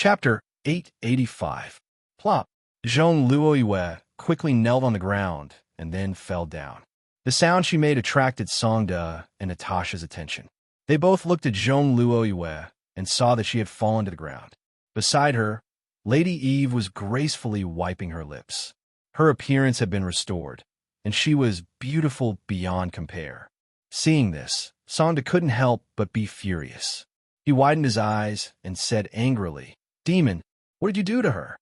Chapter 885. Plop. Zhong Luoyue quickly knelt on the ground and then fell down. The sound she made attracted Songda and Natasha's attention. They both looked at Zhong Luoyue and saw that she had fallen to the ground. Beside her, Lady Eve was gracefully wiping her lips. Her appearance had been restored, and she was beautiful beyond compare. Seeing this, Songda couldn't help but be furious. He widened his eyes and said angrily, "Demon, what did you do to her?"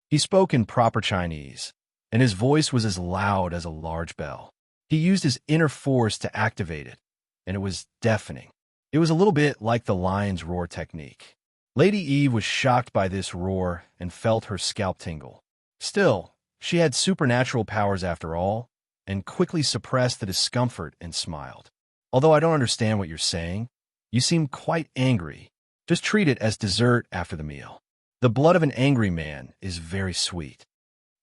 He spoke in proper Chinese, and his voice was as loud as a large bell. He used his inner force to activate it, and it was deafening. It was a little bit like the lion's roar technique. Lady Eve was shocked by this roar and felt her scalp tingle. Still, she had supernatural powers after all, and quickly suppressed the discomfort and smiled. "Although I don't understand what you're saying, you seem quite angry. Just treat it as dessert after the meal. The blood of an angry man is very sweet."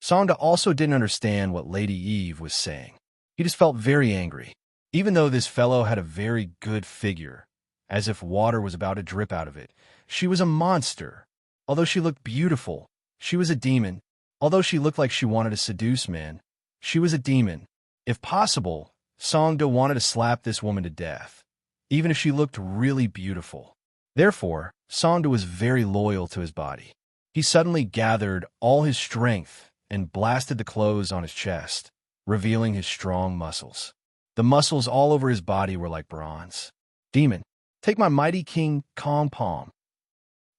Songda also didn't understand what Lady Eve was saying. He just felt very angry. Even though this fellow had a very good figure, as if water was about to drip out of it, she was a monster. Although she looked beautiful, she was a demon. Although she looked like she wanted to seduce men, she was a demon. If possible, Songda wanted to slap this woman to death, even if she looked really beautiful. Therefore, Songda was very loyal to his body. He suddenly gathered all his strength and blasted the clothes on his chest, revealing his strong muscles. The muscles all over his body were like bronze. "Demon, take my mighty King Kong palm."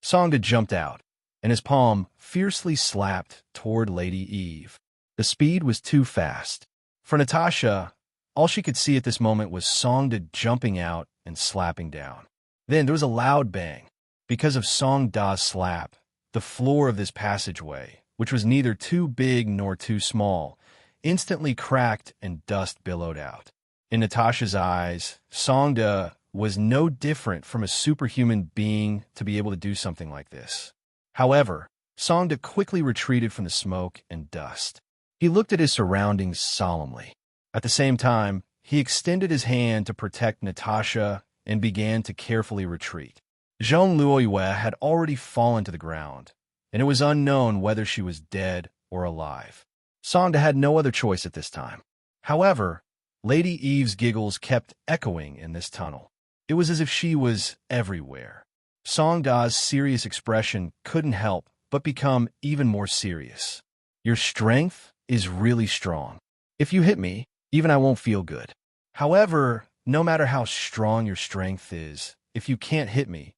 Songda jumped out, and his palm fiercely slapped toward Lady Eve. The speed was too fast. For Natasha, all she could see at this moment was Songda jumping out and slapping down. Then there was a loud bang. Because of Songda's slap, the floor of this passageway, which was neither too big nor too small, instantly cracked and dust billowed out. In Natasha's eyes, Songda was no different from a superhuman being to be able to do something like this. However, Songda quickly retreated from the smoke and dust. He looked at his surroundings solemnly. At the same time, he extended his hand to protect Natasha and began to carefully retreat. Zhong Luoyue had already fallen to the ground, and it was unknown whether she was dead or alive. Songda had no other choice at this time. However, Lady Eve's giggles kept echoing in this tunnel. It was as if she was everywhere. Songda's serious expression couldn't help but become even more serious. "Your strength is really strong. If you hit me, even I won't feel good. However, no matter how strong your strength is, if you can't hit me,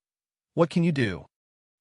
what can you do?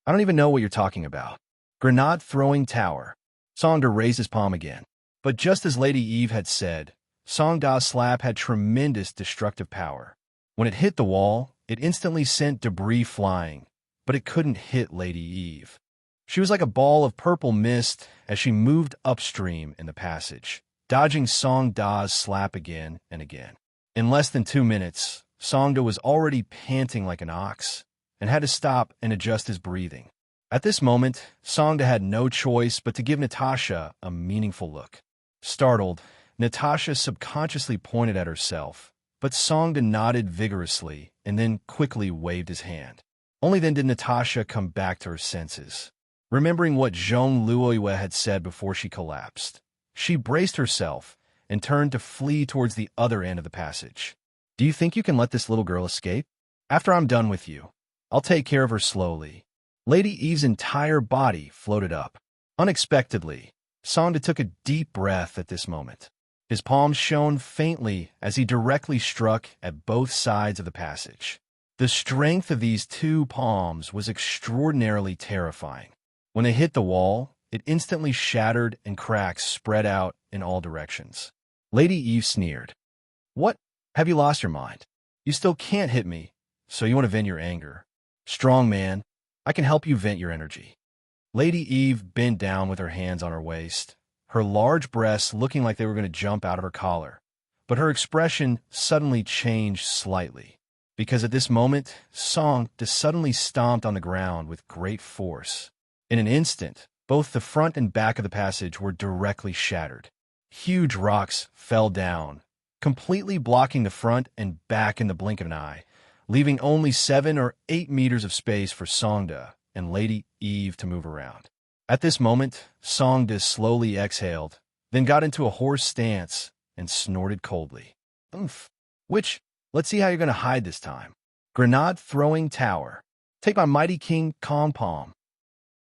I don't even know what you're talking about." Grenade-throwing tower. Songda raised his palm again. But just as Lady Eve had said, Songda's slap had tremendous destructive power. When it hit the wall, it instantly sent debris flying, but it couldn't hit Lady Eve. She was like a ball of purple mist as she moved upstream in the passage, dodging Songda's slap again and again. In less than 2 minutes, Songda was already panting like an ox and had to stop and adjust his breathing. At this moment, Songda had no choice but to give Natasha a meaningful look. Startled, Natasha subconsciously pointed at herself, but Songda nodded vigorously and then quickly waved his hand. Only then did Natasha come back to her senses. Remembering what Zhong Luoyue had said before she collapsed, she braced herself and turned to flee towards the other end of the passage. "Do you think you can let this little girl escape? After I'm done with you, I'll take care of her slowly." Lady Eve's entire body floated up. Unexpectedly, Songda took a deep breath at this moment. His palms shone faintly as he directly struck at both sides of the passage. The strength of these two palms was extraordinarily terrifying. When they hit the wall, it instantly shattered and cracks spread out in all directions. Lady Eve sneered. "What? Have you lost your mind? You still can't hit me, so you want to vent your anger. Strong man, I can help you vent your energy." Lady Eve bent down with her hands on her waist, her large breasts looking like they were going to jump out of her collar. But her expression suddenly changed slightly, because at this moment, Songda suddenly stomped on the ground with great force. In an instant, both the front and back of the passage were directly shattered. Huge rocks fell down, completely blocking the front and back in the blink of an eye, leaving only 7 or 8 meters of space for Songda and Lady Eve to move around. At this moment, Songda slowly exhaled, then got into a horse stance and snorted coldly. Oomph. Which, let's see how you're going to hide this time. Grenade throwing tower. Take my mighty king Kong Palm.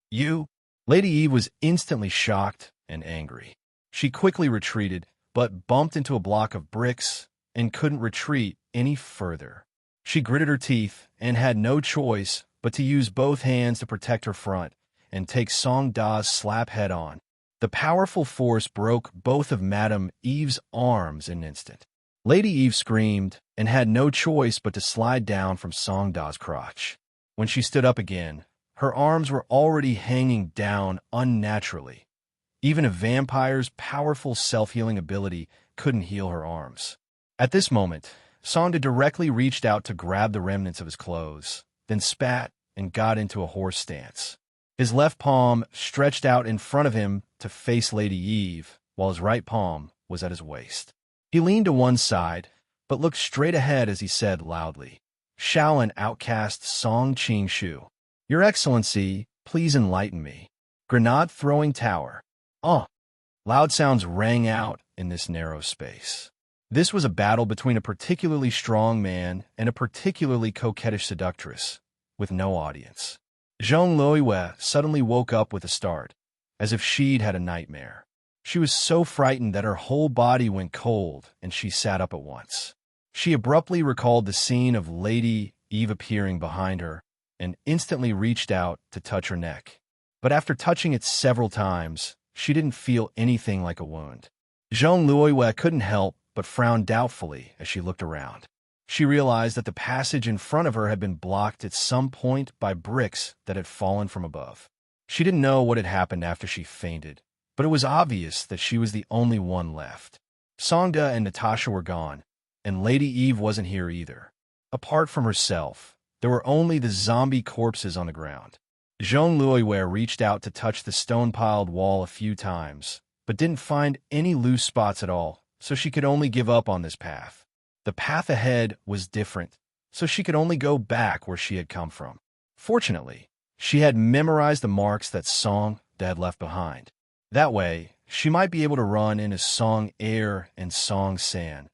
You? Lady Eve was instantly shocked and angry. She quickly retreated, but bumped into a block of bricks and couldn't retreat any further. She gritted her teeth and had no choice but to use both hands to protect her front and take Song Da's slap head on. The powerful force broke both of Madame Eve's arms in an instant. Lady Eve screamed and had no choice but to slide down from Song Da's crotch. When she stood up again, her arms were already hanging down unnaturally. Even a vampire's powerful self-healing ability couldn't heal her arms. At this moment, Songda directly reached out to grab the remnants of his clothes, then spat and got into a horse stance. His left palm stretched out in front of him to face Lady Eve, while his right palm was at his waist. He leaned to one side, but looked straight ahead as he said loudly, "Shall an outcast Song Qing Shu? Your Excellency, please enlighten me." Grenade throwing tower. Loud sounds rang out in this narrow space. This was a battle between a particularly strong man and a particularly coquettish seductress, with no audience. Zhong Luoyue suddenly woke up with a start, as if she'd had a nightmare. She was so frightened that her whole body went cold, and she sat up at once. She abruptly recalled the scene of Lady Eve appearing behind her and instantly reached out to touch her neck. But after touching it several times, she didn't feel anything like a wound. Zhong Luoyue couldn't help but frown doubtfully as she looked around. She realized that the passage in front of her had been blocked at some point by bricks that had fallen from above. She didn't know what had happened after she fainted, but it was obvious that she was the only one left. Songda and Natasha were gone, and Lady Eve wasn't here either. Apart from herself, there were only the zombie corpses on the ground. Zhong Luoyue reached out to touch the stone-piled wall a few times, but didn't find any loose spots at all, so she could only give up on this path. The path ahead was different, so she could only go back where she had come from. Fortunately, she had memorized the marks that Song had left behind. That way, she might be able to run into Song Air and Song San,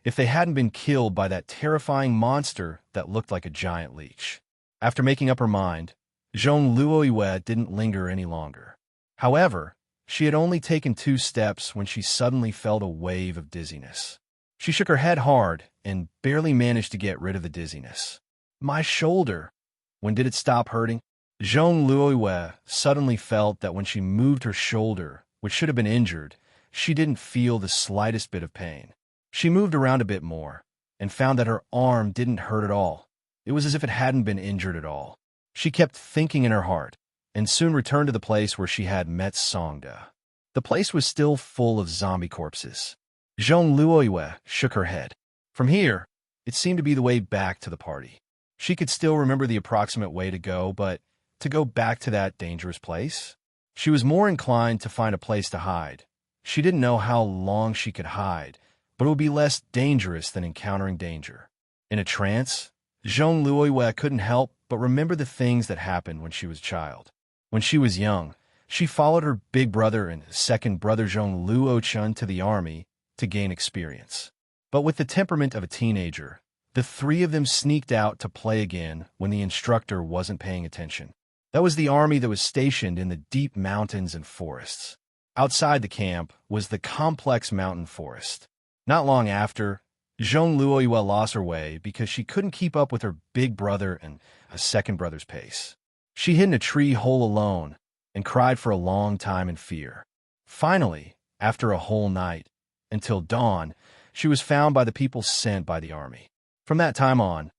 if they hadn't been killed by that terrifying monster that looked like a giant leech. After making up her mind, Zhong Luoyue didn't linger any longer. However, she had only taken 2 steps when she suddenly felt a wave of dizziness. She shook her head hard and barely managed to get rid of the dizziness. My shoulder! When did it stop hurting? Zhong Luoyue suddenly felt that when she moved her shoulder, which should have been injured, she didn't feel the slightest bit of pain. She moved around a bit more and found that her arm didn't hurt at all. It was as if it hadn't been injured at all. She kept thinking in her heart and soon returned to the place where she had met Songda. The place was still full of zombie corpses. Zhong Luoyue shook her head. From here, it seemed to be the way back to the party. She could still remember the approximate way to go, but to go back to that dangerous place? She was more inclined to find a place to hide. She didn't know how long she could hide, but it would be less dangerous than encountering danger. In a trance, Zhong Luoyue couldn't help but remember the things that happened when she was a child. When she was young, she followed her big brother and second brother Zhong Luochun to the army to gain experience. But with the temperament of a teenager, the 3 of them sneaked out to play again when the instructor wasn't paying attention. That was the army that was stationed in the deep mountains and forests. Outside the camp was the complex mountain forest. Not long after, Zhong Luoyue lost her way because she couldn't keep up with her big brother and a second brother's pace. She hid in a tree hole alone and cried for a long time in fear. Finally, after a whole night, until dawn, she was found by the people sent by the army. From that time on,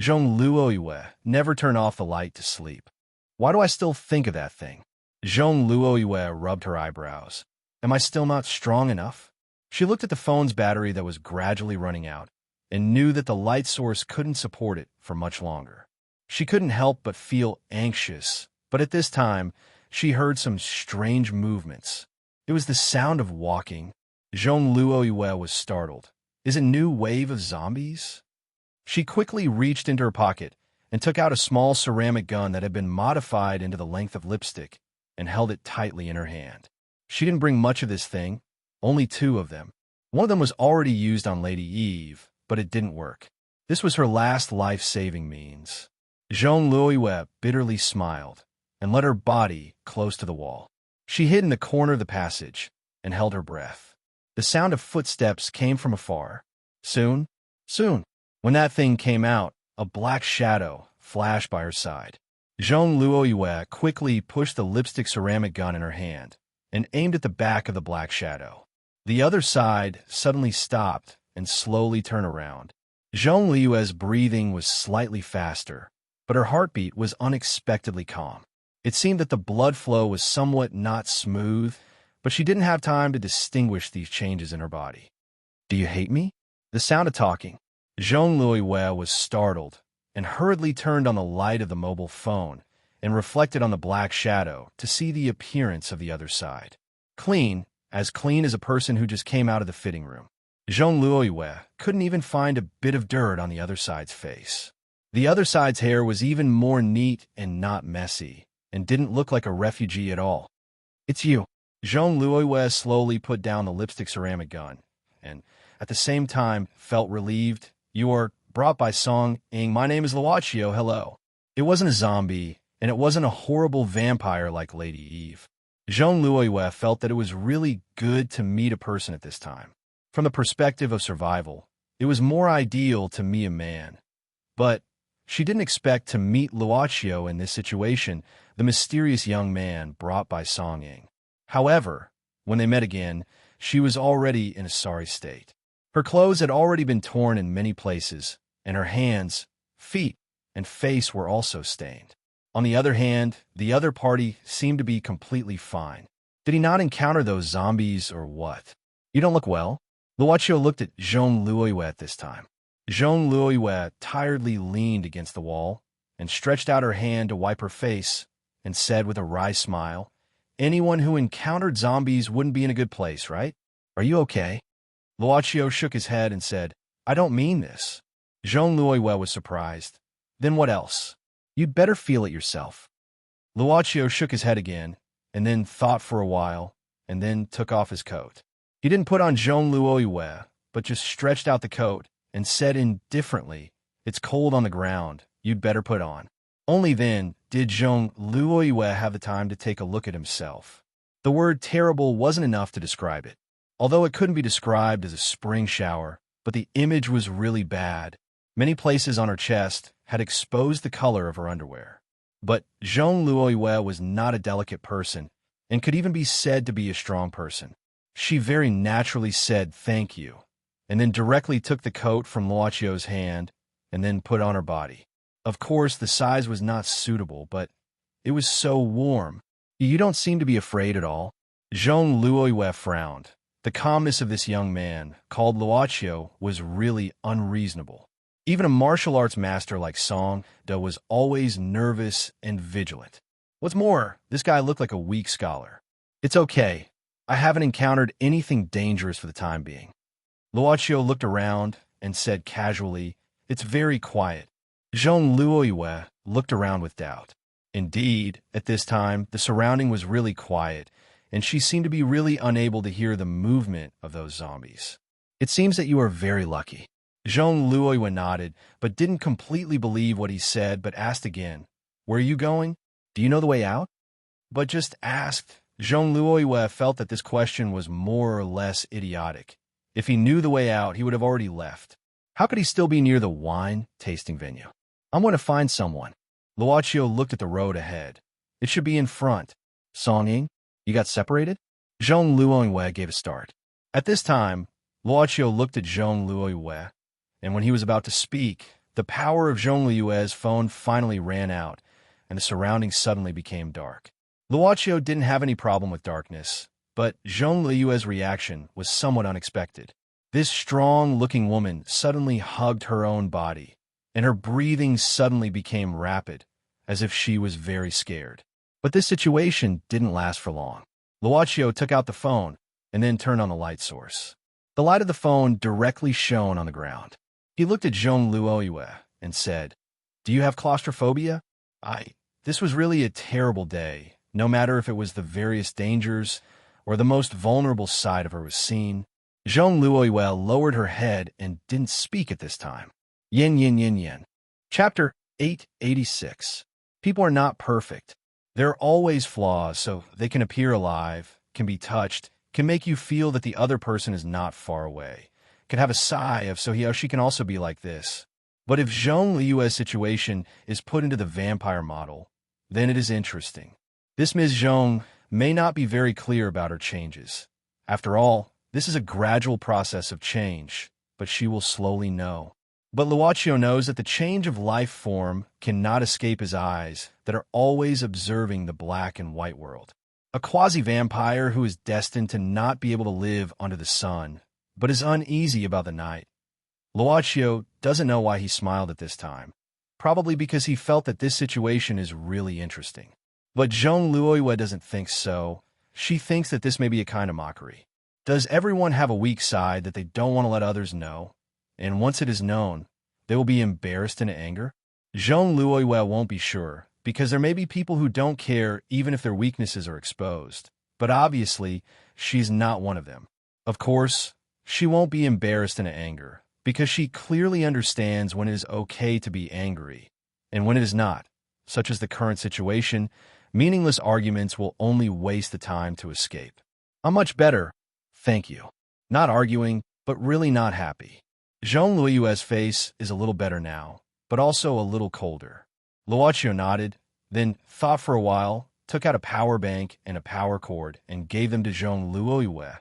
Zhong Luoyue never turned off the light to sleep. Why do I still think of that thing? Zhong Luoyue rubbed her eyebrows. Am I still not strong enough? She looked at the phone's battery that was gradually running out and knew that the light source couldn't support it for much longer. She couldn't help but feel anxious, but at this time, she heard some strange movements. It was the sound of walking. Zhong Luoyue was startled. Is a new wave of zombies? She quickly reached into her pocket and took out a small ceramic gun that had been modified into the length of lipstick and held it tightly in her hand. She didn't bring much of this thing, only 2 of them. One of them was already used on Lady Eve, but it didn't work. This was her last life-saving means. Jean Louis bitterly smiled and let her body close to the wall. She hid in the corner of the passage and held her breath. The sound of footsteps came from afar. Soon, when that thing came out, a black shadow flashed by her side. Jean Louis quickly pushed the lipstick ceramic gun in her hand and aimed at the back of the black shadow. The other side suddenly stopped and slowly turned around. Jean Louis' breathing was slightly faster, but her heartbeat was unexpectedly calm. It seemed that the blood flow was somewhat not smooth, but she didn't have time to distinguish these changes in her body. "Do you hate me?" The sound of talking. Jean Louis was startled and hurriedly turned on the light of the mobile phone and reflected on the black shadow to see the appearance of the other side. Clean as a person who just came out of the fitting room. Jean Louis couldn't even find a bit of dirt on the other side's face. The other side's hair was even more neat and not messy, and didn't look like a refugee at all. "It's you." Jean Louis slowly put down the lipstick ceramic gun, and at the same time felt relieved. "You are brought by song-ing. My name is Luaccio, hello." It wasn't a zombie, and it wasn't a horrible vampire like Lady Eve. Jean Louis felt that it was really good to meet a person at this time. From the perspective of survival, it was more ideal to meet a man. But she didn't expect to meet Luaccio in this situation, the mysterious young man brought by song-ing. However, when they met again, she was already in a sorry state. Her clothes had already been torn in many places, and her hands, feet, and face were also stained. On the other hand, the other party seemed to be completely fine. Did he not encounter those zombies or what? "You don't look well." Luaccio looked at Jean Louis at this time. Jean Louis tiredly leaned against the wall and stretched out her hand to wipe her face and said with a wry smile, "Anyone who encountered zombies wouldn't be in a good place, right? Are you okay?" Luaccio shook his head and said, "I don't mean this." Jean Louis was surprised. "Then what else? You'd better feel it yourself." Luaccio shook his head again, and then thought for a while, and then took off his coat. He didn't put on Jean Louis, but just stretched out the coat and said indifferently, "It's cold on the ground. You'd better put on." Only then did Jean Louis have the time to take a look at himself. The word terrible wasn't enough to describe it. Although it couldn't be described as a spring shower, but the image was really bad. Many places on her chest had exposed the color of her underwear. But Jean Louis was not a delicate person, and could even be said to be a strong person. She very naturally said thank you, and then directly took the coat from Luaccio's hand, and then put on her body. Of course, the size was not suitable, but it was so warm. "You don't seem to be afraid at all." Jean Louis frowned. The calmness of this young man, called Luaccio, was really unreasonable. Even a martial arts master like Song Da was always nervous and vigilant. What's more, this guy looked like a weak scholar. "It's okay. I haven't encountered anything dangerous for the time being." Luaccio looked around and said casually, "It's very quiet." Jean Louis looked around with doubt. Indeed, at this time, the surrounding was really quiet, and she seemed to be really unable to hear the movement of those zombies. "It seems that you are very lucky." Jean Louis nodded, but didn't completely believe what he said, but asked again, "Where are you going? Do you know the way out?" But just asked. Jean Louis felt that this question was more or less idiotic. If he knew the way out, he would have already left. How could he still be near the wine tasting venue? "I'm going to find someone." Luaccio looked at the road ahead. "It should be in front." "Song-ing, you got separated?" Jean Louis gave a start. At this time, Luaccio looked at Jean Louis, and when he was about to speak, the power of Jean Louis' phone finally ran out, and the surroundings suddenly became dark. Luaccio didn't have any problem with darkness, but Jean Louis' reaction was somewhat unexpected. This strong-looking woman suddenly hugged her own body, and her breathing suddenly became rapid, as if she was very scared. But this situation didn't last for long. Luaccio took out the phone and then turned on the light source. The light of the phone directly shone on the ground. He looked at Jean Louis and said, Do you have claustrophobia? This was really a terrible day, no matter if it was the various dangers or the most vulnerable side of her was seen. Zhong Luoyue lowered her head and didn't speak at this time. Yin yin yin yin. Chapter 886. People are not perfect. There are always flaws, so they can appear alive, can be touched, can make you feel that the other person is not far away, can have a sigh of so she can also be like this. But if Zhong Liue's situation is put into the vampire model, then it is interesting. This Ms. Zhong may not be very clear about her changes. After all, this is a gradual process of change, but she will slowly know. But Luochio knows that the change of life form cannot escape his eyes that are always observing the black and white world. A quasi-vampire who is destined to not be able to live under the sun, but is uneasy about the night. Luochio doesn't know why he smiled at this time, probably because he felt that this situation is really interesting. But Zhong Luoyue doesn't think so. She thinks that this may be a kind of mockery. Does everyone have a weak side that they don't want to let others know? And once it is known, they will be embarrassed and anger? Zhong Luoyue won't be sure, because there may be people who don't care even if their weaknesses are exposed. But obviously, she's not one of them. Of course, she won't be embarrassed and anger, because she clearly understands when it is okay to be angry, and when it is not, such as the current situation. Meaningless arguments will only waste the time to escape. I'm much better, thank you. Not arguing, but really not happy. Zhong Luoyue's face is a little better now, but also a little colder. Luochio nodded, then thought for a while, took out a power bank and a power cord, and gave them to Zhong Luoyue.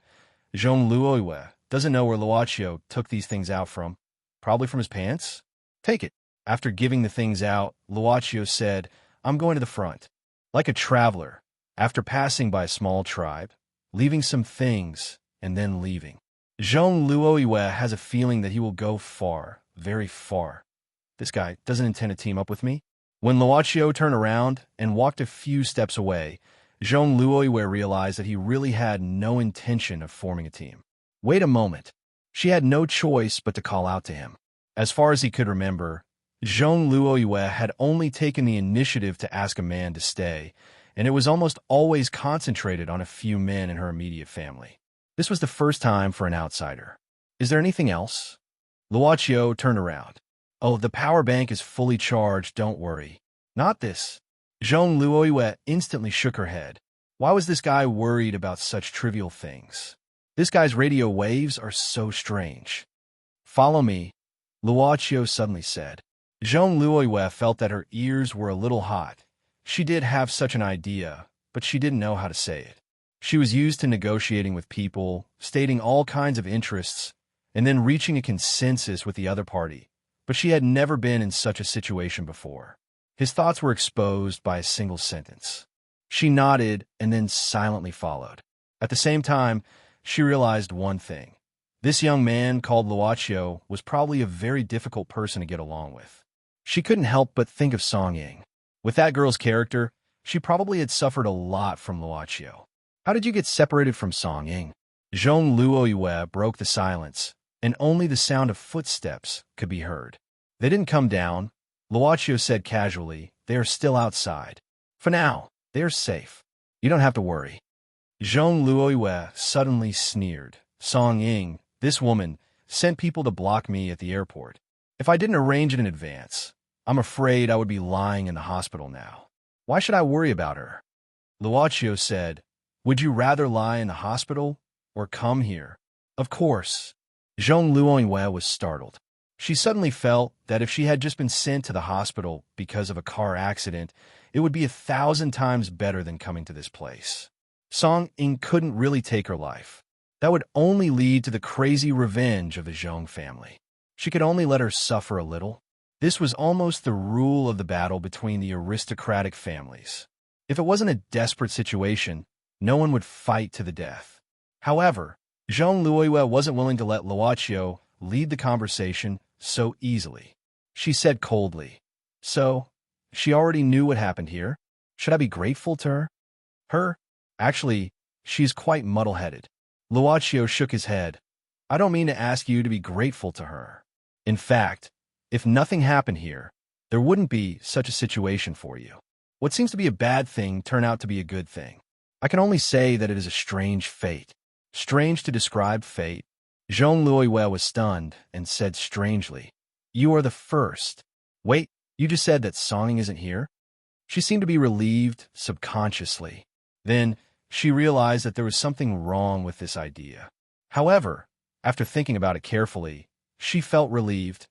Zhong Luoyue doesn't know where Luochio took these things out from. Probably from his pants? Take it. After giving the things out, Luochio said, I'm going to the front. Like a traveler, after passing by a small tribe, leaving some things, and then leaving. Zhong Luoyue has a feeling that he will go far, very far. This guy doesn't intend to team up with me. When Luochio turned around and walked a few steps away, Zhong Luoyue realized that he really had no intention of forming a team. Wait a moment. She had no choice but to call out to him. As far as he could remember, Zhong Luoyue had only taken the initiative to ask a man to stay, and it was almost always concentrated on a few men in her immediate family. This was the first time for an outsider. Is there anything else? Luochio turned around. Oh, the power bank is fully charged, don't worry. Not this. Zhong Luoyue instantly shook her head. Why was this guy worried about such trivial things? This guy's radio waves are so strange. Follow me, Luochio suddenly said. Zhong Luoyue felt that her ears were a little hot. She did have such an idea, but she didn't know how to say it. She was used to negotiating with people, stating all kinds of interests, and then reaching a consensus with the other party, but she had never been in such a situation before. His thoughts were exposed by a single sentence. She nodded and then silently followed. At the same time, she realized one thing. This young man called Luochio was probably a very difficult person to get along with. She couldn't help but think of Song Ying. With that girl's character, she probably had suffered a lot from Luochio. How did you get separated from Song Ying? Zhong Luoyue broke the silence, and only the sound of footsteps could be heard. They didn't come down. Luochio said casually, they are still outside. For now, they are safe. You don't have to worry. Zhong Luoyue suddenly sneered. Song Ying, this woman, sent people to block me at the airport. If I didn't arrange it in advance, I'm afraid I would be lying in the hospital now. Why should I worry about her? Luochio said, would you rather lie in the hospital or come here? Of course. Zhong Luoyue was startled. She suddenly felt that if she had just been sent to the hospital because of a car accident, it would be 1,000 times better than coming to this place. Song Ying couldn't really take her life. That would only lead to the crazy revenge of the Zhong family. She could only let her suffer a little. This was almost the rule of the battle between the aristocratic families. If it wasn't a desperate situation, no one would fight to the death. However, Zhong Luoyue wasn't willing to let Luochio lead the conversation so easily. She said coldly, so, she already knew what happened here? Should I be grateful to her? Her? Actually, she's quite muddle-headed. Luochio shook his head. I don't mean to ask you to be grateful to her. In fact, if nothing happened here, there wouldn't be such a situation for you. What seems to be a bad thing turned out to be a good thing. I can only say that it is a strange fate. Strange to describe fate. Zhong Luoyue was stunned and said strangely, "You are the first." "Wait, you just said that Songing isn't here?" She seemed to be relieved subconsciously. Then she realized that there was something wrong with this idea. However, after thinking about it carefully, she felt relieved.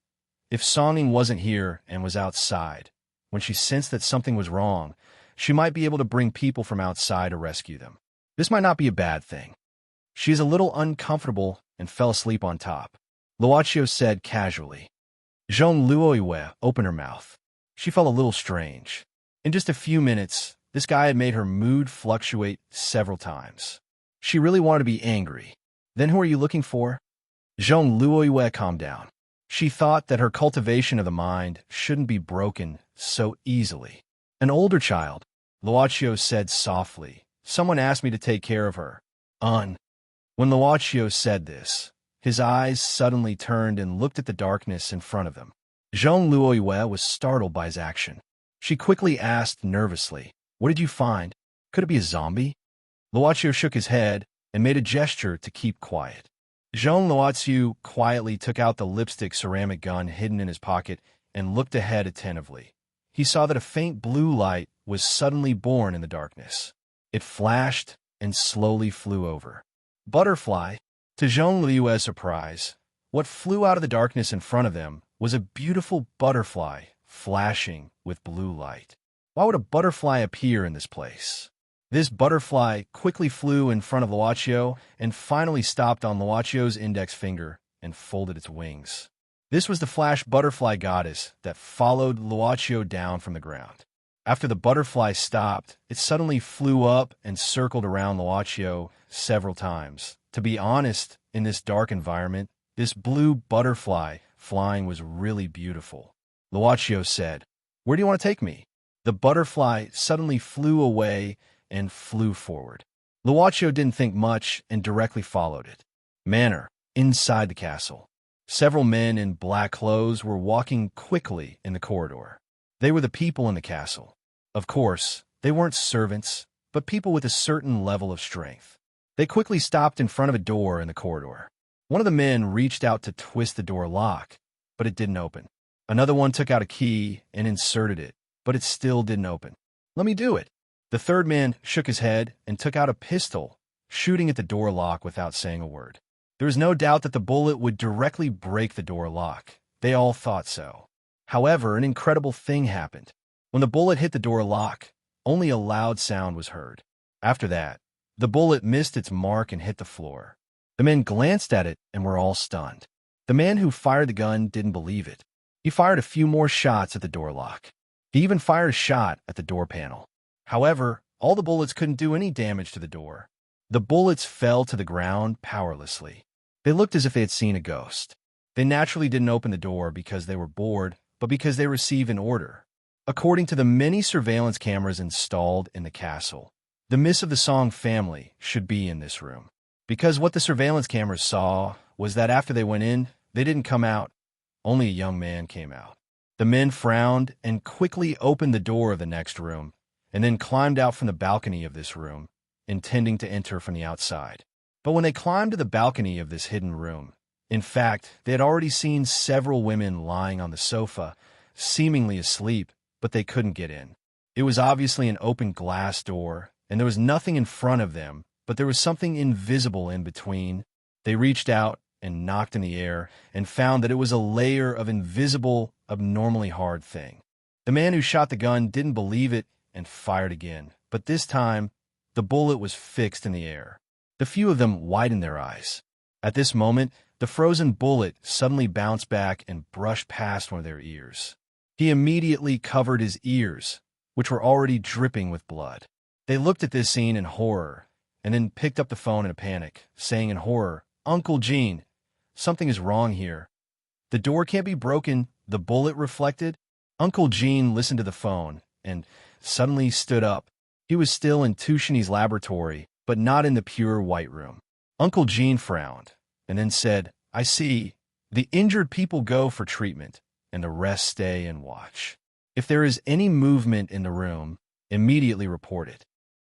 If Songing wasn't here and was outside, when she sensed that something was wrong, she might be able to bring people from outside to rescue them. This might not be a bad thing. She is a little uncomfortable and fell asleep on top, Luochio said casually. Zhong Luoyue opened her mouth. She felt a little strange. In just a few minutes, this guy had made her mood fluctuate several times. She really wanted to be angry. "Then who are you looking for?" Zhong Luoyue calmed down. She thought that her cultivation of the mind shouldn't be broken so easily. "An older child," Luochio said softly. "Someone asked me to take care of her." When Luochio said this, his eyes suddenly turned and looked at the darkness in front of them. Zhong Luoyue was startled by his action. She quickly asked nervously, "What did you find? Could it be a zombie?" Luochio shook his head and made a gesture to keep quiet. Zhong Luochio quietly took out the lipstick ceramic gun hidden in his pocket and looked ahead attentively. He saw that a faint blue light was suddenly born in the darkness. It flashed and slowly flew over. Butterfly. To Zhong Liu's surprise, what flew out of the darkness in front of them was a beautiful butterfly flashing with blue light. Why would a butterfly appear in this place? This butterfly quickly flew in front of Luochio and finally stopped on Luochio's index finger and folded its wings. This was the flash butterfly goddess that followed Luochio down from the ground. After the butterfly stopped, it suddenly flew up and circled around Luochio several times. To be honest, in this dark environment, this blue butterfly flying was really beautiful. Luochio said, "Where do you want to take me?" The butterfly suddenly flew away and flew forward. Luochio didn't think much and directly followed it. Manor, inside the castle. Several men in black clothes were walking quickly in the corridor. They were the people in the castle. Of course, they weren't servants, but people with a certain level of strength. They quickly stopped in front of a door in the corridor. One of the men reached out to twist the door lock, but it didn't open. Another one took out a key and inserted it, but it still didn't open. "Let me do it." The third man shook his head and took out a pistol, shooting at the door lock without saying a word. There was no doubt that the bullet would directly break the door lock. They all thought so. However, an incredible thing happened. When the bullet hit the door lock, only a loud sound was heard. After that, the bullet missed its mark and hit the floor. The men glanced at it and were all stunned. The man who fired the gun didn't believe it. He fired a few more shots at the door lock. He even fired a shot at the door panel. However, all the bullets couldn't do any damage to the door. The bullets fell to the ground powerlessly. They looked as if they had seen a ghost. They naturally didn't open the door because they were bored, but because they received an order. According to the many surveillance cameras installed in the castle, the Miss of the Song family should be in this room. Because what the surveillance cameras saw was that after they went in, they didn't come out. Only a young man came out. The men frowned and quickly opened the door of the next room, and then climbed out from the balcony of this room, intending to enter from the outside. But when they climbed to the balcony of this hidden room, in fact, they had already seen several women lying on the sofa, seemingly asleep, but they couldn't get in. It was obviously an open glass door, and there was nothing in front of them, but there was something invisible in between. They reached out and knocked in the air and found that it was a layer of invisible, abnormally hard thing. The man who shot the gun didn't believe it and fired again, but this time, the bullet was fixed in the air. The few of them widened their eyes. At this moment, the frozen bullet suddenly bounced back and brushed past one of their ears. He immediately covered his ears, which were already dripping with blood. They looked at this scene in horror, and then picked up the phone in a panic, saying in horror, "Uncle Gene, something is wrong here. The door can't be broken," the bullet reflected. Uncle Gene listened to the phone and suddenly stood up. He was still in Tushini's laboratory, but not in the pure white room. Uncle Gene frowned, and then said, "I see. The injured people go for treatment, and the rest stay and watch." If there is any movement in the room, immediately report it.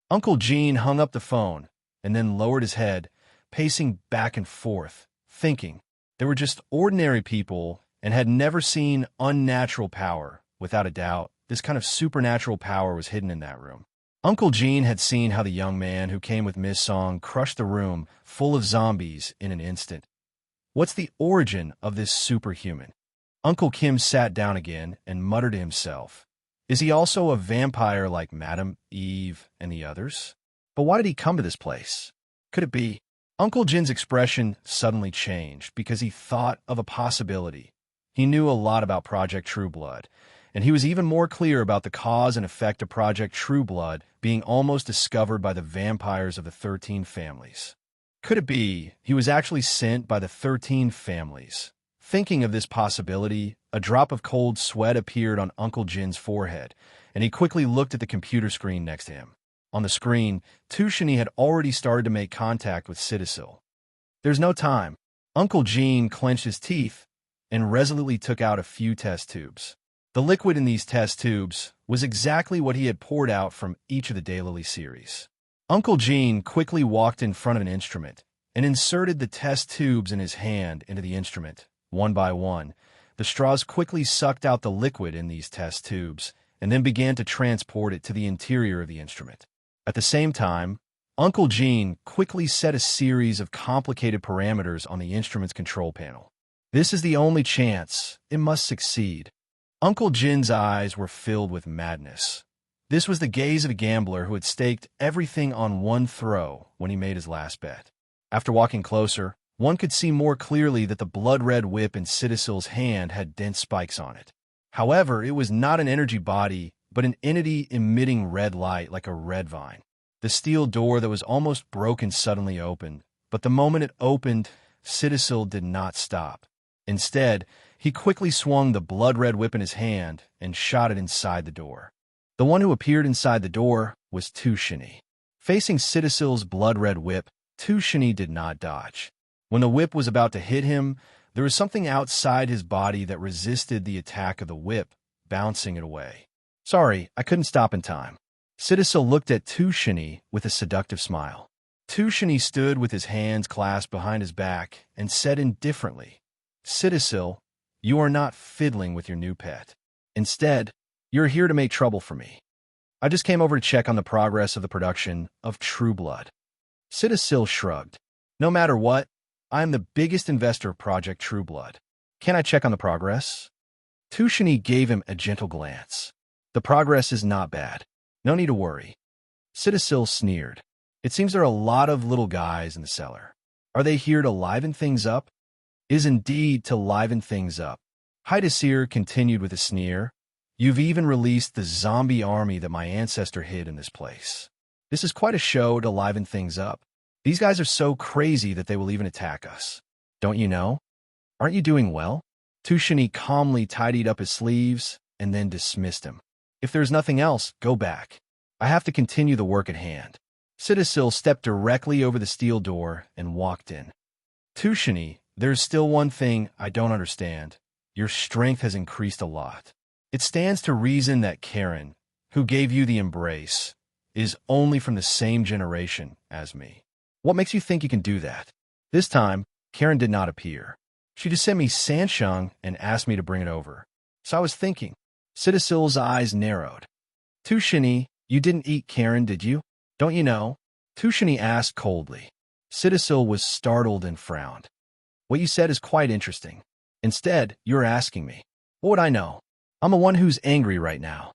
Uncle Gene hung up the phone and then lowered his head, pacing back and forth, thinking. They were just ordinary people and had never seen unnatural power. Without a doubt, this kind of supernatural power was hidden in that room. Uncle Gene had seen how the young man who came with Miss Song crushed the room full of zombies in an instant. What's the origin of this superhuman? Uncle Kim sat down again and muttered to himself. Is he also a vampire like Madame Eve and the others? But why did he come to this place? Could it be? Uncle Jin's expression suddenly changed because he thought of a possibility. He knew a lot about Project True Blood, and he was even more clear about the cause and effect of Project True Blood being almost discovered by the vampires of the 13 families. Could it be he was actually sent by the 13 families? Thinking of this possibility, a drop of cold sweat appeared on Uncle Jin's forehead, and he quickly looked at the computer screen next to him. On the screen, Tushini had already started to make contact with Citasil. There's no time. Uncle Gene clenched his teeth and resolutely took out a few test tubes. The liquid in these test tubes was exactly what he had poured out from each of the Daylily series. Uncle Gene quickly walked in front of an instrument and inserted the test tubes in his hand into the instrument. One by one, the straws quickly sucked out the liquid in these test tubes and then began to transport it to the interior of the instrument. At the same time, Uncle Gene quickly set a series of complicated parameters on the instrument's control panel. This is the only chance. It must succeed. Uncle Jin's eyes were filled with madness. This was the gaze of a gambler who had staked everything on one throw when he made his last bet. After walking closer, one could see more clearly that the blood-red whip in Citasil's hand had dense spikes on it. However, it was not an energy body, but an entity emitting red light like a red vine. The steel door that was almost broken suddenly opened, but the moment it opened, Citasil did not stop. Instead, he quickly swung the blood-red whip in his hand and shot it inside the door. The one who appeared inside the door was Tushini. Facing Citasil's blood-red whip, Tushini did not dodge. When the whip was about to hit him, there was something outside his body that resisted the attack of the whip, bouncing it away. Sorry, I couldn't stop in time. Citasil looked at Tushini with a seductive smile. Tushini stood with his hands clasped behind his back and said indifferently, Citasil, you are not fiddling with your new pet. Instead, you're here to make trouble for me. I just came over to check on the progress of the production of True Blood. Citasil shrugged. No matter what, I am the biggest investor of Project True Blood. Can I check on the progress? Tushini gave him a gentle glance. The progress is not bad. No need to worry. Citasil sneered. It seems there are a lot of little guys in the cellar. Are they here to liven things up? Is indeed to liven things up. Haidasir continued with a sneer. You've even released the zombie army that my ancestor hid in this place. This is quite a show to liven things up. These guys are so crazy that they will even attack us. Don't you know? Aren't you doing well? Tushini calmly tidied up his sleeves and then dismissed him. If there's nothing else, go back. I have to continue the work at hand. Citasil stepped directly over the steel door and walked in. Tushini, there's still one thing I don't understand. Your strength has increased a lot. It stands to reason that Karen, who gave you the embrace, is only from the same generation as me. What makes you think you can do that? This time, Karen did not appear. She just sent me Sanshung and asked me to bring it over. So I was thinking. Citasil's eyes narrowed. Tushini, you didn't eat Karen, did you? Don't you know? Tushini asked coldly. Citasil was startled and frowned. What you said is quite interesting. Instead, you're asking me. What would I know? I'm the one who's angry right now.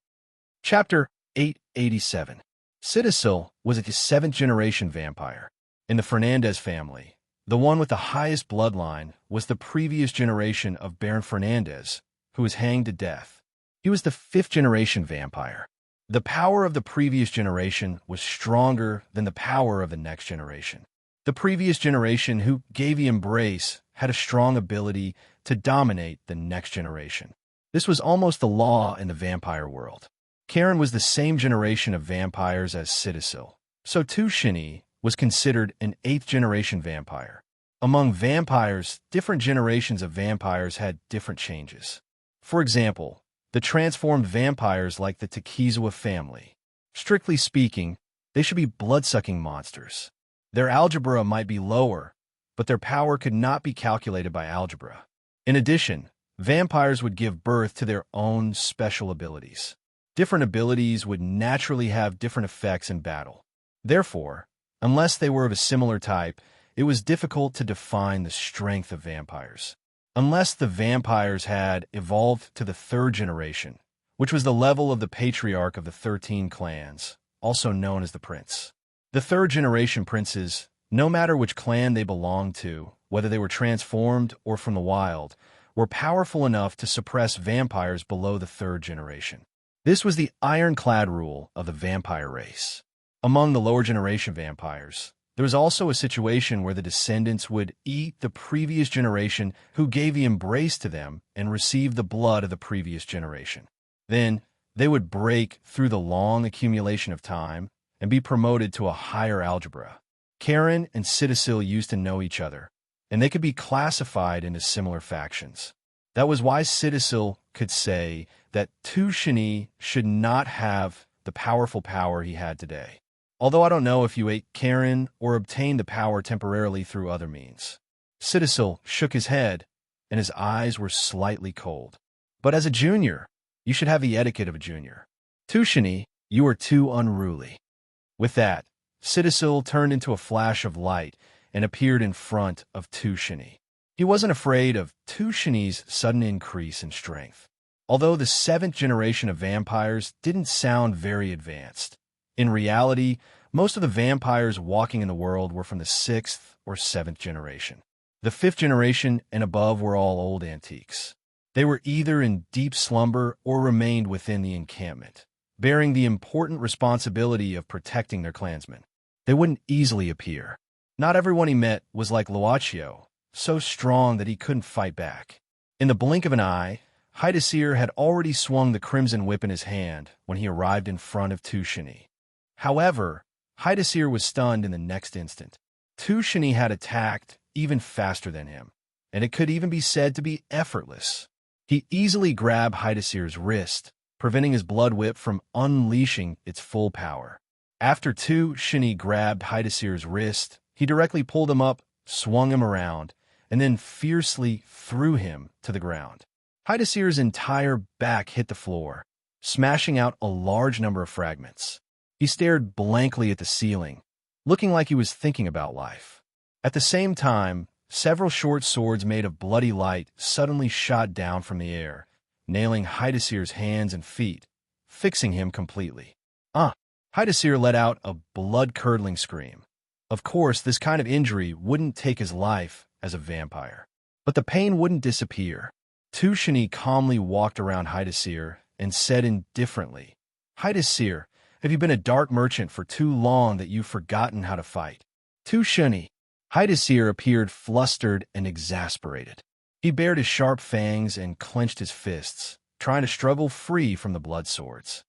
Chapter 887. Citasil was a 7th-generation vampire. In the Fernandez family, the one with the highest bloodline was the previous generation of Baron Fernandez, who was hanged to death. He was the 5th-generation vampire. The power of the previous generation was stronger than the power of the next generation. The previous generation who gave the embrace had a strong ability to dominate the next generation. This was almost the law in the vampire world. Karen was the same generation of vampires as Citasil, so Tushini was considered an 8th-generation vampire. Among vampires, different generations of vampires had different changes. For example, the transformed vampires like the Takizawa family. Strictly speaking, they should be blood-sucking monsters. Their algebra might be lower, but their power could not be calculated by algebra. In addition, vampires would give birth to their own special abilities. Different abilities would naturally have different effects in battle. Therefore, unless they were of a similar type, it was difficult to define the strength of vampires. Unless the vampires had evolved to the third generation, which was the level of the patriarch of the 13 clans, also known as the prince. The third generation princes, no matter which clan they belonged to, whether they were transformed or from the wild, were powerful enough to suppress vampires below the third generation. This was the ironclad rule of the vampire race. Among the lower generation vampires, there was also a situation where the descendants would eat the previous generation who gave the embrace to them and receive the blood of the previous generation. Then, they would break through the long accumulation of time and be promoted to a higher algebra. Karen and Citasil used to know each other, and they could be classified into similar factions. That was why Citasil could say that Tushini should not have the powerful power he had today. Although I don't know if you ate Karen or obtained the power temporarily through other means. Citasil shook his head, and his eyes were slightly cold. But as a junior, you should have the etiquette of a junior. Tushini, you are too unruly. With that, Citasil turned into a flash of light and appeared in front of Tushini. He wasn't afraid of Tushini's sudden increase in strength. Although the 7th generation of vampires didn't sound very advanced, in reality, most of the vampires walking in the world were from the 6th or 7th generation. The 5th generation and above were all old antiques. They were either in deep slumber or remained within the encampment, bearing the important responsibility of protecting their clansmen. They wouldn't easily appear. Not everyone he met was like Luaccio, so strong that he couldn't fight back. In the blink of an eye, Haidasir had already swung the crimson whip in his hand when he arrived in front of Tushini. However, Haidasir was stunned in the next instant. Tushini had attacked even faster than him, and it could even be said to be effortless. He easily grabbed Haidasir's wrist, preventing his blood whip from unleashing its full power. After Tushini grabbed Haidasir's wrist, he directly pulled him up, swung him around, and then fiercely threw him to the ground. Haidasir's entire back hit the floor, smashing out a large number of fragments. He stared blankly at the ceiling, looking like he was thinking about life. At the same time, several short swords made of bloody light suddenly shot down from the air, nailing Haidasir's hands and feet, fixing him completely. Haidasir let out a blood-curdling scream. Of course, this kind of injury wouldn't take his life as a vampire, but the pain wouldn't disappear. Tushini calmly walked around Haidasir and said indifferently, "Haidasir, have you been a dark merchant for too long that you've forgotten how to fight?" Tushini. Haidasir appeared flustered and exasperated. He bared his sharp fangs and clenched his fists, trying to struggle free from the blood swords.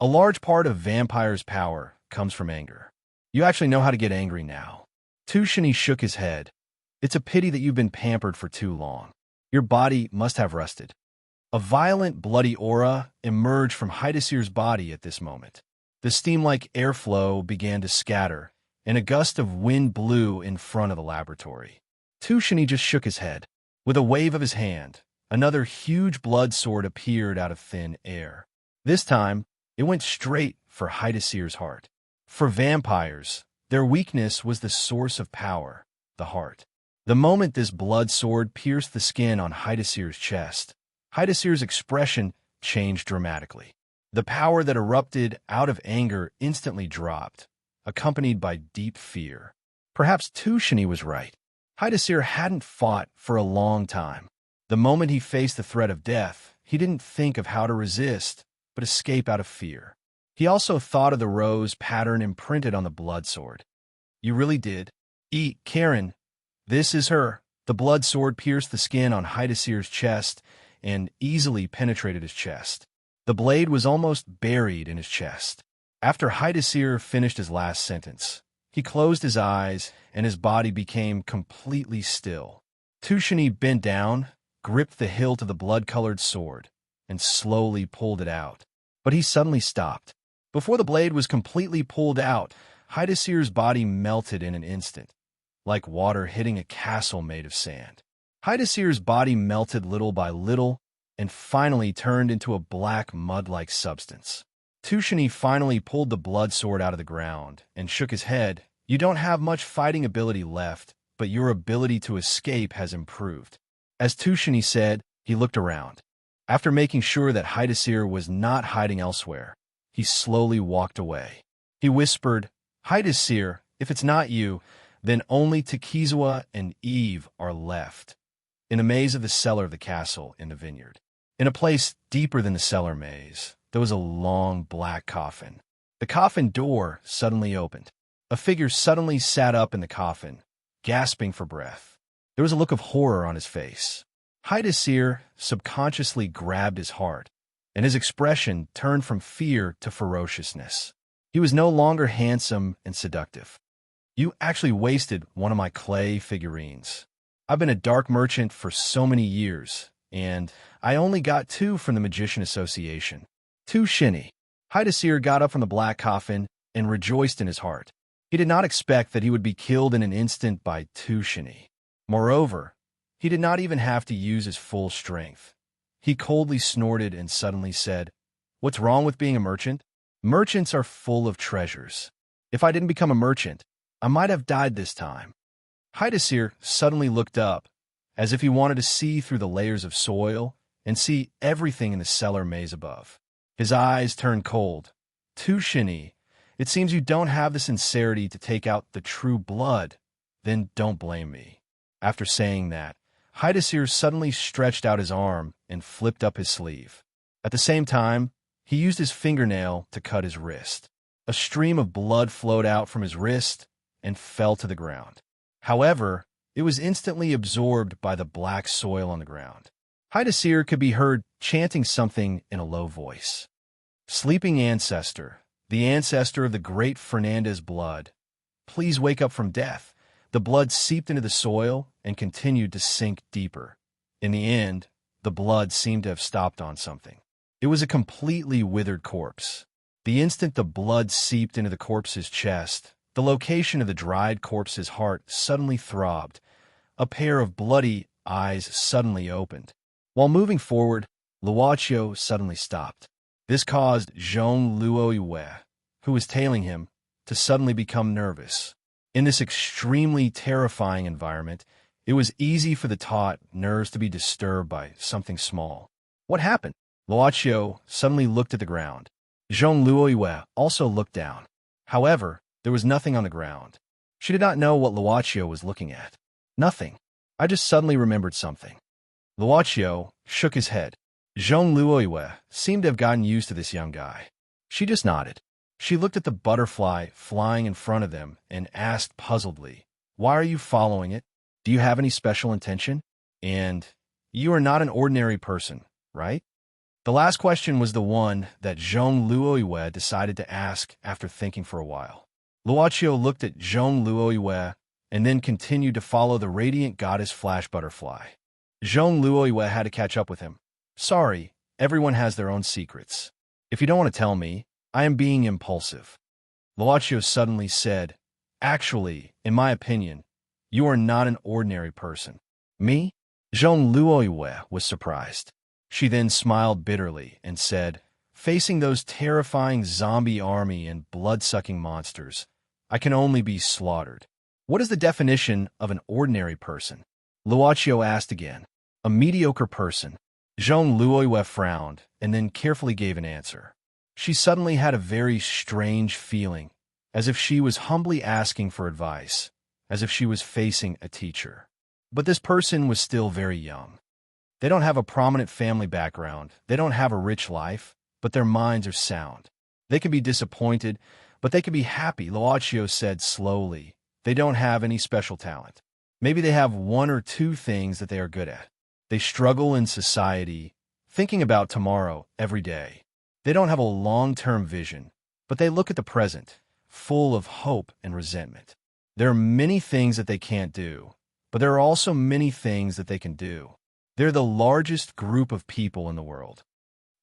A large part of vampire's power comes from anger. You actually know how to get angry now. Tushini shook his head. It's a pity that you've been pampered for too long. Your body must have rusted. A violent, bloody aura emerged from Haidasir's body at this moment. The steam-like airflow began to scatter, and a gust of wind blew in front of the laboratory. Tushini just shook his head. With a wave of his hand, another huge blood sword appeared out of thin air. This time, it went straight for Haidasir's heart. For vampires, their weakness was the source of power, the heart. The moment this blood sword pierced the skin on Haidasir's chest, Haidasir's expression changed dramatically. The power that erupted out of anger instantly dropped, accompanied by deep fear. Perhaps Tushini was right. Haidasir hadn't fought for a long time. The moment he faced the threat of death, he didn't think of how to resist, but escape out of fear. He also thought of the rose pattern imprinted on the blood sword. You really did. Karen, this is her. The blood sword pierced the skin on Haidasir's chest and easily penetrated his chest. The blade was almost buried in his chest. After Haidasir finished his last sentence, he closed his eyes and his body became completely still. Tushini bent down, gripped the hilt of the blood-colored sword, and slowly pulled it out. But he suddenly stopped. Before the blade was completely pulled out, Hydasir's body melted in an instant, like water hitting a castle made of sand. Hydasir's body melted little by little and finally turned into a black mud-like substance. Tushini finally pulled the blood sword out of the ground and shook his head. You don't have much fighting ability left, but your ability to escape has improved. As Tushini said, he looked around. After making sure that Hydasir was not hiding elsewhere, he slowly walked away. He whispered, Hydasir, if it's not you, then only Takizawa and Eve are left. In a maze of the cellar of the castle in the vineyard. In a place deeper than the cellar maze, there was a long black coffin. The coffin door suddenly opened. A figure suddenly sat up in the coffin, gasping for breath. There was a look of horror on his face. Hydasir subconsciously grabbed his heart, and his expression turned from fear to ferociousness. He was no longer handsome and seductive. You actually wasted one of my clay figurines. I've been a dark merchant for so many years, and I only got 2 from the Magician Association. 2 shinny. Hydasir got up from the black coffin and rejoiced in his heart. He did not expect that he would be killed in an instant by 2 shinny. Moreover, he did not even have to use his full strength. He coldly snorted and suddenly said, What's wrong with being a merchant? Merchants are full of treasures. If I didn't become a merchant, I might have died this time. Hydasir suddenly looked up, as if he wanted to see through the layers of soil and see everything in the cellar maze above. His eyes turned cold. 2 shinny, it seems you don't have the sincerity to take out the true blood. Then don't blame me. After saying that, Hydasir suddenly stretched out his arm and flipped up his sleeve. At the same time, he used his fingernail to cut his wrist. A stream of blood flowed out from his wrist and fell to the ground. However, it was instantly absorbed by the black soil on the ground. Hydasir could be heard chanting something in a low voice. Sleeping ancestor, the ancestor of the great Fernandez blood, please wake up from death. The blood seeped into the soil and continued to sink deeper. In the end, the blood seemed to have stopped on something. It was a completely withered corpse. The instant the blood seeped into the corpse's chest, the location of the dried corpse's heart suddenly throbbed. A pair of bloody eyes suddenly opened. While moving forward, Luochio suddenly stopped. This caused Jean Luoyue, who was tailing him, to suddenly become nervous. In this extremely terrifying environment, it was easy for the taut nerves to be disturbed by something small. What happened? Luochio suddenly looked at the ground. Jean Luoyue also looked down. However, there was nothing on the ground. She did not know what Luochio was looking at. Nothing. I just suddenly remembered something. Luochio shook his head. Jean Luoyue seemed to have gotten used to this young guy. She just nodded. She looked at the butterfly flying in front of them and asked puzzledly, Why are you following it? Do you have any special intention? And you are not an ordinary person, right? The last question was the one that Jean Luoyue decided to ask after thinking for a while. Luochio looked at Jean Luoyue and then continued to follow the radiant goddess flash butterfly. Jean Luoyue had to catch up with him. Sorry, everyone has their own secrets. If you don't want to tell me, I am being impulsive. Luochio suddenly said, Actually, in my opinion, you are not an ordinary person. Me? Jean Luoyue was surprised. She then smiled bitterly and said, Facing those terrifying zombie army and blood-sucking monsters, I can only be slaughtered. What is the definition of an ordinary person? Luochio asked again. A mediocre person. Jean Luoyue frowned and then carefully gave an answer. She suddenly had a very strange feeling, as if she was humbly asking for advice, as if she was facing a teacher. But this person was still very young. They don't have a prominent family background, they don't have a rich life, but their minds are sound. They can be disappointed, but they can be happy, Luochio said slowly. They don't have any special talent. Maybe they have 1 or 2 things that they are good at. They struggle in society, thinking about tomorrow every day. They don't have a long-term vision, but they look at the present, full of hope and resentment. There are many things that they can't do, but there are also many things that they can do. They're the largest group of people in the world.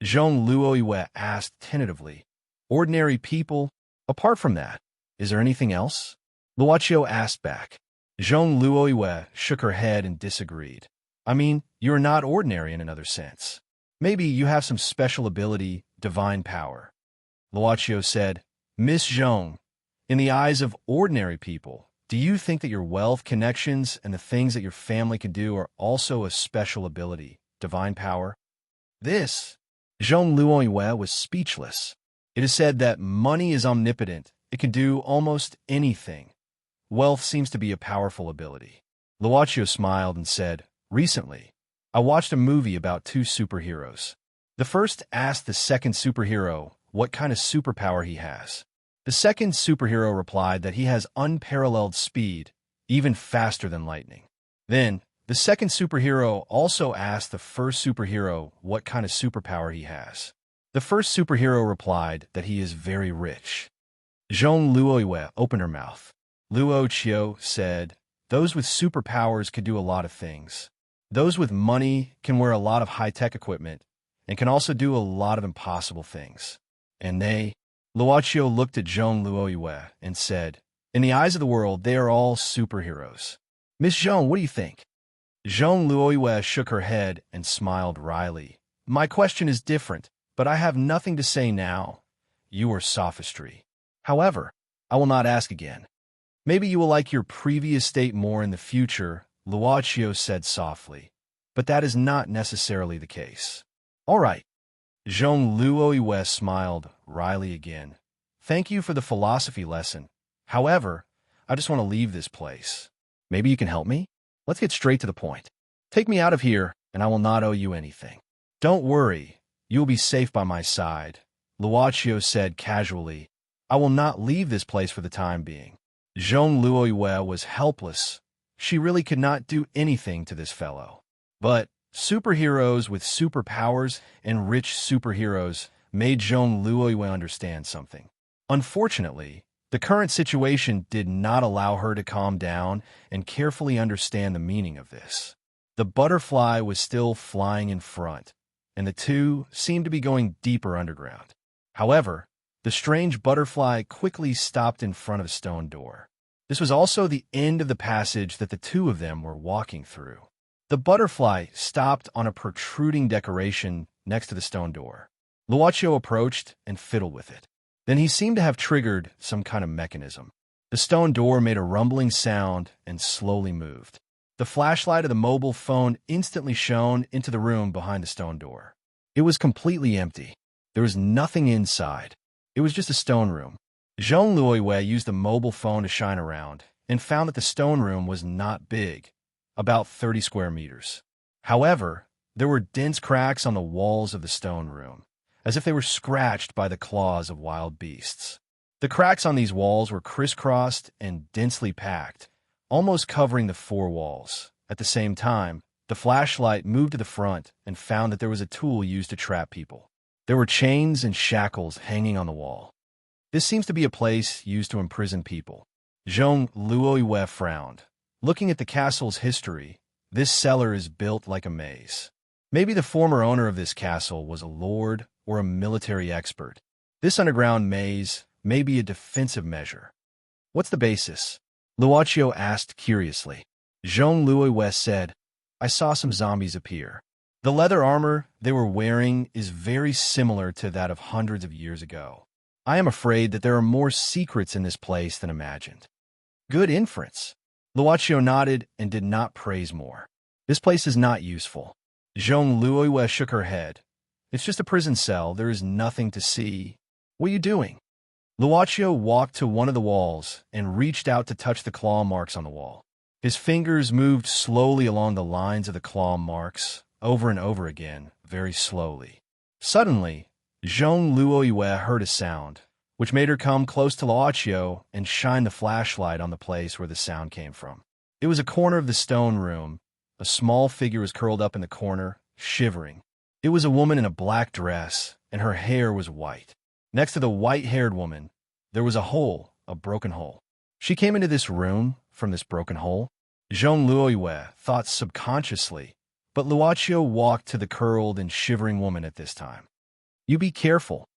Jean Luoyue asked tentatively. Ordinary people? Apart from that, is there anything else? Luochio asked back. Jean Luoyue shook her head and disagreed. I mean, you're not ordinary in another sense. Maybe you have some special ability, divine power. Luochio said, Miss Jean, in the eyes of ordinary people, do you think that your wealth, connections, and the things that your family can do are also a special ability, divine power? This, Jean Luoyue was speechless. It is said that money is omnipotent. It can do almost anything. Wealth seems to be a powerful ability. Luochio smiled and said, Recently, I watched a movie about two superheroes. The first asked the second superhero what kind of superpower he has. The second superhero replied that he has unparalleled speed, even faster than lightning. Then, the second superhero also asked the first superhero what kind of superpower he has. The first superhero replied that he is very rich. Jean Luoyue opened her mouth. Luochio said, Those with superpowers can do a lot of things. Those with money can wear a lot of high-tech equipment and can also do a lot of impossible things. And they, Luochio looked at Jean Luoyue and said, In the eyes of the world, they are all superheroes. Miss Jean, what do you think? Jean Luoyue shook her head and smiled wryly. My question is different, but I have nothing to say now. You are sophistry. However, I will not ask again. Maybe you will like your previous state more in the future, Luochio said softly, but that is not necessarily the case. All right. Jean Luoyue smiled wryly again. Thank you for the philosophy lesson. However, I just want to leave this place. Maybe you can help me? Let's get straight to the point. Take me out of here, and I will not owe you anything. Don't worry, you will be safe by my side, Luochio said casually. I will not leave this place for the time being. Jean Luoyue was helpless. She really could not do anything to this fellow. But superheroes with superpowers and rich superheroes made Jean Luoyue understand something. Unfortunately, the current situation did not allow her to calm down and carefully understand the meaning of this. The butterfly was still flying in front, and the two seemed to be going deeper underground. However, the strange butterfly quickly stopped in front of a stone door. This was also the end of the passage that the two of them were walking through. The butterfly stopped on a protruding decoration next to the stone door. Luochio approached and fiddled with it. Then he seemed to have triggered some kind of mechanism. The stone door made a rumbling sound and slowly moved. The flashlight of the mobile phone instantly shone into the room behind the stone door. It was completely empty. There was nothing inside. It was just a stone room. Jean Luoyue used the mobile phone to shine around and found that the stone room was not big, about 30 square meters. However, there were dense cracks on the walls of the stone room, as if they were scratched by the claws of wild beasts. The cracks on these walls were crisscrossed and densely packed, almost covering the four walls. At the same time, the flashlight moved to the front and found that there was a tool used to trap people. There were chains and shackles hanging on the wall. This seems to be a place used to imprison people. Jean Luoyue frowned. Looking at the castle's history, this cellar is built like a maze. Maybe the former owner of this castle was a lord or a military expert. This underground maze may be a defensive measure. What's the basis? Luochio asked curiously. Jean Luoyue said, I saw some zombies appear. The leather armor they were wearing is very similar to that of hundreds of years ago. I am afraid that there are more secrets in this place than imagined. Good inference. Luochio nodded and did not praise more. This place is not useful. Jean Luoyue shook her head. It's just a prison cell. There is nothing to see. What are you doing? Luochio walked to one of the walls and reached out to touch the claw marks on the wall. His fingers moved slowly along the lines of the claw marks, over and over again, very slowly. Suddenly, Jean Luoyue heard a sound, which made her come close to Luochio and shine the flashlight on the place where the sound came from. It was a corner of the stone room. A small figure was curled up in the corner, shivering. It was a woman in a black dress, and her hair was white. Next to the white-haired woman, there was a hole, a broken hole. She came into this room from this broken hole. Jean Luoyue thought subconsciously, but Luochio walked to the curled and shivering woman at this time. You be careful.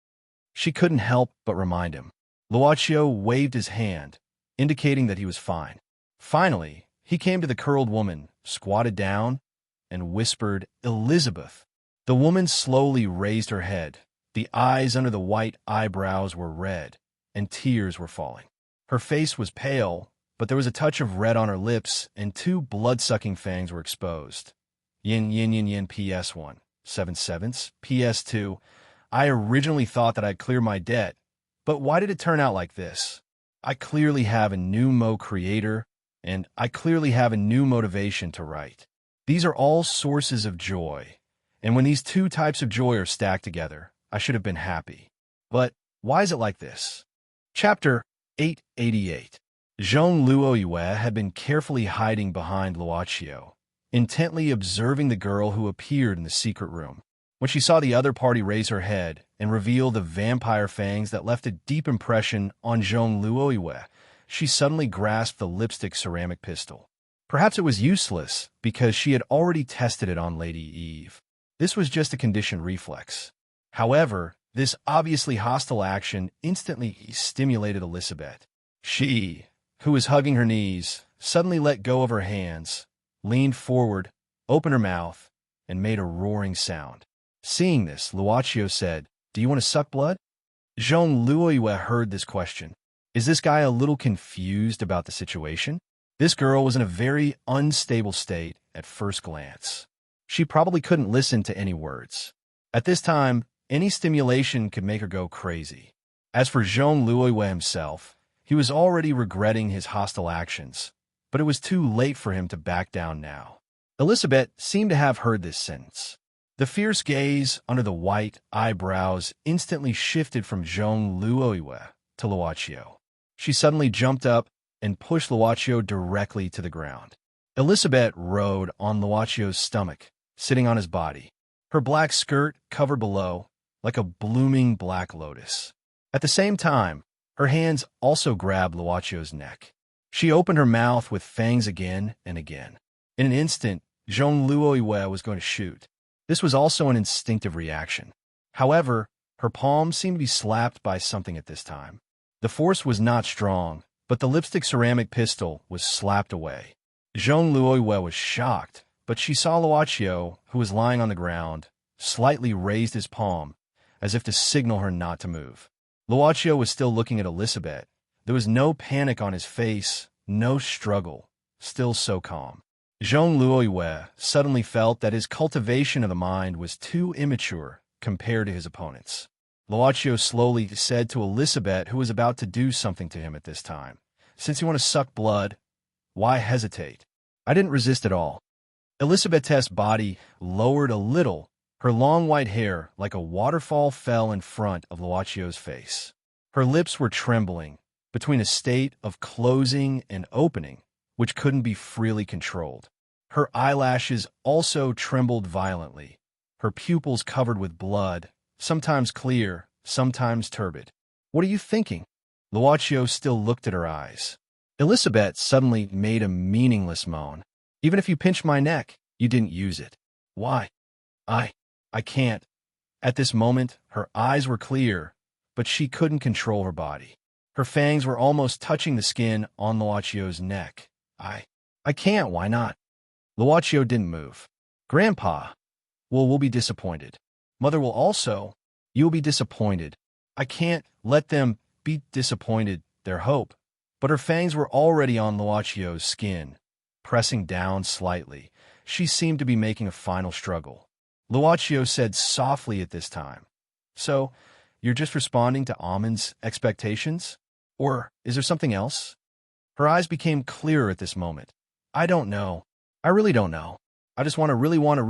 She couldn't help but remind him. Luocio waved his hand, indicating that he was fine. Finally, he came to the curled woman, squatted down, and whispered, "Elizabeth." The woman slowly raised her head. The eyes under the white eyebrows were red, and tears were falling. Her face was pale, but there was a touch of red on her lips, and two blood-sucking fangs were exposed. Yin yin yin yin PS1, 7/7, PS2. I originally thought that I'd clear my debt, but why did it turn out like this? I clearly have a new Mo creator, and I clearly have a new motivation to write. These are all sources of joy, and when these two types of joy are stacked together, I should have been happy. But why is it like this? Chapter 888. Jean Luoyue had been carefully hiding behind Luocio, intently observing the girl who appeared in the secret room. When she saw the other party raise her head and reveal the vampire fangs that left a deep impression on Jean Luoyue, she suddenly grasped the lipstick ceramic pistol. Perhaps it was useless, because she had already tested it on Lady Eve. This was just a conditioned reflex. However, this obviously hostile action instantly stimulated Elizabeth. She, who was hugging her knees, suddenly let go of her hands, leaned forward, opened her mouth, and made a roaring sound. Seeing this, Luocio said, "Do you want to suck blood?" Jean Luoyue heard this question. Is this guy a little confused about the situation? This girl was in a very unstable state at first glance. She probably couldn't listen to any words. At this time, any stimulation could make her go crazy. As for Jean Luoyue himself, he was already regretting his hostile actions, but it was too late for him to back down now. Elizabeth seemed to have heard this sentence. The fierce gaze under the white eyebrows instantly shifted from Jean Luoyue to Luocio. She suddenly jumped up and pushed Luocio directly to the ground. Elizabeth rode on Luocio's stomach, sitting on his body, her black skirt covered below like a blooming black lotus. At the same time, her hands also grabbed Luocio's neck. She opened her mouth with fangs again and again. In an instant, Jean Luoyue was going to shoot. This was also an instinctive reaction. However, her palms seemed to be slapped by something at this time. The force was not strong, but the lipstick ceramic pistol was slapped away. Jean Luoyue was shocked, but she saw Luocio, who was lying on the ground, slightly raised his palm, as if to signal her not to move. Luocio was still looking at Elizabeth. There was no panic on his face, no struggle, still so calm. Jean Luoyue suddenly felt that his cultivation of the mind was too immature compared to his opponents. Luocio slowly said to Elizabeth, who was about to do something to him at this time, "Since you want to suck blood, why hesitate?" I didn't resist at all. Elizabeth's body lowered a little. Her long white hair, like a waterfall, fell in front of Luocio's face. Her lips were trembling, between a state of closing and opening, which couldn't be freely controlled. Her eyelashes also trembled violently, her pupils covered with blood, sometimes clear, sometimes turbid. "What are you thinking?" Luocio still looked at her eyes. Elizabeth suddenly made a meaningless moan. "Even if you pinched my neck, you didn't use it." "Why?" I can't." At this moment, her eyes were clear, but she couldn't control her body. Her fangs were almost touching the skin on Luocio's neck. I can't, why not?" Luocio didn't move. "Grandpa, well, we'll be disappointed. Mother will also. You'll be disappointed. I can't let them be disappointed, their hope." But her fangs were already on Luocio's skin, pressing down slightly. She seemed to be making a final struggle. Luocio said softly at this time, "So, you're just responding to Almond's expectations? Or is there something else?" Her eyes became clearer at this moment. "I don't know. I really don't know. I just really want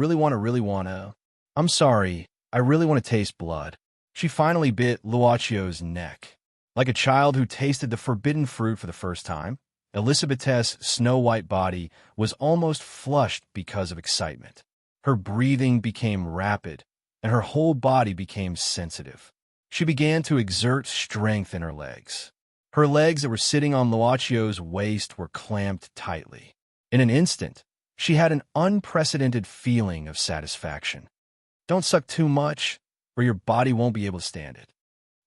to. I'm sorry. I really want to taste blood." She finally bit Luocio's neck. Like a child who tasted the forbidden fruit for the first time, Elizabeth's snow-white body was almost flushed because of excitement. Her breathing became rapid, and her whole body became sensitive. She began to exert strength in her legs. Her legs that were sitting on Luocio's waist were clamped tightly. In an instant, she had an unprecedented feeling of satisfaction. "Don't suck too much. or your body won't be able to stand it."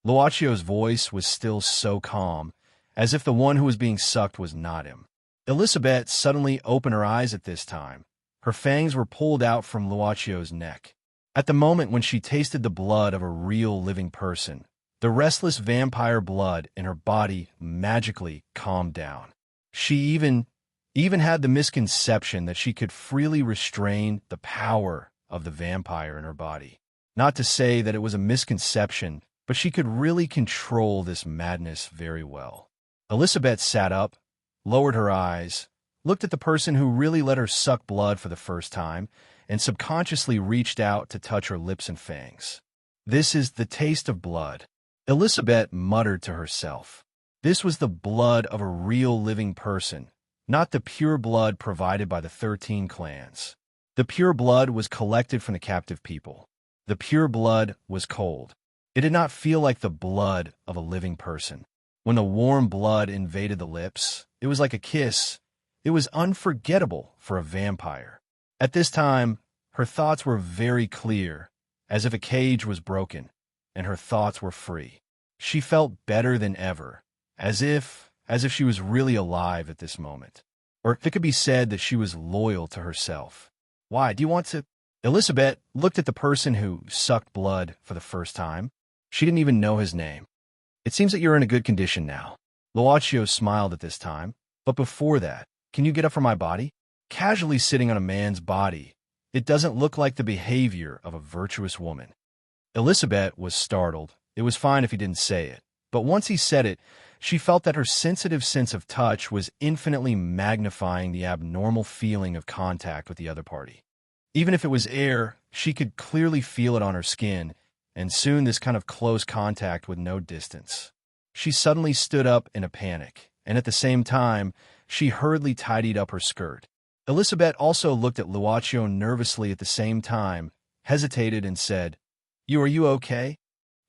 Luacio's voice was still so calm, as if the one who was being sucked was not him. Elizabeth suddenly opened her eyes at this time. Her fangs were pulled out from Luacio's neck. At the moment when she tasted the blood of a real living person, the restless vampire blood in her body magically calmed down. She even had the misconception that she could freely restrain the power of the vampire in her body. Not to say that it was a misconception, but she could really control this madness very well. Elizabeth sat up, lowered her eyes, looked at the person who really let her suck blood for the first time, and subconsciously reached out to touch her lips and fangs. "This is the taste of blood," Elizabeth muttered to herself. This was the blood of a real living person, not the pure blood provided by the 13 clans. The pure blood was collected from the captive people. The pure blood was cold. It did not feel like the blood of a living person. When the warm blood invaded the lips, it was like a kiss. It was unforgettable for a vampire. At this time, her thoughts were very clear, as if a cage was broken, and her thoughts were free. She felt better than ever, as if she was really alive at this moment. Or it could be said that she was loyal to herself. "Why, do you want to—" Elizabeth looked at the person who sucked blood for the first time. She didn't even know his name. "It seems that you're in a good condition now." Luacio smiled at this time. "But before that, can you get up from my body?" Casually sitting on a man's body, it doesn't look like the behavior of a virtuous woman. Elizabeth was startled. It was fine if he didn't say it. But once he said it, she felt that her sensitive sense of touch was infinitely magnifying the abnormal feeling of contact with the other party. Even if it was air, she could clearly feel it on her skin, and soon this kind of close contact with no distance. She suddenly stood up in a panic, and at the same time, she hurriedly tidied up her skirt. Elizabeth also looked at Luacio nervously at the same time, hesitated, and said, Are you okay?"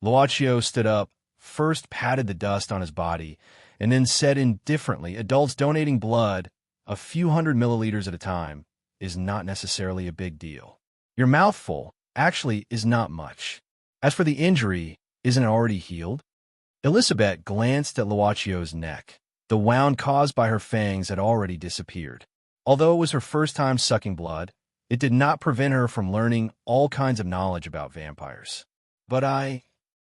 Luacio stood up, first patted the dust on his body, and then said indifferently, "Adults donating blood, a few hundred milliliters at a time, is not necessarily a big deal. Your mouthful, actually, is not much. As for the injury, isn't it already healed?" Elizabeth glanced at Luacio's neck. The wound caused by her fangs had already disappeared. Although it was her first time sucking blood, it did not prevent her from learning all kinds of knowledge about vampires.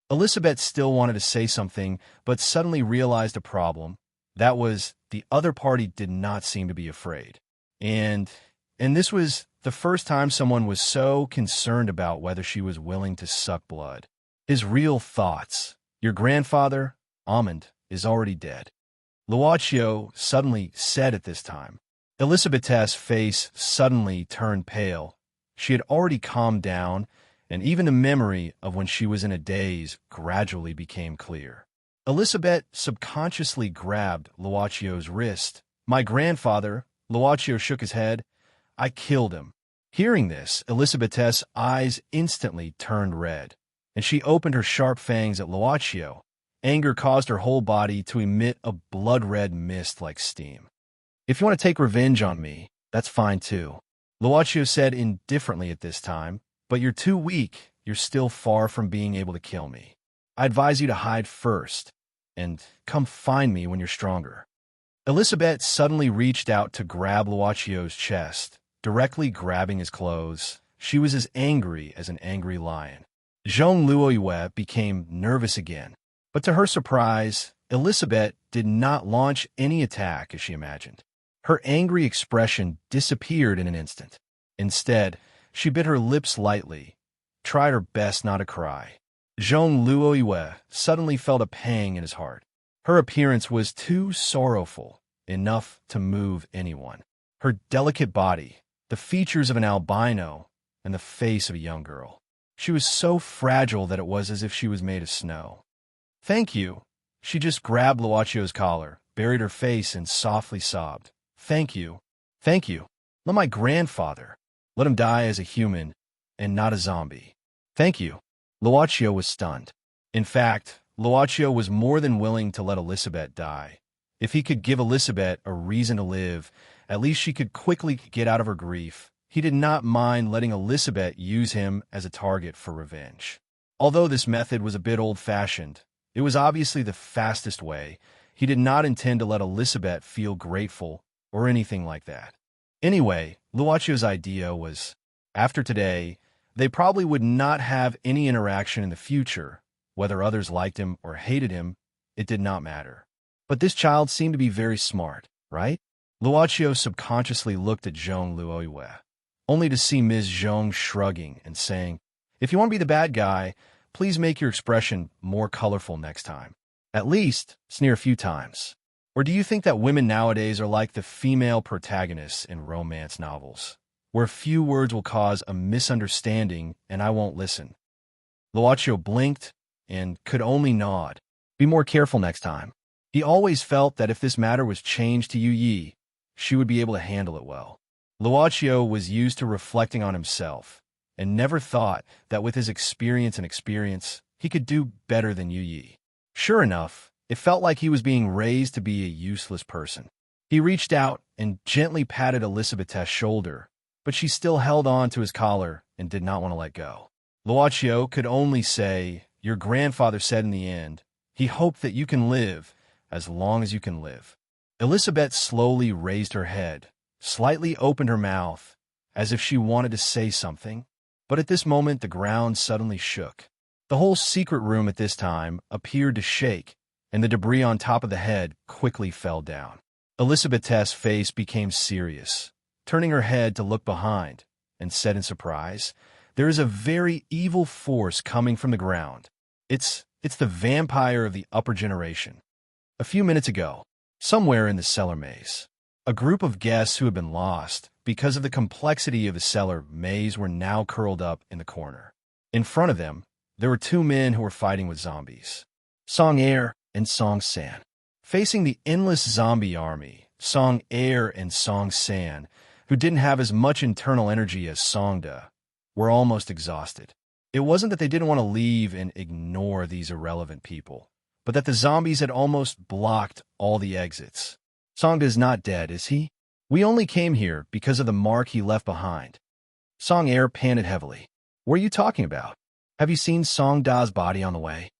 Elizabeth still wanted to say something, but suddenly realized a problem. That was, the other party did not seem to be afraid. And this was the first time someone was so concerned about whether she was willing to suck blood. His real thoughts. "Your grandfather, Almond, is already dead," Luacio suddenly said at this time. Elizabeth's face suddenly turned pale. She had already calmed down, and even the memory of when she was in a daze gradually became clear. Elizabeth subconsciously grabbed Luacio's wrist. "My grandfather," Luacio shook his head, "I killed him." Hearing this, Elizabeth's eyes instantly turned red, and she opened her sharp fangs at Luacio. Anger caused her whole body to emit a blood-red mist like steam. "If you want to take revenge on me, that's fine too," Luacio said indifferently at this time, "but you're too weak. You're still far from being able to kill me. I advise you to hide first, and come find me when you're stronger." Elizabeth suddenly reached out to grab Luacio's chest, directly grabbing his clothes. She was as angry as an angry lion. Jean Luoyue became nervous again, but to her surprise, Elizabeth did not launch any attack as she imagined. Her angry expression disappeared in an instant. Instead, she bit her lips lightly, tried her best not to cry. Jean Luoyue suddenly felt a pang in his heart. Her appearance was too sorrowful, enough to move anyone. Her delicate body, the features of an albino, and the face of a young girl. She was so fragile that it was as if she was made of snow. "Thank you." She just grabbed Luacio's collar, buried her face, and softly sobbed. "Thank you. Thank you. Let my grandfather. Let him die as a human, and not a zombie. Thank you." Luacio was stunned. In fact, Luacio was more than willing to let Elizabeth die. If he could give Elizabeth a reason to live, at least she could quickly get out of her grief. He did not mind letting Elizabeth use him as a target for revenge. Although this method was a bit old-fashioned, it was obviously the fastest way. He did not intend to let Elizabeth feel grateful or anything like that. Anyway, Luacio's idea was, after today, they probably would not have any interaction in the future. Whether others liked him or hated him, it did not matter. But this child seemed to be very smart, right? Luocio subconsciously looked at Zhong Luoyue, only to see Ms. Zhong shrugging and saying, "If you want to be the bad guy, please make your expression more colorful next time. At least, sneer a few times. Or do you think that women nowadays are like the female protagonists in romance novels, where a few words will cause a misunderstanding and I won't listen?" Luocio blinked and could only nod. Be more careful next time. He always felt that if this matter was changed to Yu Yi, she would be able to handle it well. Luocio was used to reflecting on himself, and never thought that with his experience, he could do better than Yu Yi. Sure enough, it felt like he was being raised to be a useless person. He reached out and gently patted Elizabeth's shoulder, but she still held on to his collar and did not want to let go. Luocio could only say, "Your grandfather said in the end, he hoped that you can live as long as you can live." Elizabeth slowly raised her head, slightly opened her mouth, as if she wanted to say something, but at this moment the ground suddenly shook. The whole secret room at this time appeared to shake, and the debris on top of the head quickly fell down. Elizabeth's face became serious, turning her head to look behind, and said in surprise, "There is a very evil force coming from the ground. It's the vampire of the upper generation." A few minutes ago, somewhere in the cellar maze, a group of guests who had been lost because of the complexity of the cellar maze were now curled up in the corner. In front of them, there were two men who were fighting with zombies, Song Air and Song San. Facing the endless zombie army, Song Air and Song San, who didn't have as much internal energy as Song Da, were almost exhausted. It wasn't that they didn't want to leave and ignore these irrelevant people, but that the zombies had almost blocked all the exits. "Song Da is not dead, is he? We only came here because of the mark he left behind." Song Air panted heavily. "What are you talking about? Have you seen Song Da's body on the way?"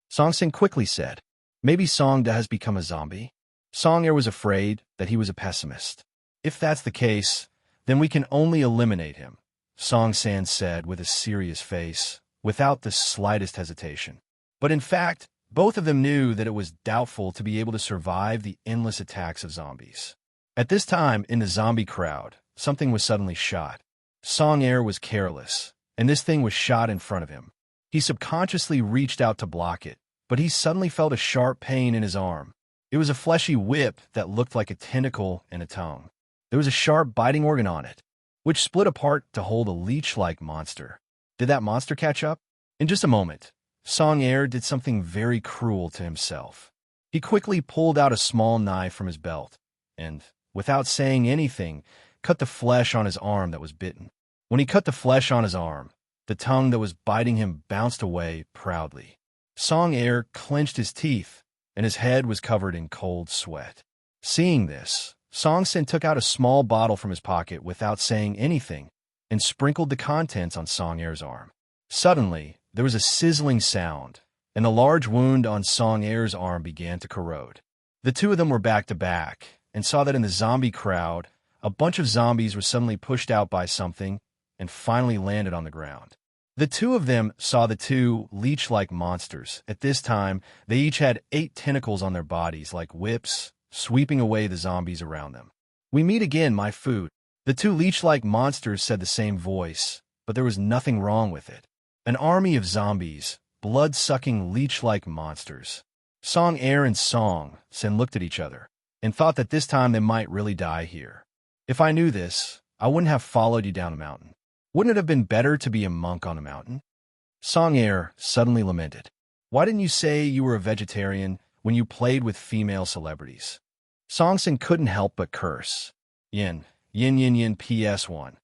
Song Sin quickly said, "Maybe Song Da has become a zombie." Song Air was afraid that he was a pessimist. "If that's the case, then we can only eliminate him," Song San said with a serious face, without the slightest hesitation. But in fact, both of them knew that it was doubtful to be able to survive the endless attacks of zombies. At this time, in the zombie crowd, something was suddenly shot. Song Air was careless, and this thing was shot in front of him. He subconsciously reached out to block it, but he suddenly felt a sharp pain in his arm. It was a fleshy whip that looked like a tentacle and a tongue. There was a sharp biting organ on it, which split apart to hold a leech-like monster. Did that monster catch up? In just a moment, Song Air did something very cruel to himself. He quickly pulled out a small knife from his belt and, without saying anything, cut the flesh on his arm that was bitten. When he cut the flesh on his arm, the tongue that was biting him bounced away proudly. Song Air clenched his teeth, and his head was covered in cold sweat. Seeing this, Song Sin took out a small bottle from his pocket without saying anything and sprinkled the contents on Song Air's arm. Suddenly, there was a sizzling sound, and the large wound on Song Air's arm began to corrode. The two of them were back to back and saw that in the zombie crowd, a bunch of zombies were suddenly pushed out by something and finally landed on the ground. The two of them saw the two leech-like monsters. At this time, they each had 8 tentacles on their bodies like whips, sweeping away the zombies around them. "We meet again, my food." The two leech-like monsters said the same voice, but there was nothing wrong with it. An army of zombies, blood-sucking leech-like monsters. Song Air and Song Sin looked at each other and thought that this time they might really die here. "If I knew this, I wouldn't have followed you down a mountain. Wouldn't it have been better to be a monk on a mountain?" Song Air suddenly lamented. "Why didn't you say you were a vegetarian when you played with female celebrities?" Song Sin couldn't help but curse. Yin PS1.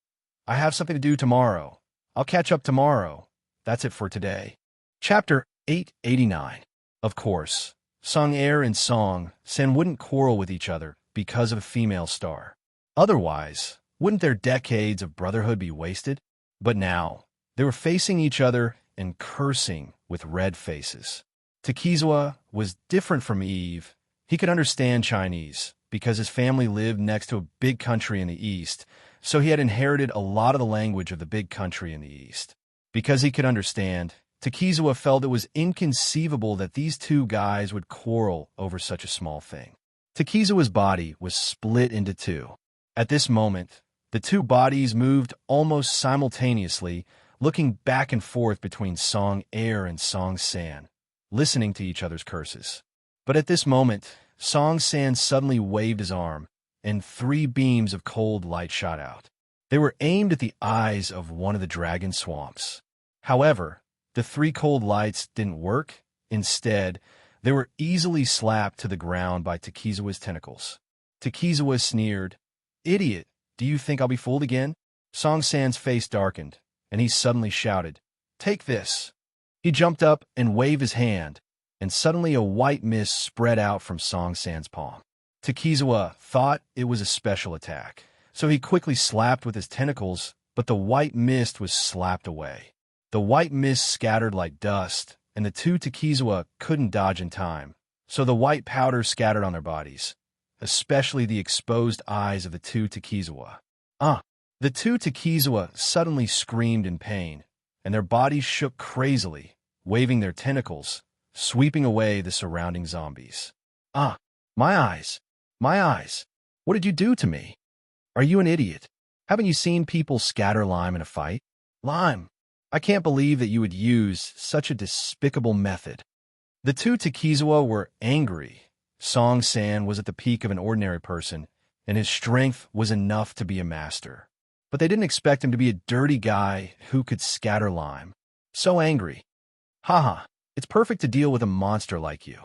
"I have something to do tomorrow. I'll catch up tomorrow. That's it for today." Chapter 889. Of course, Song Air and Song Sin wouldn't quarrel with each other because of a female star. Otherwise, wouldn't their decades of brotherhood be wasted? But now, they were facing each other and cursing with red faces. Takizawa was different from Eve. He could understand Chinese because his family lived next to a big country in the east, so he had inherited a lot of the language of the big country in the east. Because he could understand, Takizawa felt it was inconceivable that these two guys would quarrel over such a small thing. Takizawa's body was split into two. At this moment, the two bodies moved almost simultaneously, looking back and forth between Song Air and Song San, listening to each other's curses. But at this moment, Song San suddenly waved his arm, and 3 beams of cold light shot out. They were aimed at the eyes of one of the dragon swamps. However, the 3 cold lights didn't work. Instead, they were easily slapped to the ground by Takizawa's tentacles. Takizawa sneered, "Idiot, do you think I'll be fooled again?" Song San's face darkened, and he suddenly shouted, "Take this." He jumped up and waved his hand, and suddenly a white mist spread out from Song San's palm. Takizawa thought it was a special attack, so he quickly slapped with his tentacles, but the white mist was slapped away. The white mist scattered like dust, and the two Takizawa couldn't dodge in time, so the white powder scattered on their bodies, especially the exposed eyes of the two Takizawa. The two Takizawa suddenly screamed in pain, and their bodies shook crazily, waving their tentacles, sweeping away the surrounding zombies. My eyes! My eyes! What did you do to me? Are you an idiot? Haven't you seen people scatter lime in a fight? Lime! I can't believe that you would use such a despicable method. The two Takizawa were angry. Song San was at the peak of an ordinary person, and his strength was enough to be a master. But they didn't expect him to be a dirty guy who could scatter lime. So angry. Haha, it's perfect to deal with a monster like you.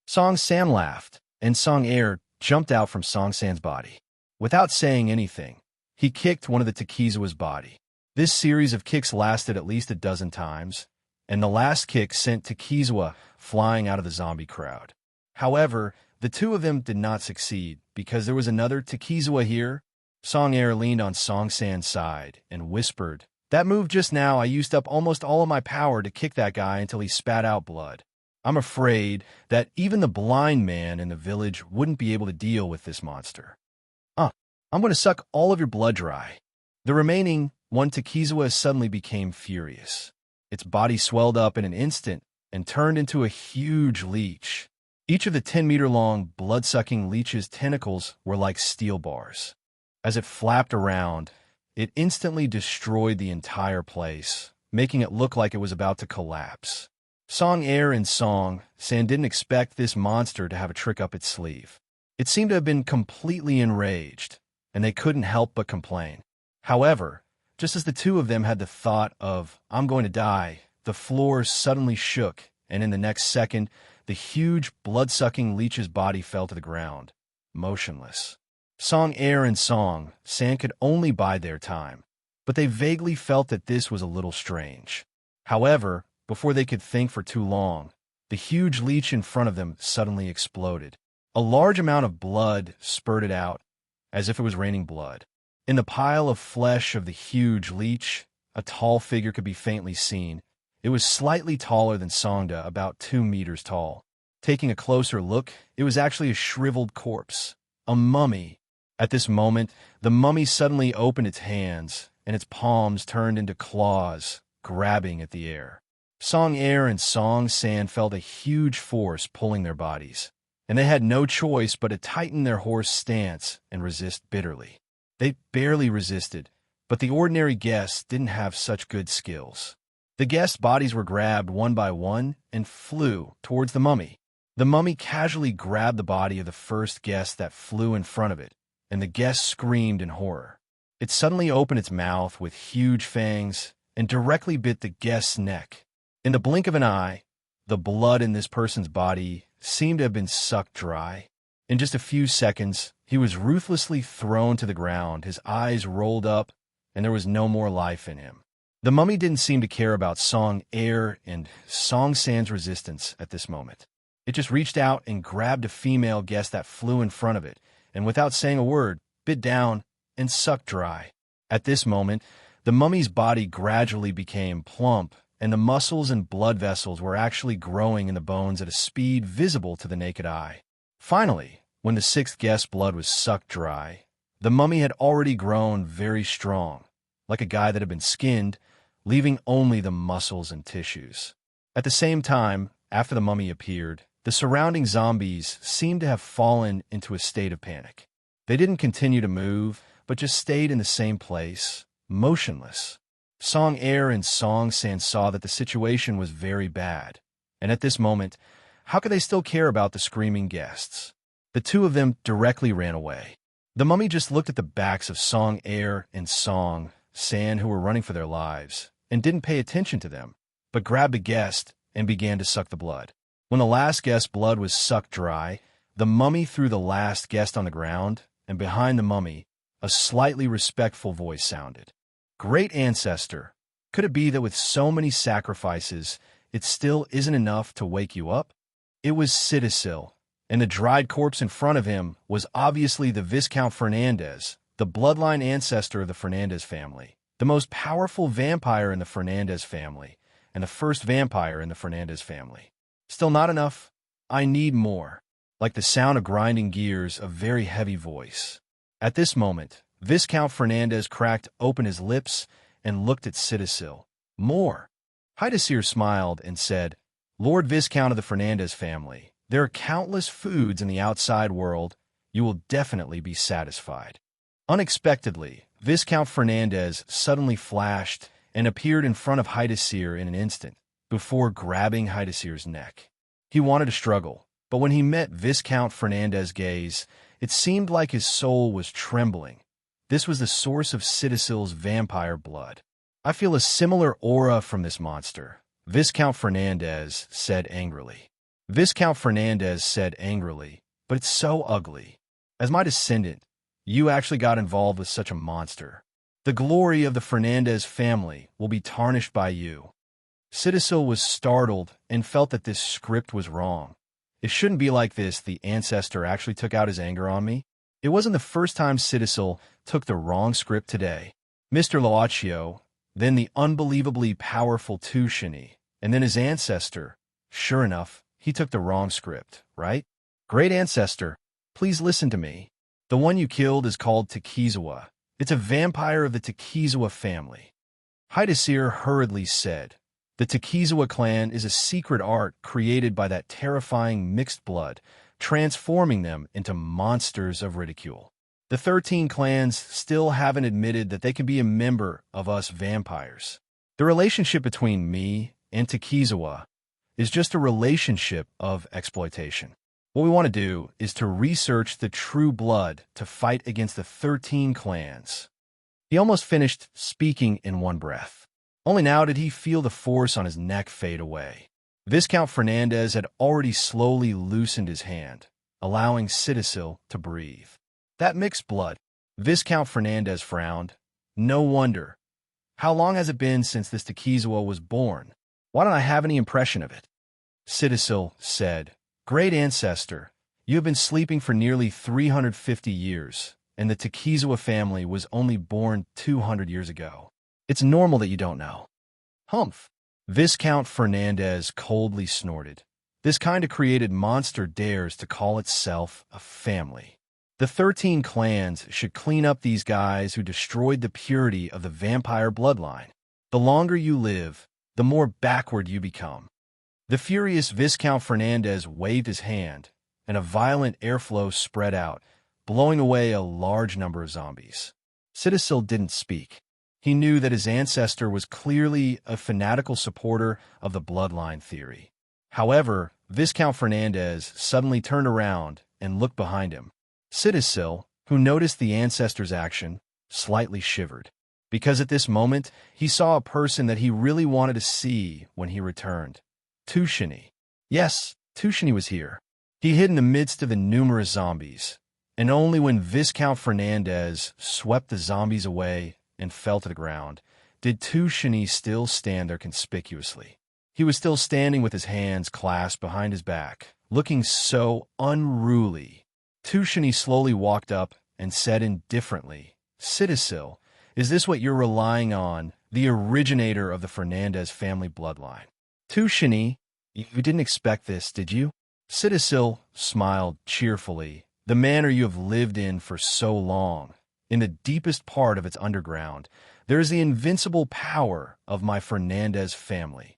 Song San laughed, and Song Air jumped out from Song San's body. Without saying anything, he kicked one of the Takizawa's body. This series of kicks lasted at least a dozen times, and the last kick sent Takizawa flying out of the zombie crowd. However, the two of them did not succeed, because there was another Takizawa here. Song Air leaned on Song San's side and whispered, "That move just now, I used up almost all of my power to kick that guy until he spat out blood. I'm afraid that even the blind man in the village wouldn't be able to deal with this monster. I'm going to suck all of your blood dry." The remaining one Takizawa suddenly became furious. Its body swelled up in an instant and turned into a huge leech. Each of the 10-meter-long, blood-sucking leech's tentacles were like steel bars. As it flapped around, it instantly destroyed the entire place, making it look like it was about to collapse. Song Air and Song San didn't expect this monster to have a trick up its sleeve. It seemed to have been completely enraged, and they couldn't help but complain. However, just as the two of them had the thought of, "I'm going to die," the floor suddenly shook, and in the next second, the huge, blood-sucking leech's body fell to the ground, motionless. Song Air and Song San could only bide their time, but they vaguely felt that this was a little strange. However, before they could think for too long, the huge leech in front of them suddenly exploded. A large amount of blood spurted out, as if it was raining blood. In the pile of flesh of the huge leech, a tall figure could be faintly seen. It was slightly taller than Songda, about 2 meters tall. Taking a closer look, it was actually a shriveled corpse, a mummy. At this moment, the mummy suddenly opened its hands, and its palms turned into claws, grabbing at the air. Song Air and Song San felt a huge force pulling their bodies, and they had no choice but to tighten their horse stance and resist bitterly. They barely resisted, but the ordinary guests didn't have such good skills. The guests' bodies were grabbed one by one and flew towards the mummy. The mummy casually grabbed the body of the first guest that flew in front of it, and the guest screamed in horror. It suddenly opened its mouth with huge fangs and directly bit the guest's neck. In the blink of an eye, the blood in this person's body seemed to have been sucked dry. In just a few seconds, he was ruthlessly thrown to the ground, his eyes rolled up, and there was no more life in him. The mummy didn't seem to care about Song Air and Song San's resistance at this moment. It just reached out and grabbed a female guest that flew in front of it, and without saying a word, bit down and sucked dry. At this moment, the mummy's body gradually became plump and the muscles and blood vessels were actually growing in the bones at a speed visible to the naked eye. Finally, when the sixth guest's blood was sucked dry, the mummy had already grown very strong, like a guy that had been skinned, leaving only the muscles and tissues. At the same time, after the mummy appeared, the surrounding zombies seemed to have fallen into a state of panic. They didn't continue to move, but just stayed in the same place, motionless. Song Air and Song San saw that the situation was very bad, and at this moment, how could they still care about the screaming guests? The two of them directly ran away. The mummy just looked at the backs of Song Air and Song San, who were running for their lives, and didn't pay attention to them, but grabbed a guest and began to suck the blood. When the last guest's blood was sucked dry, the mummy threw the last guest on the ground, and behind the mummy, a slightly respectful voice sounded. "Great ancestor, could it be that with so many sacrifices, it still isn't enough to wake you up?" It was Citisil, and the dried corpse in front of him was obviously the Viscount Fernandez, the bloodline ancestor of the Fernandez family, the most powerful vampire in the Fernandez family, and the first vampire in the Fernandez family. "Still not enough? I need more." Like the sound of grinding gears, a very heavy voice. At this moment, Viscount Fernandez cracked open his lips and looked at Citisil. "More." Hydasir smiled and said, "Lord Viscount of the Fernandez family, there are countless foods in the outside world. You will definitely be satisfied." Unexpectedly, Viscount Fernandez suddenly flashed and appeared in front of Hydasir in an instant, before grabbing Hydasir's neck. He wanted to struggle, but when he met Viscount Fernandez's gaze, it seemed like his soul was trembling. This was the source of Citisil's vampire blood. "I feel a similar aura from this monster," Viscount Fernandez said angrily. Viscount Fernandez said angrily, "But it's so ugly. As my descendant, you actually got involved with such a monster. The glory of the Fernandez family will be tarnished by you." Citisil was startled and felt that this script was wrong. It shouldn't be like this. The ancestor actually took out his anger on me. It wasn't the first time Citisil took the wrong script today. Mr. Laocchio, then the unbelievably powerful Tushini, and then his ancestor. Sure enough, he took the wrong script, right? "Great ancestor, please listen to me. The one you killed is called Takizawa. It's a vampire of the Takizawa family." Hydasir hurriedly said, "The Takizawa clan is a secret art created by that terrifying mixed blood, transforming them into monsters of ridicule. The 13 clans still haven't admitted that they can be a member of us vampires. The relationship between me and Takizawa is just a relationship of exploitation. What we want to do is to research the true blood to fight against the 13 clans." He almost finished speaking in one breath. Only now did he feel the force on his neck fade away. Viscount Fernandez had already slowly loosened his hand, allowing Citisil to breathe. "That mixed blood." Viscount Fernandez frowned. "No wonder. How long has it been since this Takizawa was born? Why don't I have any impression of it?" Citisil said, "Great ancestor, you have been sleeping for nearly 350 years, and the Takizawa family was only born 200 years ago. It's normal that you don't know." "Humph." Viscount Fernandez coldly snorted. "This kind of created monster dares to call itself a family. The 13 clans should clean up these guys who destroyed the purity of the vampire bloodline. The longer you live, the more backward you become." The furious Viscount Fernandez waved his hand, and a violent airflow spread out, blowing away a large number of zombies. Citisil didn't speak. He knew that his ancestor was clearly a fanatical supporter of the bloodline theory. However, Viscount Fernandez suddenly turned around and looked behind him. Citisil, who noticed the ancestor's action, slightly shivered, because at this moment he saw a person that he really wanted to see when he returned. Tushini. Yes, Tushini was here. He hid in the midst of the numerous zombies, and only when Viscount Fernandez swept the zombies away and fell to the ground did Tushini still stand there conspicuously. He was still standing with his hands clasped behind his back, looking so unruly. Tushini slowly walked up and said indifferently, "Citisil, is this what you're relying on the originator of the Fernandez family bloodline. Tushini, you didn't expect this, did you? Citisil smiled cheerfully. The manor you have lived in for so long, in the deepest part of its underground, there is the invincible power of my Fernandez family.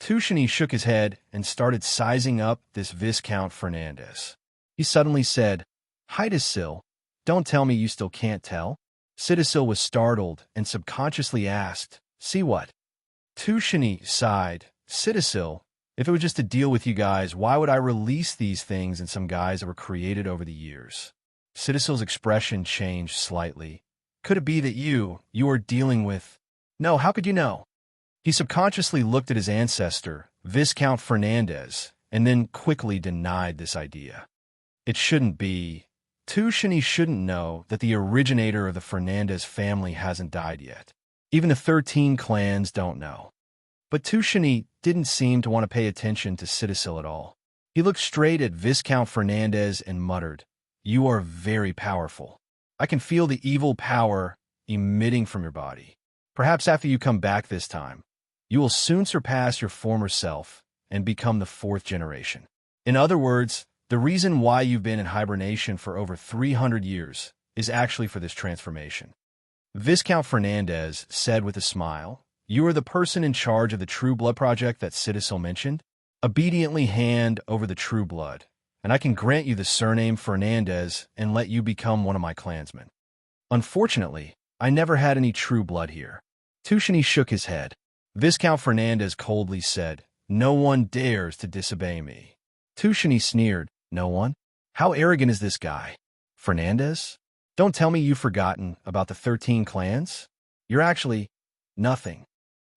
Tushini shook his head and started sizing up this Viscount Fernandez. He suddenly said, Citisil, don't tell me you still can't tell? Citisil was startled and subconsciously asked, see what? Tushini sighed, Citisil, if it was just to deal with you guys, why would I release these things in some guys that were created over the years? Citisil's expression changed slightly. Could it be that you are dealing with... No, how could you know? He subconsciously looked at his ancestor, Viscount Fernandez, and then quickly denied this idea. It shouldn't be. Tushini shouldn't know that the originator of the Fernandez family hasn't died yet. Even the 13 clans don't know. But Tushini didn't seem to want to pay attention to Citisil at all. He looked straight at Viscount Fernandez and muttered, You are very powerful. I can feel the evil power emitting from your body. Perhaps after you come back this time, you will soon surpass your former self and become the 4th generation. In other words, the reason why you've been in hibernation for over 300 years is actually for this transformation. Viscount Fernandez said with a smile, You are the person in charge of the True Blood Project that Citisil mentioned? Obediently hand over the True Blood, and I can grant you the surname Fernandez and let you become one of my clansmen. Unfortunately, I never had any true blood here. Tushini shook his head. Viscount Fernandez coldly said, No one dares to disobey me. Tushini sneered, No one? How arrogant is this guy? Fernandez? Don't tell me you've forgotten about the 13 clans? You're actually nothing.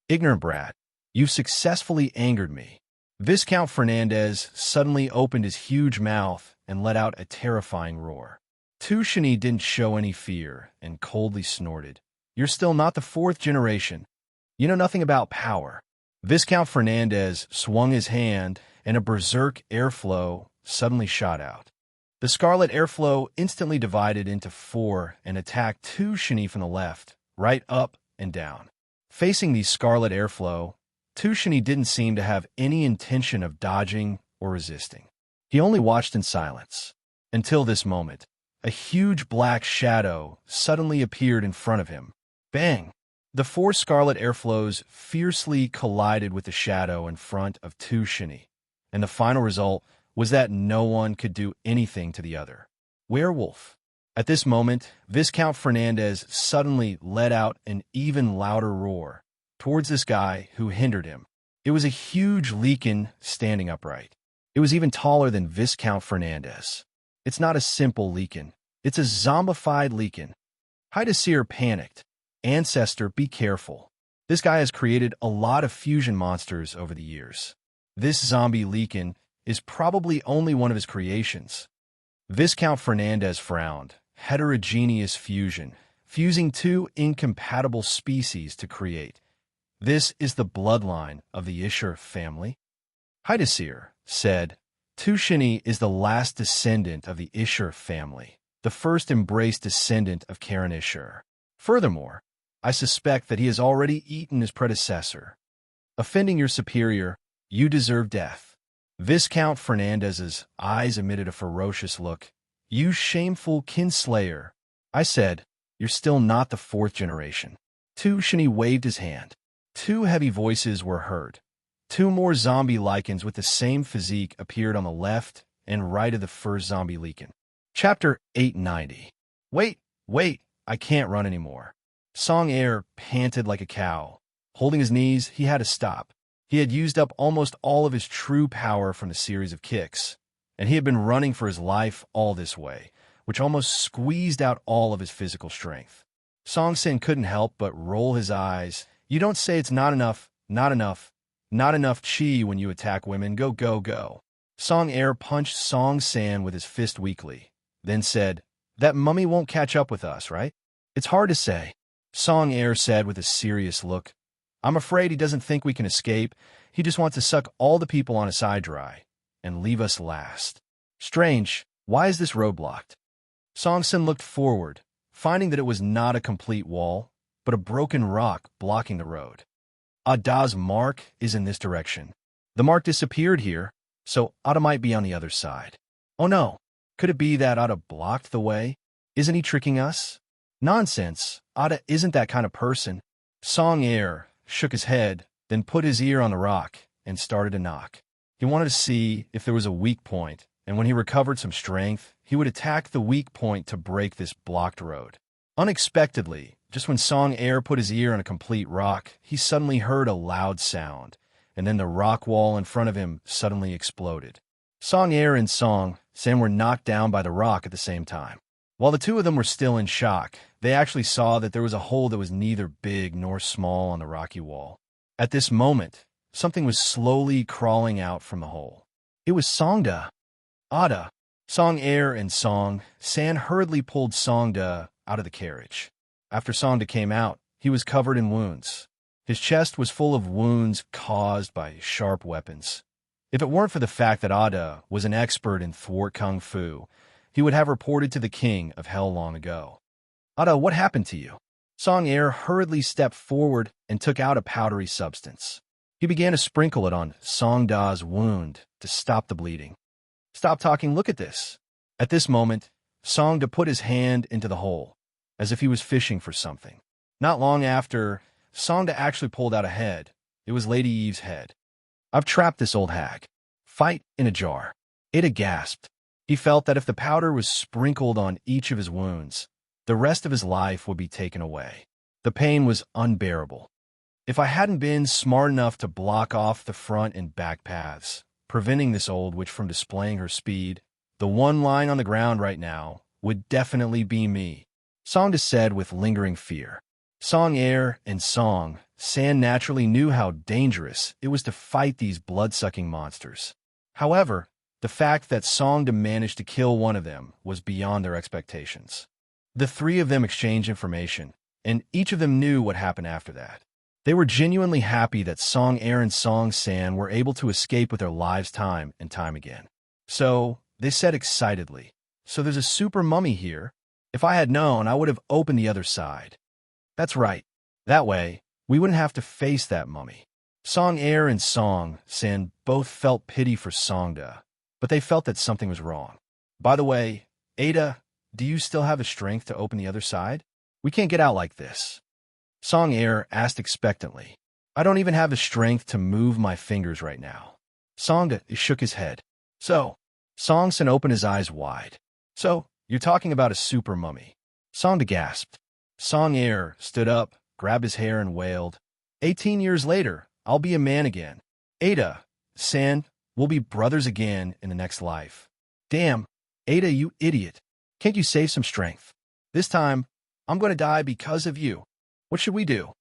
Ignorant brat, you've successfully angered me. Viscount Fernandez suddenly opened his huge mouth and let out a terrifying roar. Tushini didn't show any fear and coldly snorted. You're still not the 4th generation. You know nothing about power. Viscount Fernandez swung his hand and a berserk airflow suddenly shot out. The scarlet airflow instantly divided into 4 and attacked Tushini from the left, right, up, and down. Facing the scarlet airflow, Tushini didn't seem to have any intention of dodging or resisting. He only watched in silence. Until this moment, a huge black shadow suddenly appeared in front of him. Bang! The 4 scarlet airflows fiercely collided with the shadow in front of Tushini, and the final result was that no one could do anything to the other. Werewolf. At this moment, Viscount Fernandez suddenly let out an even louder roar towards this guy who hindered him. It was a huge Leakin standing upright. It was even taller than Viscount Fernandez. It's not a simple Leakin. It's a zombified Leakin. Hydasir panicked. Ancestor, be careful. This guy has created a lot of fusion monsters over the years. This zombie Leakin is probably only one of his creations. Viscount Fernandez frowned. Heterogeneous fusion, fusing 2 incompatible species to create. This is the bloodline of the Ishur family. Hydasir said, Tushini is the last descendant of the Ishur family, the first embraced descendant of Karen Ishur. Furthermore, I suspect that he has already eaten his predecessor. Offending your superior, you deserve death. Viscount Fernandez's eyes emitted a ferocious look. You shameful kinslayer. I said, You're still not the 4th generation. Tushini waved his hand. 2 heavy voices were heard. 2 more zombie lichens with the same physique appeared on the left and right of the first zombie lichen. Chapter 890. Wait, I can't run anymore. Song Air panted like a cow. Holding his knees, he had to stop. He had used up almost all of his true power from the series of kicks, and he had been running for his life all this way, which almost squeezed out all of his physical strength. Song Sin couldn't help but roll his eyes. You don't say it's not enough chi when you attack women. Go. Song Air punched Song San with his fist weakly, then said, That mummy won't catch up with us, right? It's hard to say. Song Air said with a serious look. I'm afraid he doesn't think we can escape. He just wants to suck all the people on his side dry and leave us last. Strange, why is this road blocked? Song Sin looked forward, finding that it was not a complete wall. but a broken rock blocking the road. Ada's mark is in this direction. The mark disappeared here, so Ada might be on the other side. Oh no, could it be that Ada blocked the way? Isn't he tricking us? Nonsense, Ada isn't that kind of person. Song Air shook his head, then put his ear on the rock and started to knock. He wanted to see if there was a weak point, and when he recovered some strength, he would attack the weak point to break this blocked road. Unexpectedly, just when Song Air put his ear on a complete rock, he suddenly heard a loud sound, and then the rock wall in front of him suddenly exploded. Song Air and Song San were knocked down by the rock at the same time. While the two of them were still in shock, they actually saw that there was a hole that was neither big nor small on the rocky wall. At this moment, something was slowly crawling out from the hole. It was Songda. Ada. Song Air and Song San hurriedly pulled Songda out of the carriage. After Songda came out, he was covered in wounds. His chest was full of wounds caused by sharp weapons. If it weren't for the fact that Ada was an expert in thwart kung fu, he would have reported to the king of hell long ago. Ada, what happened to you? Song Air hurriedly stepped forward and took out a powdery substance. He began to sprinkle it on Songda's wound to stop the bleeding. Stop talking, look at this. At this moment, Songda put his hand into the hole, as if he was fishing for something. Not long after, Songda actually pulled out a head. It was Lady Eve's head. I've trapped this old hag. Fight in a jar. Ada gasped. He felt that if the powder was sprinkled on each of his wounds, the rest of his life would be taken away. The pain was unbearable. If I hadn't been smart enough to block off the front and back paths, preventing this old witch from displaying her speed, the one lying on the ground right now would definitely be me, Songda said with lingering fear. Song Air and Song San naturally knew how dangerous it was to fight these blood-sucking monsters. However, the fact that Songda managed to kill one of them was beyond their expectations. The three of them exchanged information, and each of them knew what happened after that. They were genuinely happy that Song Air and Song San were able to escape with their lives time and time again. So, they said excitedly, so there's a super mummy here. If I had known, I would have opened the other side. That's right. That way, we wouldn't have to face that mummy. Song Air and Song San both felt pity for Songda, but they felt that something was wrong. By the way, Ada, do you still have the strength to open the other side? We can't get out like this. Song Air asked expectantly. I don't even have the strength to move my fingers right now. Songda shook his head. So, Song San opened his eyes wide. So, you're talking about a super mummy. Songda gasped. Song Air stood up, grabbed his hair and wailed. 18 years later, I'll be a man again. Ada, San, we'll be brothers again in the next life. Damn, Ada, you idiot. Can't you save some strength? This time, I'm going to die because of you. What should we do?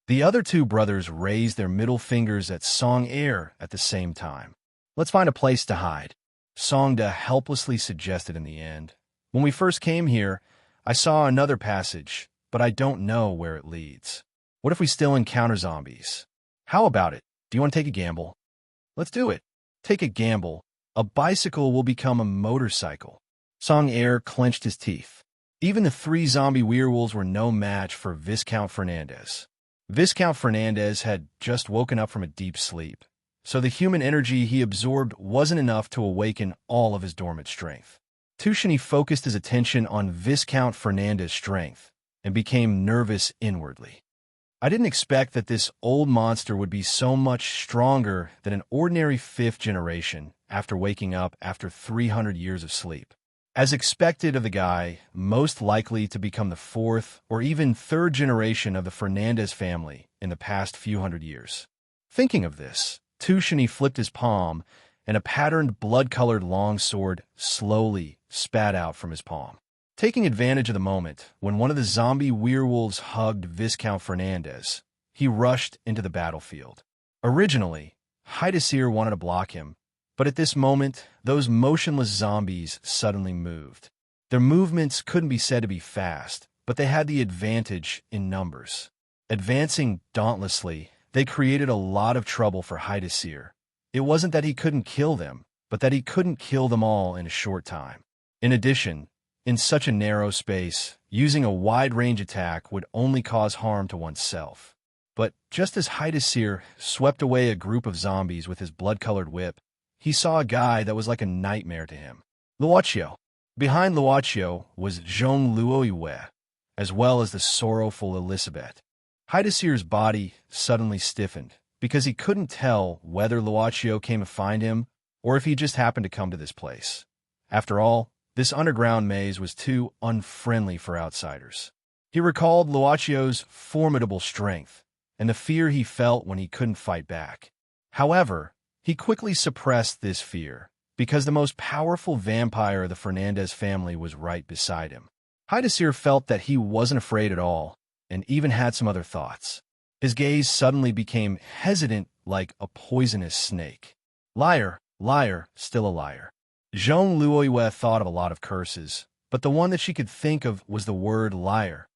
The other two brothers raised their middle fingers at Song Air at the same time. Let's find a place to hide. Songda helplessly suggested in the end. When we first came here, I saw another passage, but I don't know where it leads. What if we still encounter zombies? How about it? Do you want to take a gamble? Let's do it. Take a gamble. A bicycle will become a motorcycle. Song Air clenched his teeth. Even the three zombie werewolves were no match for Viscount Fernandez. Viscount Fernandez had just woken up from a deep sleep, so the human energy he absorbed wasn't enough to awaken all of his dormant strength. Tushini focused his attention on Viscount Fernandez's strength and became nervous inwardly. I didn't expect that this old monster would be so much stronger than an ordinary fifth generation after waking up after 300 years of sleep. As expected of the guy, most likely to become the fourth or even third generation of the Fernandez family in the past few hundred years. Thinking of this, Tushini flipped his palm, and a patterned blood-colored longsword slowly spat out from his palm. Taking advantage of the moment, when one of the zombie werewolves hugged Viscount Fernandez, he rushed into the battlefield. Originally, Haidasir wanted to block him, but at this moment, those motionless zombies suddenly moved. Their movements couldn't be said to be fast, but they had the advantage in numbers. Advancing dauntlessly, they created a lot of trouble for Haidasir. It wasn't that he couldn't kill them, but that he couldn't kill them all in a short time. In addition, in such a narrow space, using a wide-range attack would only cause harm to oneself. But just as Haidasir swept away a group of zombies with his blood-colored whip, he saw a guy that was like a nightmare to him. Luochio. Behind Luochio was Jean Luoyue, as well as the sorrowful Elizabeth. Haidasir's body suddenly stiffened, because he couldn't tell whether Luochio came to find him or if he just happened to come to this place. After all, this underground maze was too unfriendly for outsiders. He recalled Luochio's formidable strength and the fear he felt when he couldn't fight back. However, he quickly suppressed this fear, because the most powerful vampire of the Fernandez family was right beside him. Haidasir felt that he wasn't afraid at all, and even had some other thoughts. His gaze suddenly became hesitant like a poisonous snake. Liar, liar, still a liar. Jean Luoyue thought of a lot of curses, but the one that she could think of was the word liar.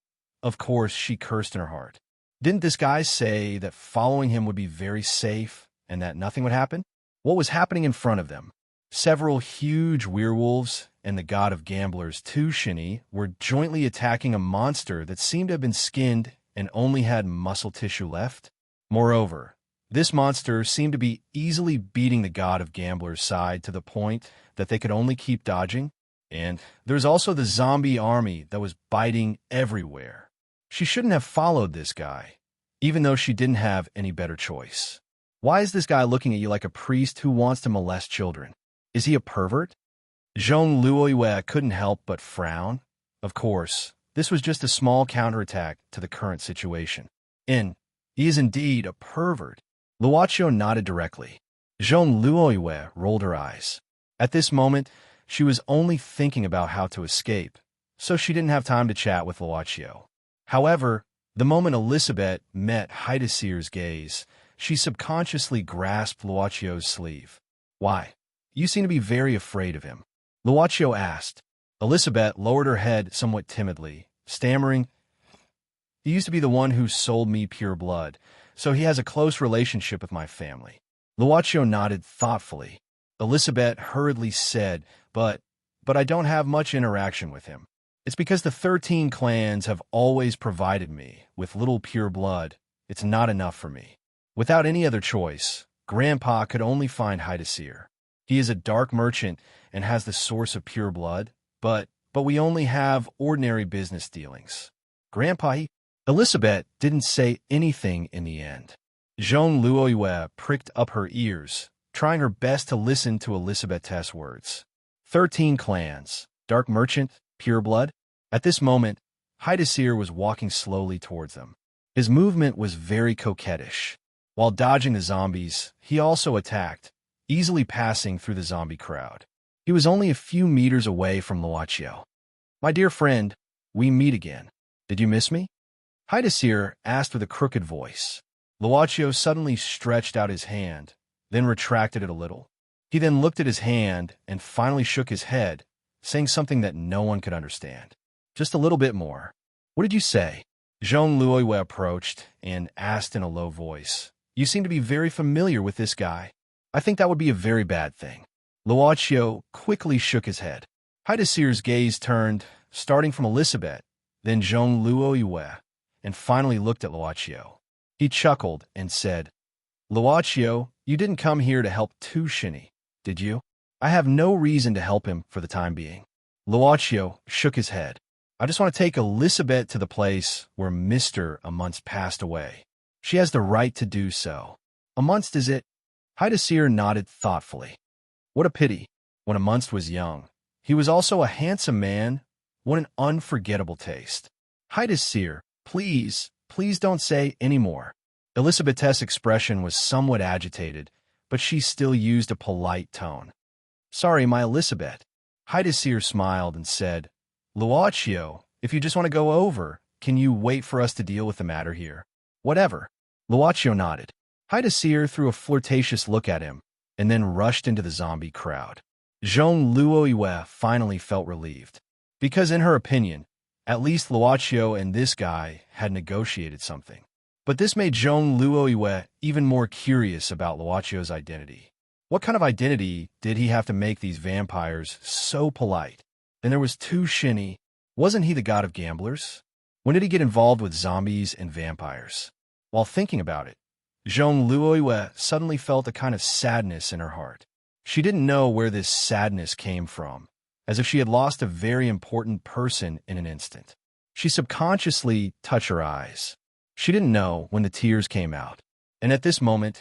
Of course, she cursed in her heart. Didn't this guy say that following him would be very safe and that nothing would happen? What was happening in front of them? Several huge werewolves and the god of gamblers, Tushini, were jointly attacking a monster that seemed to have been skinned and only had muscle tissue left. Moreover, this monster seemed to be easily beating the god of gamblers' side to the point that they could only keep dodging. And there's also the zombie army that was biting everywhere. She shouldn't have followed this guy, even though she didn't have any better choice. Why is this guy looking at you like a priest who wants to molest children? Is he a pervert? Jean Luoyue couldn't help but frown. Of course, this was just a small counterattack to the current situation. He is indeed a pervert. Luochio nodded directly. Jean Luoyue rolled her eyes. At this moment, she was only thinking about how to escape, so she didn't have time to chat with Luochio. However, the moment Elizabeth met Haidasir's gaze, she subconsciously grasped Luochio's sleeve. Why? You seem to be very afraid of him. Luochio asked. Elizabeth lowered her head somewhat timidly, stammering, He used to be the one who sold me pure blood, so he has a close relationship with my family. Luochio nodded thoughtfully. Elizabeth hurriedly said, But I don't have much interaction with him. It's because the 13 clans have always provided me with little pure blood. It's not enough for me. Without any other choice, Grandpa could only find Haidasir. He is a dark merchant and has the source of pure blood, but we only have ordinary business dealings. Grandpa, Elizabeth didn't say anything in the end. Jean Luoyue pricked up her ears, trying her best to listen to Elizabeth's words. 13 clans, dark merchant, pure blood. At this moment, Haidasir was walking slowly towards them. His movement was very coquettish. While dodging the zombies, he also attacked, easily passing through the zombie crowd. He was only a few meters away from Luochio. My dear friend, we meet again. Did you miss me? Haidasir asked with a crooked voice. Luochio suddenly stretched out his hand, then retracted it a little. He then looked at his hand and finally shook his head, saying something that no one could understand. Just a little bit more. What did you say? Jean Luoyue approached and asked in a low voice. You seem to be very familiar with this guy. I think that would be a very bad thing. Luochio quickly shook his head. Haidasir's gaze turned, starting from Elizabeth, then Jean Luoyue, and finally looked at Luochio. He chuckled and said, Luochio, you didn't come here to help Tushini, did you? I have no reason to help him for the time being. Luochio shook his head. I just want to take Elizabeth to the place where Mr. Amunst passed away. She has the right to do so. Amunst, is it? Haidasir nodded thoughtfully. What a pity. When Amunst was young, he was also a handsome man. What an unforgettable taste. Haidasir, please don't say any more. Elizabeth's expression was somewhat agitated, but she still used a polite tone. Sorry, my Elizabeth. Haidasir smiled and said, Luochio, if you just want to go over, can you wait for us to deal with the matter here? Whatever. Luochio nodded. Haidasir threw a flirtatious look at him, and then rushed into the zombie crowd. Jean Luoyue finally felt relieved, because in her opinion, at least Luochio and this guy had negotiated something. But this made Jean Luoyue even more curious about Luochio's identity. What kind of identity did he have to make these vampires so polite? And there was Tushini. Wasn't he the god of gamblers? When did he get involved with zombies and vampires? While thinking about it, Jean Luoyue suddenly felt a kind of sadness in her heart. She didn't know where this sadness came from, as if she had lost a very important person in an instant. She subconsciously touched her eyes. She didn't know when the tears came out. And at this moment,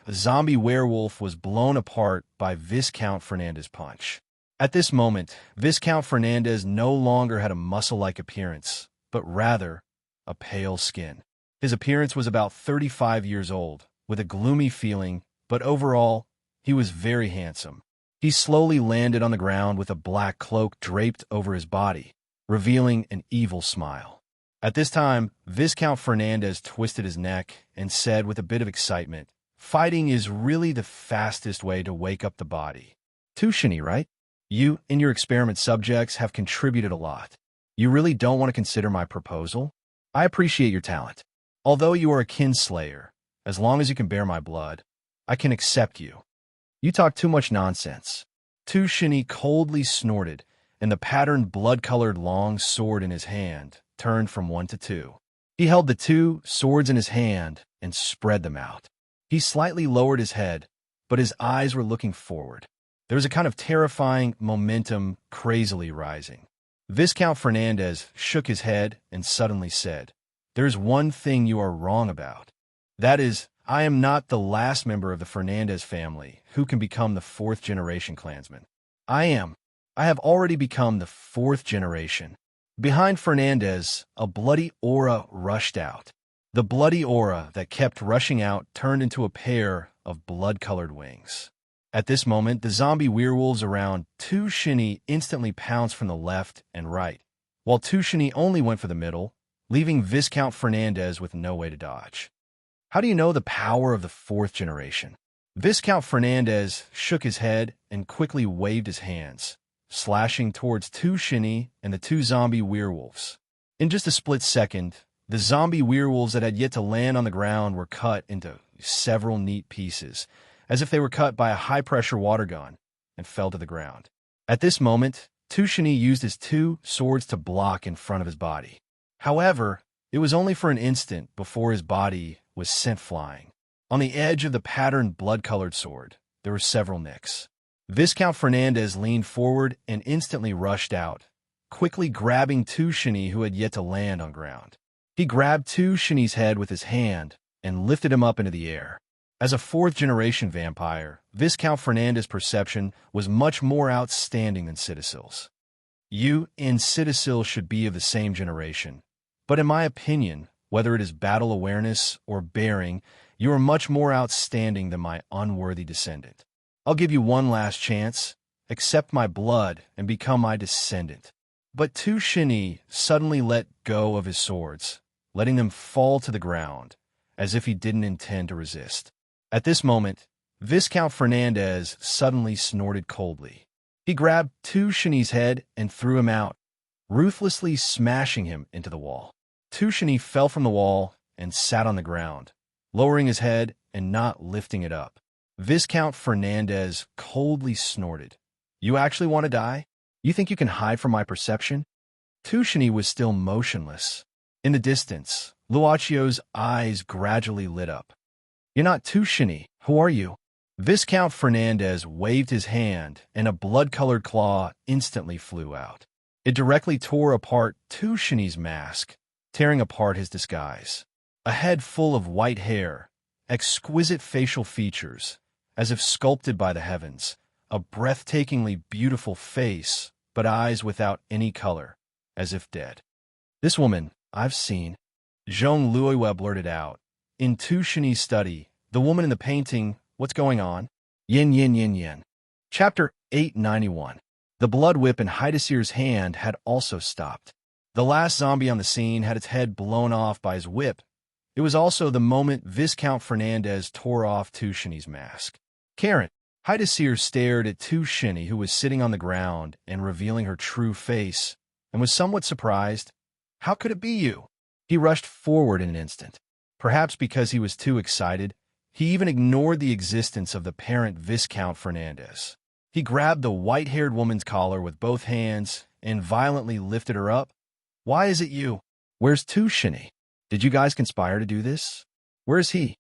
the zombie werewolf was blown apart by Viscount Fernandez's punch. At this moment, Viscount Fernandez no longer had a muscle-like appearance, but rather a pale skin. His appearance was about 35 years old, with a gloomy feeling, but overall, he was very handsome. He slowly landed on the ground with a black cloak draped over his body, revealing an evil smile. At this time, Viscount Fernandez twisted his neck and said with a bit of excitement, "Fighting is really the fastest way to wake up the body. Tushini, right? You and your experiment subjects have contributed a lot. You really don't want to consider my proposal? I appreciate your talent. Although you are a kinslayer, as long as you can bear my blood, I can accept you. You talk too much nonsense." Tushini coldly snorted, and the patterned blood-colored long sword in his hand turned from 1 to 2. He held the 2 swords in his hand and spread them out. He slightly lowered his head, but his eyes were looking forward. There was a kind of terrifying momentum crazily rising. Viscount Fernandez shook his head and suddenly said, "There's one thing you are wrong about. That is, I am not the last member of the Fernandez family who can become the 4th-generation clansman. I have already become the 4th generation." Behind Fernandez, a bloody aura rushed out. The bloody aura that kept rushing out turned into a pair of blood-colored wings. At this moment, the zombie werewolves around Tushini instantly pounced from the left and right, while Tushini only went for the middle, leaving Viscount Fernandez with no way to dodge. How do you know the power of the 4th generation? Viscount Fernandez shook his head and quickly waved his hands, slashing towards Tushini and the 2 zombie werewolves. In just a split second, the zombie werewolves that had yet to land on the ground were cut into several neat pieces, as if they were cut by a high-pressure water gun, and fell to the ground. At this moment, Tushini used his 2 swords to block in front of his body. However, it was only for an instant before his body was sent flying. On the edge of the patterned blood-colored sword, there were several nicks. Viscount Fernandez leaned forward and instantly rushed out, quickly grabbing Tushini, who had yet to land on ground. He grabbed Tushini's head with his hand and lifted him up into the air. As a 4th-generation vampire, Viscount Fernandez's perception was much more outstanding than Citadel's. You and Citadel should be of the same generation, but in my opinion, whether it is battle awareness or bearing, you are much more outstanding than my unworthy descendant. I'll give you one last chance. Accept my blood and become my descendant." But Tushini suddenly let go of his swords, letting them fall to the ground, as if he didn't intend to resist. At this moment, Viscount Fernandez suddenly snorted coldly. He grabbed Tushini's head and threw him out, ruthlessly smashing him into the wall. Tushini fell from the wall and sat on the ground, lowering his head and not lifting it up. Viscount Fernandez coldly snorted. "You actually want to die? You think you can hide from my perception?" Tushini was still motionless. In the distance, Luacio's eyes gradually lit up. "You're not Tushini. Who are you?" Viscount Fernandez waved his hand, and a blood-colored claw instantly flew out. It directly tore apart Tushini's mask, tearing apart his disguise. A head full of white hair, exquisite facial features, as if sculpted by the heavens, a breathtakingly beautiful face, but eyes without any color, as if dead. "This woman, I've seen," Jean Louis blurted out. In Tushini's study, the woman in the painting, "What's going on?" Yin yin yin yin. Chapter 891. The blood whip in Haidasir's hand had also stopped. The last zombie on the scene had its head blown off by his whip. It was also the moment Viscount Fernandez tore off Tushini's mask. Karen, Haidasir stared at Tushini, who was sitting on the ground and revealing her true face, and was somewhat surprised. "How could it be you?" He rushed forward in an instant. Perhaps because he was too excited, he even ignored the existence of the parent Viscount Fernandez. He grabbed the white-haired woman's collar with both hands and violently lifted her up, Why is it you? Where's Tushini? Did you guys conspire to do this? Where's he?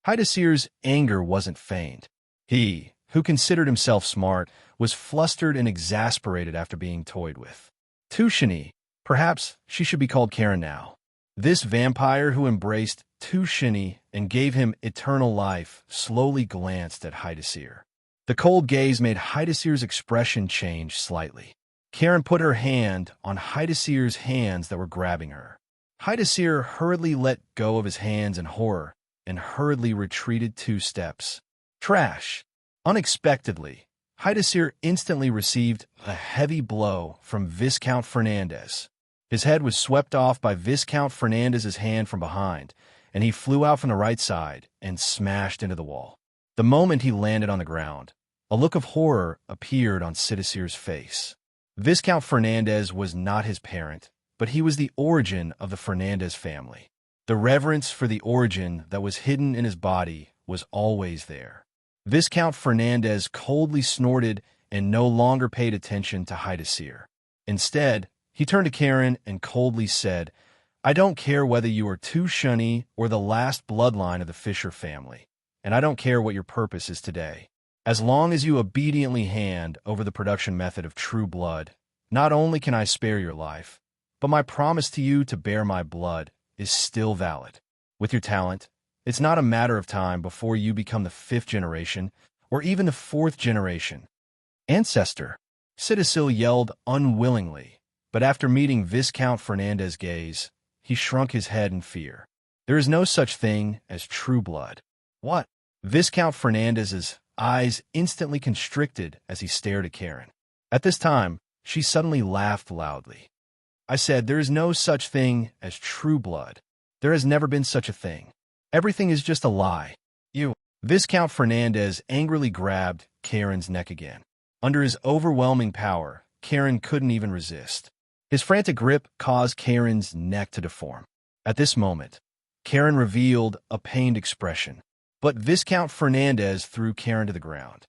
Haidasir's anger wasn't feigned. He, who considered himself smart, was flustered and exasperated after being toyed with. Tushini, perhaps she should be called Karen now. This vampire who embraced Tushini and gave him eternal life slowly glanced at Haidasir. The cold gaze made Haidasir's expression change slightly. Karen put her hand on Haidasir's hands that were grabbing her. Haidasir hurriedly let go of his hands in horror and hurriedly retreated 2 steps. Trash! Unexpectedly, Haidasir instantly received a heavy blow from Viscount Fernandez. His head was swept off by Viscount Fernandez's hand from behind, and he flew out from the right side and smashed into the wall. The moment he landed on the ground, a look of horror appeared on Sidasir's face. Viscount Fernandez was not his parent, but he was the origin of the Fernandez family. The reverence for the origin that was hidden in his body was always there. Viscount Fernandez coldly snorted and no longer paid attention to Haidasir. Instead, he turned to Karen and coldly said, "I don't care whether you are Tushini or the last bloodline of the Fisher family, and I don't care what your purpose is today. As long as you obediently hand over the production method of true blood, not only can I spare your life, but my promise to you to bear my blood is still valid. With your talent, it's not a matter of time before you become the 5th generation or even the 4th generation." "Ancestor," Citisil yelled unwillingly, but after meeting Viscount Fernandez's gaze, he shrunk his head in fear. "There is no such thing as true blood." "What?" Viscount Fernandez's eyes instantly constricted as he stared at Karen. At this time, she suddenly laughed loudly. "I said there is no such thing as true blood. There has never been such a thing. Everything is just a lie. You." Viscount Fernandez angrily grabbed Karen's neck again. Under his overwhelming power, Karen couldn't even resist. His frantic grip caused Karen's neck to deform. At this moment, Karen revealed a pained expression, but Viscount Fernandez threw Karen to the ground.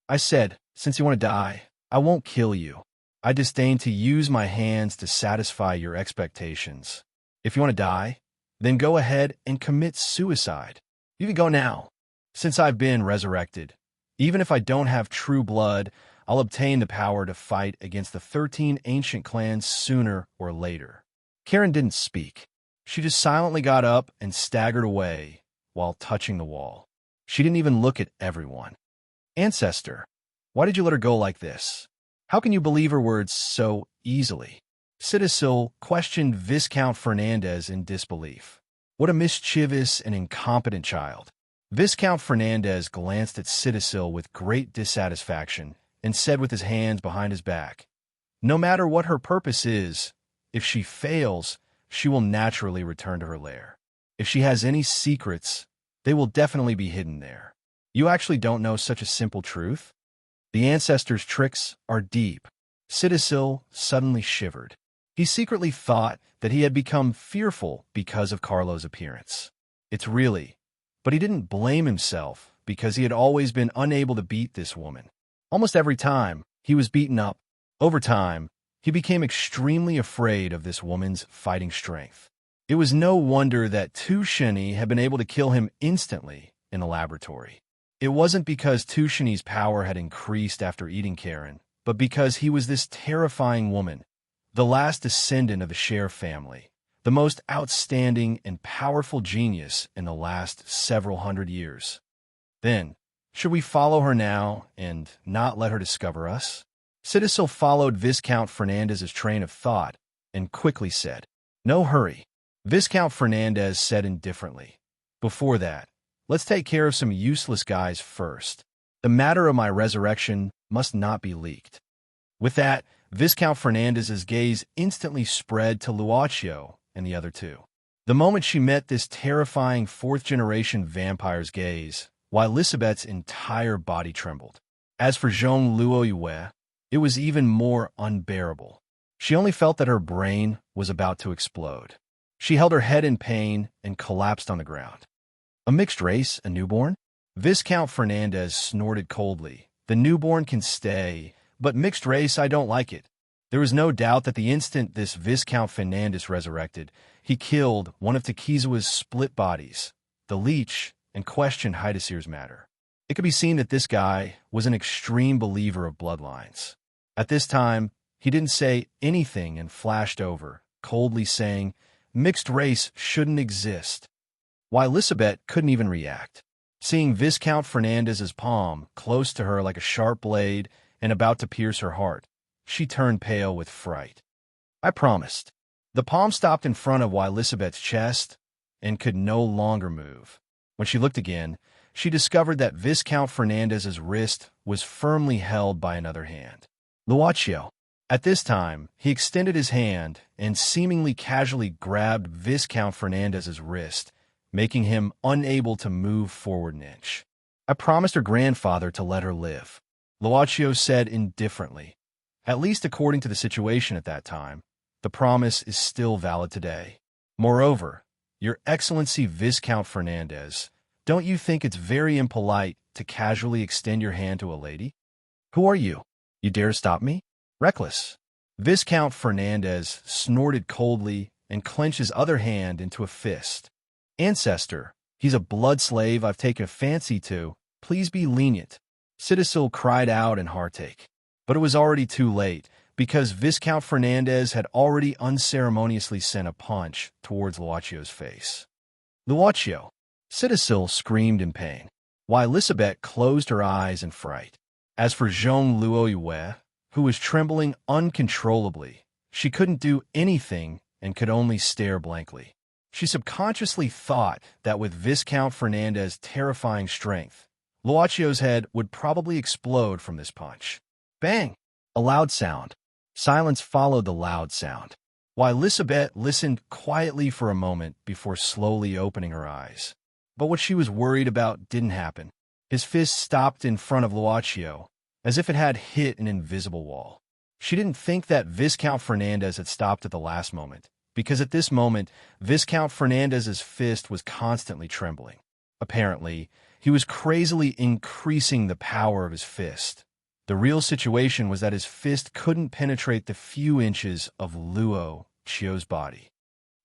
"I said, since you want to die, I won't kill you. I disdain to use my hands to satisfy your expectations. If you want to die, then go ahead and commit suicide. You can go now. Since I've been resurrected, even if I don't have true blood, I'll obtain the power to fight against the 13 ancient clans sooner or later." Karen didn't speak. She just silently got up and staggered away while touching the wall. She didn't even look at everyone. "Ancestor, why did you let her go like this? How can you believe her words so easily?" Citisil questioned Viscount Fernandez in disbelief. "What a mischievous and incompetent child." Viscount Fernandez glanced at Citisil with great dissatisfaction and said with his hands behind his back, "No matter what her purpose is, if she fails, she will naturally return to her lair. If she has any secrets, they will definitely be hidden there. You actually don't know such a simple truth? The ancestors' tricks are deep." Citisil suddenly shivered. He secretly thought that he had become fearful because of Carlo's appearance. It's really, but he didn't blame himself because he had always been unable to beat this woman. Almost every time, he was beaten up. Over time, he became extremely afraid of this woman's fighting strength. It was no wonder that Tushini had been able to kill him instantly in the laboratory. It wasn't because Tushini's power had increased after eating Karen, but because he was this terrifying woman, the last descendant of the Cher family, the most outstanding and powerful genius in the last several hundred years. Then, should we follow her now and not let her discover us? Citisil followed Viscount Fernandez's train of thought and quickly said, "No hurry." Viscount Fernandez said indifferently, "Before that, let's take care of some useless guys first. The matter of my resurrection must not be leaked." With that, Viscount Fernandez's gaze instantly spread to Luaccio and the other 2. The moment she met this terrifying 4th-generation vampire's gaze, while Lisabeth's entire body trembled. As for Jean Luoyue, it was even more unbearable. She only felt that her brain was about to explode. She held her head in pain and collapsed on the ground. "A mixed race, a newborn?" Viscount Fernandez snorted coldly. "The newborn can stay, but mixed race, I don't like it. There was no doubt that the instant this Viscount Fernandez resurrected, he killed one of Takizawa's split bodies, the leech, and questioned Hidasir's matter. It could be seen that this guy was an extreme believer of bloodlines. At this time, he didn't say anything and flashed over, coldly saying, "Mixed race shouldn't exist." Why Elizabeth couldn't even react. Seeing Viscount Fernandez's palm close to her like a sharp blade and about to pierce her heart, she turned pale with fright. "I promised." The palm stopped in front of Elizabeth's chest and could no longer move. When she looked again, she discovered that Viscount Fernandez's wrist was firmly held by another hand. Luaccio. At this time, he extended his hand and seemingly casually grabbed Viscount Fernandez's wrist, making him unable to move forward an inch. "I promised her grandfather to let her live," Luaccio said indifferently. "At least according to the situation at that time, the promise is still valid today. Moreover, Your Excellency Viscount Fernandez, don't you think it's very impolite to casually extend your hand to a lady? Who are you? You dare stop me? Reckless." Viscount Fernandez snorted coldly and clenched his other hand into a fist. "Ancestor, he's a blood slave I've taken a fancy to. Please be lenient." Citacil cried out in heartache. But it was already too late, because Viscount Fernandez had already unceremoniously sent a punch towards Luaccio's face. "Luaccio!" Citacil screamed in pain, while Elizabeth closed her eyes in fright. As for Jean Luoyue, who was trembling uncontrollably, she couldn't do anything and could only stare blankly. She subconsciously thought that with Viscount Fernandez's terrifying strength, Luaccio's head would probably explode from this punch. Bang! A loud sound. Silence followed the loud sound, while Elizabeth listened quietly for a moment before slowly opening her eyes. But what she was worried about didn't happen. His fist stopped in front of Luaccio, as if it had hit an invisible wall. She didn't think that Viscount Fernandez had stopped at the last moment, because at this moment, Viscount Fernandez's fist was constantly trembling. Apparently, he was crazily increasing the power of his fist. The real situation was that his fist couldn't penetrate the few inches of Luoccio's body.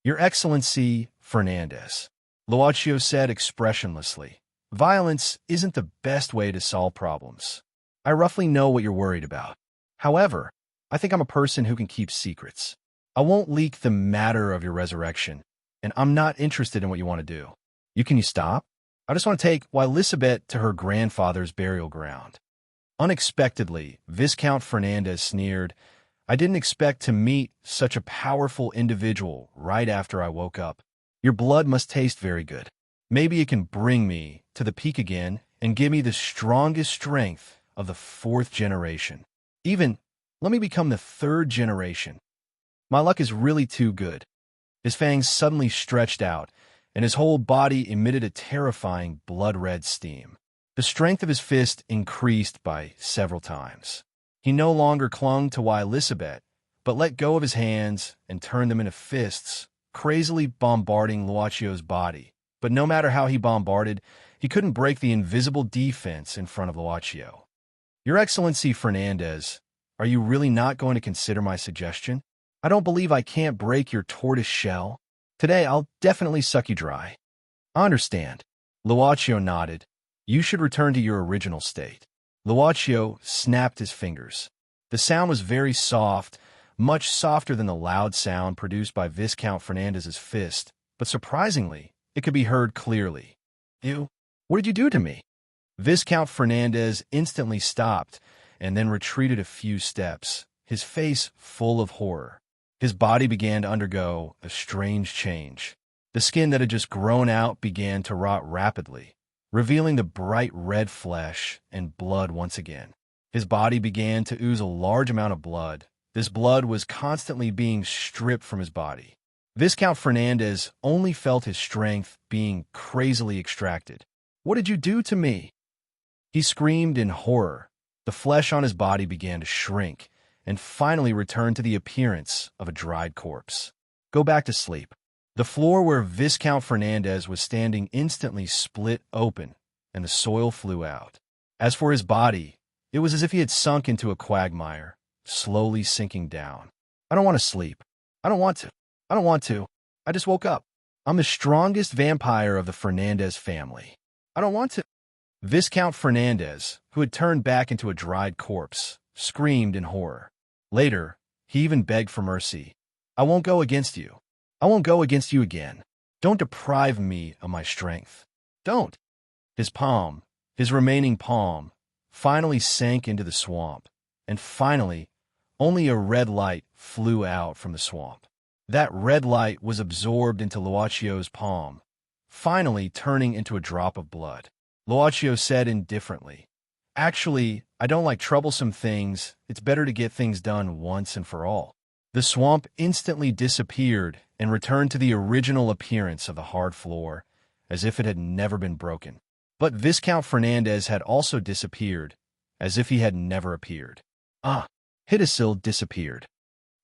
"Your Excellency Fernandez," Luaccio said expressionlessly, "violence isn't the best way to solve problems. I roughly know what you're worried about. However, I think I'm a person who can keep secrets. I won't leak the matter of your resurrection, and I'm not interested in what you want to do. Can you stop? I just want to take Elizabeth to her grandfather's burial ground." Unexpectedly, Viscount Fernandez sneered, "I didn't expect to meet such a powerful individual right after I woke up. Your blood must taste very good. Maybe it can bring me to the peak again and give me the strongest strength of the 4th generation. Even, let me become the 3rd generation. My luck is really too good." His fangs suddenly stretched out, and his whole body emitted a terrifying blood-red steam. The strength of his fist increased by several times. He no longer clung to Elizabeth, but let go of his hands and turned them into fists, crazily bombarding Luaccio's body. But no matter how he bombarded, he couldn't break the invisible defense in front of Luaccio. "Your Excellency Fernandez, are you really not going to consider my suggestion? I don't believe I can't break your tortoise shell. Today I'll definitely suck you dry." "I understand." Luaccio nodded. "You should return to your original state." Luaccio snapped his fingers. The sound was very soft, much softer than the loud sound produced by Viscount Fernandez's fist, but surprisingly, it could be heard clearly. What did you do to me?" Viscount Fernandez instantly stopped and then retreated a few steps, his face full of horror. His body began to undergo a strange change. The skin that had just grown out began to rot rapidly, revealing the bright red flesh and blood once again. His body began to ooze a large amount of blood. This blood was constantly being stripped from his body. Viscount Fernandez only felt his strength being crazily extracted. "What did you do to me?" He screamed in horror. The flesh on his body began to shrink and finally returned to the appearance of a dried corpse. "Go back to sleep." The floor where Viscount Fernandez was standing instantly split open, and the soil flew out. As for his body, it was as if he had sunk into a quagmire, slowly sinking down. I don't want to sleep. I don't want to. I don't want to. I just woke up. I'm the strongest vampire of the Fernandez family. I don't want to. Viscount Fernandez, who had turned back into a dried corpse, screamed in horror. Later, he even begged for mercy. I won't go against you. I won't go against you again. Don't deprive me of my strength. Don't. His palm, his remaining palm, finally sank into the swamp, and finally, only a red light flew out from the swamp. That red light was absorbed into Luacio's palm, finally turning into a drop of blood. Luacio said indifferently, "Actually, I don't like troublesome things. It's better to get things done once and for all." The swamp instantly disappeared and returned to the original appearance of the hard floor, as if it had never been broken. But Viscount Fernandez had also disappeared, as if he had never appeared. Hidesil disappeared.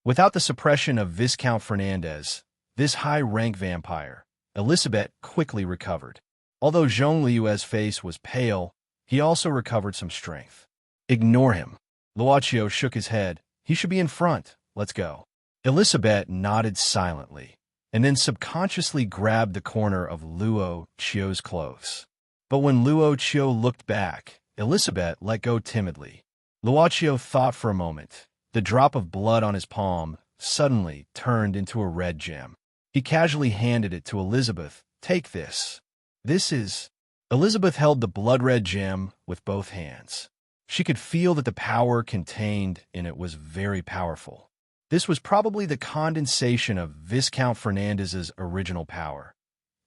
Without the suppression of Viscount Fernandez, this high-rank vampire, Elizabeth quickly recovered. Although Jean Liu's face was pale, he also recovered some strength. Ignore him. Luacio shook his head. He should be in front. Let's go. Elizabeth nodded silently, and then subconsciously grabbed the corner of Luo Chio's clothes. But when Luo Chio looked back, Elizabeth let go timidly. Luocio thought for a moment. The drop of blood on his palm suddenly turned into a red gem. He casually handed it to Elizabeth. Take this. This is... Elizabeth held the blood-red gem with both hands. She could feel that the power contained in it was very powerful. This was probably the condensation of Viscount Fernandez's original power.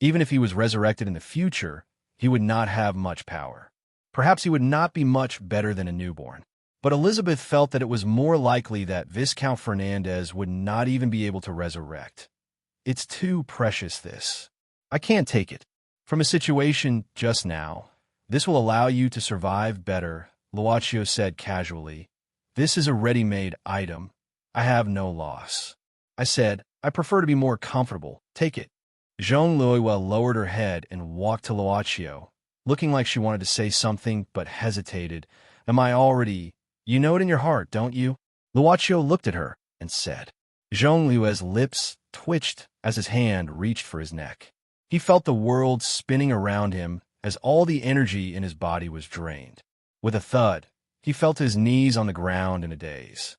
Even if he was resurrected in the future, he would not have much power. Perhaps he would not be much better than a newborn. But Elizabeth felt that it was more likely that Viscount Fernandez would not even be able to resurrect. It's too precious, this. I can't take it. From a situation just now, this will allow you to survive better, Luocio said casually. This is a ready-made item. I have no loss. I said, I prefer to be more comfortable. Take it. Jean Louis lowered her head and walked to Luocio, looking like she wanted to say something but hesitated. Am I already... You know it in your heart, don't you? Luocio looked at her and said. Jean Louis' lips twitched as his hand reached for his neck. He felt the world spinning around him as all the energy in his body was drained. With a thud, he felt his knees on the ground in a daze.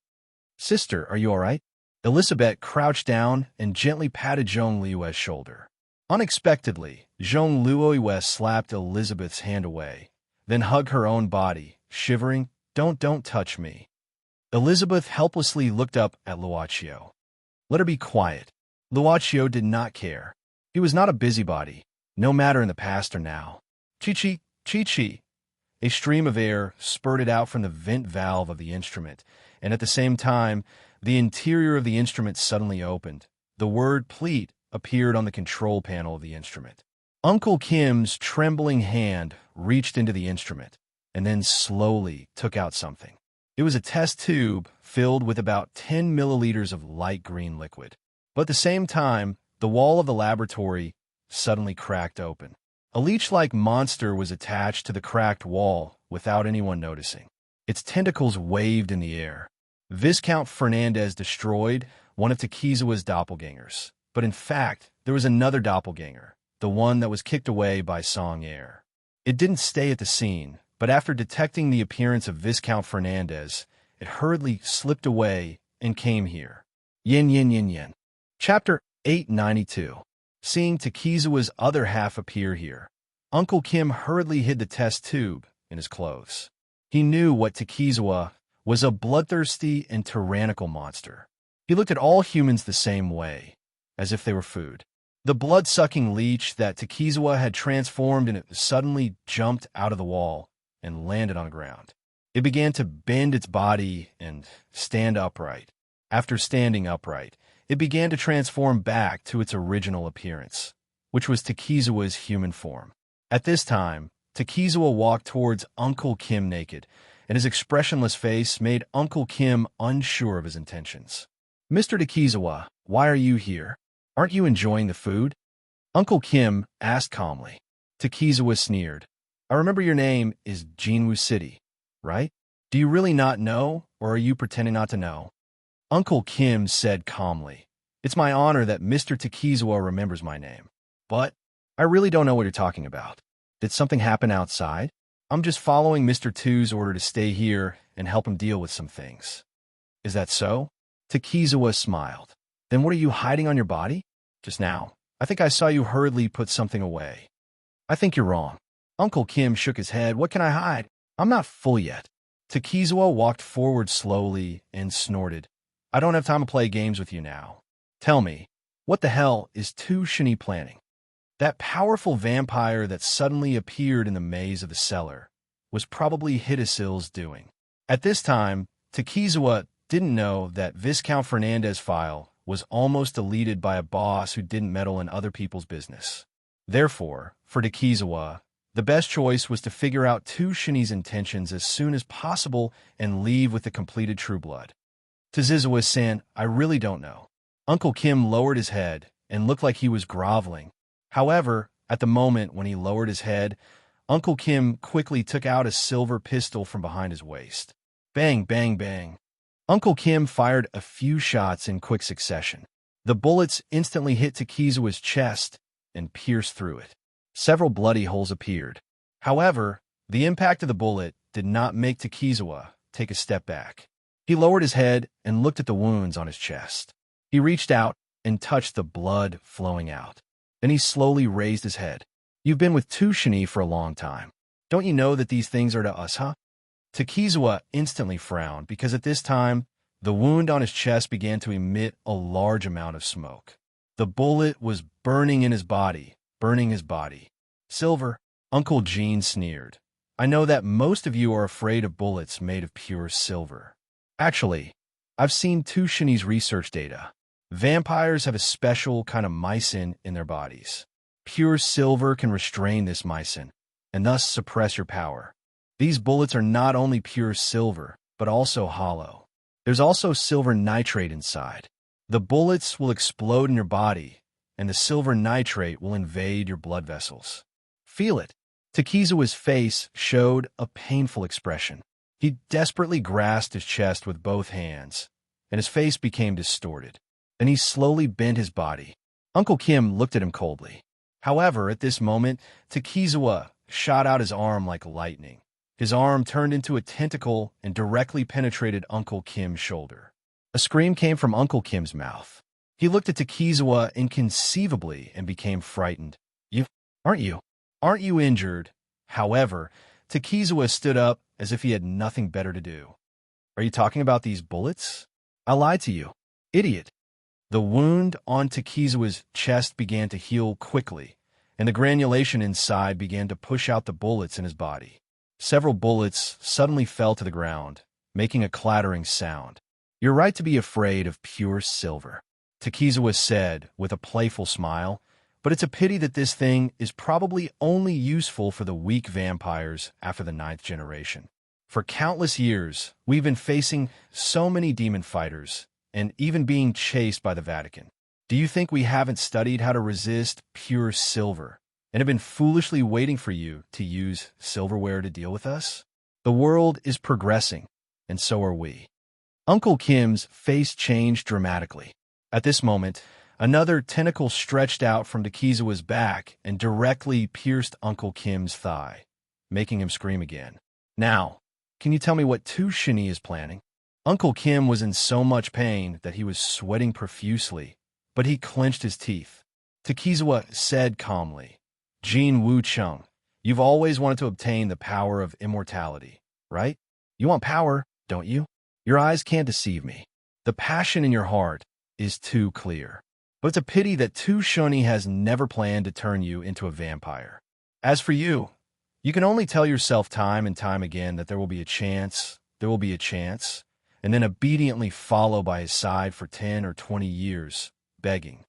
Sister, are you all right? Elizabeth crouched down and gently patted Jean Louis' shoulder. Unexpectedly, Jean Louis slapped Elizabeth's hand away, then hugged her own body, shivering. Don't touch me. Elizabeth helplessly looked up at Luocio. Let her be quiet. Luocio did not care. He was not a busybody, no matter in the past or now. Chi-chi, chi-chi. A stream of air spurted out from the vent valve of the instrument, and at the same time, the interior of the instrument suddenly opened. The word pleat appeared on the control panel of the instrument. Uncle Kim's trembling hand reached into the instrument, and then slowly took out something. It was a test tube filled with about 10 milliliters of light green liquid. But at the same time, the wall of the laboratory suddenly cracked open. A leech-like monster was attached to the cracked wall without anyone noticing. Its tentacles waved in the air. Viscount Fernandez destroyed one of Takizawa's doppelgangers. But in fact, there was another doppelganger, the one that was kicked away by Song Air. It didn't stay at the scene, but after detecting the appearance of Viscount Fernandez, it hurriedly slipped away and came here. Yin yin yin yin. Chapter 892. Seeing Takizawa's other half appear here, Uncle Kim hurriedly hid the test tube in his clothes. He knew what Takizawa was, a bloodthirsty and tyrannical monster. He looked at all humans the same way, as if they were food. The blood-sucking leech that Takizawa had transformed into suddenly jumped out of the wall and landed on the ground. It began to bend its body and stand upright. After standing upright, it began to transform back to its original appearance, which was Takizawa's human form. At this time, Takizawa walked towards Uncle Kim naked, and his expressionless face made Uncle Kim unsure of his intentions. Mr. Takizawa, why are you here? Aren't you enjoying the food? Uncle Kim asked calmly. Takizawa sneered. I remember your name is Jinwu City, right? Do you really not know, or are you pretending not to know? Uncle Kim said calmly. It's my honor that Mr. Takizawa remembers my name. But I really don't know what you're talking about. Did something happen outside? I'm just following Mr. Two's order to stay here and help him deal with some things. Is that so? Takizawa smiled. Then what are you hiding on your body? Just now, I think I saw you hurriedly put something away. I think you're wrong. Uncle Kim shook his head. What can I hide? I'm not full yet. Takizawa walked forward slowly and snorted. I don't have time to play games with you now. Tell me, what the hell is Tu Shini planning? That powerful vampire that suddenly appeared in the maze of the cellar was probably Hidesil's doing. At this time, Takizawa didn't know that Viscount Fernandez's file was almost deleted by a boss who didn't meddle in other people's business. Therefore, for Takizawa, the best choice was to figure out Tu Shini's intentions as soon as possible and leave with the completed True Blood. Takizawa-san, I really don't know. Uncle Kim lowered his head and looked like he was groveling. However, at the moment when he lowered his head, Uncle Kim quickly took out a silver pistol from behind his waist. Bang, bang, bang. Uncle Kim fired a few shots in quick succession. The bullets instantly hit Takizawa's chest and pierced through it. Several bloody holes appeared. However, the impact of the bullet did not make Takizawa take a step back. He lowered his head and looked at the wounds on his chest. He reached out and touched the blood flowing out. Then he slowly raised his head. You've been with Tu Shini for a long time. Don't you know that these things are to us, huh? Takizawa instantly frowned because at this time, the wound on his chest began to emit a large amount of smoke. The bullet was burning in his body, burning his body. Silver, Uncle Gene sneered. I know that most of you are afraid of bullets made of pure silver. Actually, I've seen Tu Shini's research data. Vampires have a special kind of mycin in their bodies. Pure silver can restrain this mycin, and thus suppress your power. These bullets are not only pure silver, but also hollow. There's also silver nitrate inside. The bullets will explode in your body, and the silver nitrate will invade your blood vessels. Feel it. Takizawa's face showed a painful expression. He desperately grasped his chest with both hands, and his face became distorted. Then he slowly bent his body. Uncle Kim looked at him coldly. However, at this moment, Takizawa shot out his arm like lightning. His arm turned into a tentacle and directly penetrated Uncle Kim's shoulder. A scream came from Uncle Kim's mouth. He looked at Takizawa inconceivably and became frightened. Aren't you injured? However, Takizawa stood up as if he had nothing better to do. Are you talking about these bullets? I lied to you. Idiot. The wound on Takizawa's chest began to heal quickly, and the granulation inside began to push out the bullets in his body. Several bullets suddenly fell to the ground, making a clattering sound. You're right to be afraid of pure silver, Takizawa said with a playful smile, but it's a pity that this thing is probably only useful for the weak vampires after the 9th generation. For countless years, we've been facing so many demon fighters, and even being chased by the Vatican. Do you think we haven't studied how to resist pure silver, and have been foolishly waiting for you to use silverware to deal with us? The world is progressing, and so are we. Uncle Kim's face changed dramatically. At this moment, another tentacle stretched out from Takizawa's back and directly pierced Uncle Kim's thigh, making him scream again. Now, can you tell me what Tu Shini is planning? Uncle Kim was in so much pain that he was sweating profusely, but he clenched his teeth. Takizawa said calmly, Jin Wu-chung, you've always wanted to obtain the power of immortality, right? You want power, don't you? Your eyes can't deceive me. The passion in your heart is too clear. But it's a pity that Tu Shini has never planned to turn you into a vampire. As for you, you can only tell yourself time and time again that there will be a chance, and then obediently follow by his side for 10 or 20 years, begging.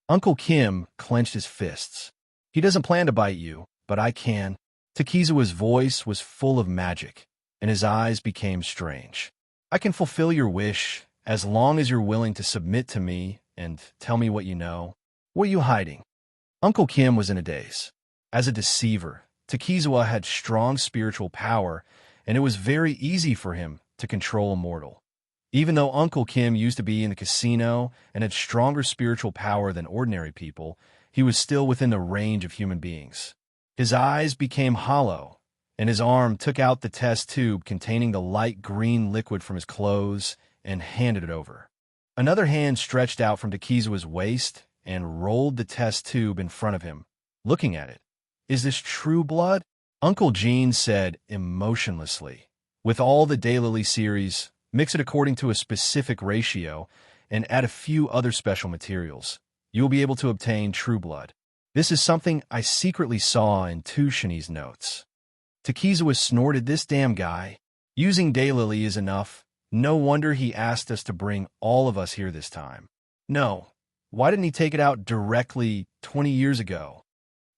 Uncle Kim clenched his fists. He doesn't plan to bite you, but I can. Takizawa's voice was full of magic, and his eyes became strange. I can fulfill your wish as long as you're willing to submit to me and tell me what you know. What are you hiding? Uncle Kim was in a daze. As a deceiver, Takizawa had strong spiritual power, and it was very easy for him to control a mortal. Even though Uncle Kim used to be in the casino and had stronger spiritual power than ordinary people, he was still within the range of human beings. His eyes became hollow, and his arm took out the test tube containing the light green liquid from his clothes and handed it over. Another hand stretched out from Takizawa's waist and rolled the test tube in front of him, looking at it. "Is this true blood?" Uncle Gene said emotionlessly. "With all the Daylily series, mix it according to a specific ratio, and add a few other special materials. You will be able to obtain true blood. This is something I secretly saw in Tushini's notes." Takizawa snorted. "This damn guy. Using Daylily is enough. No wonder he asked us to bring all of us here this time. No, why didn't he take it out directly 20 years ago?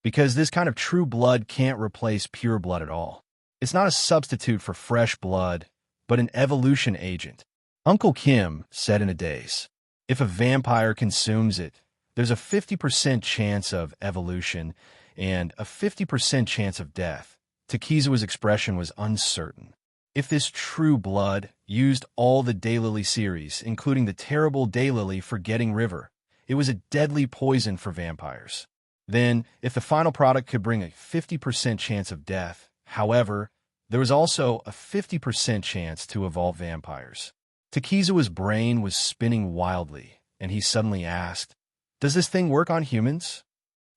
Because this kind of true blood can't replace pure blood at all. It's not a substitute for fresh blood, but an evolution agent," Uncle Kim said in a daze. "If a vampire consumes it, there's a 50% chance of evolution and a 50% chance of death." Takizawa's expression was uncertain. "If this true blood used all the Daylily series, including the terrible Daylily Forgetting River, it was a deadly poison for vampires. Then, if the final product could bring a 50% chance of death, however, there was also a 50% chance to evolve vampires." Takizawa's brain was spinning wildly, and he suddenly asked, "Does this thing work on humans?"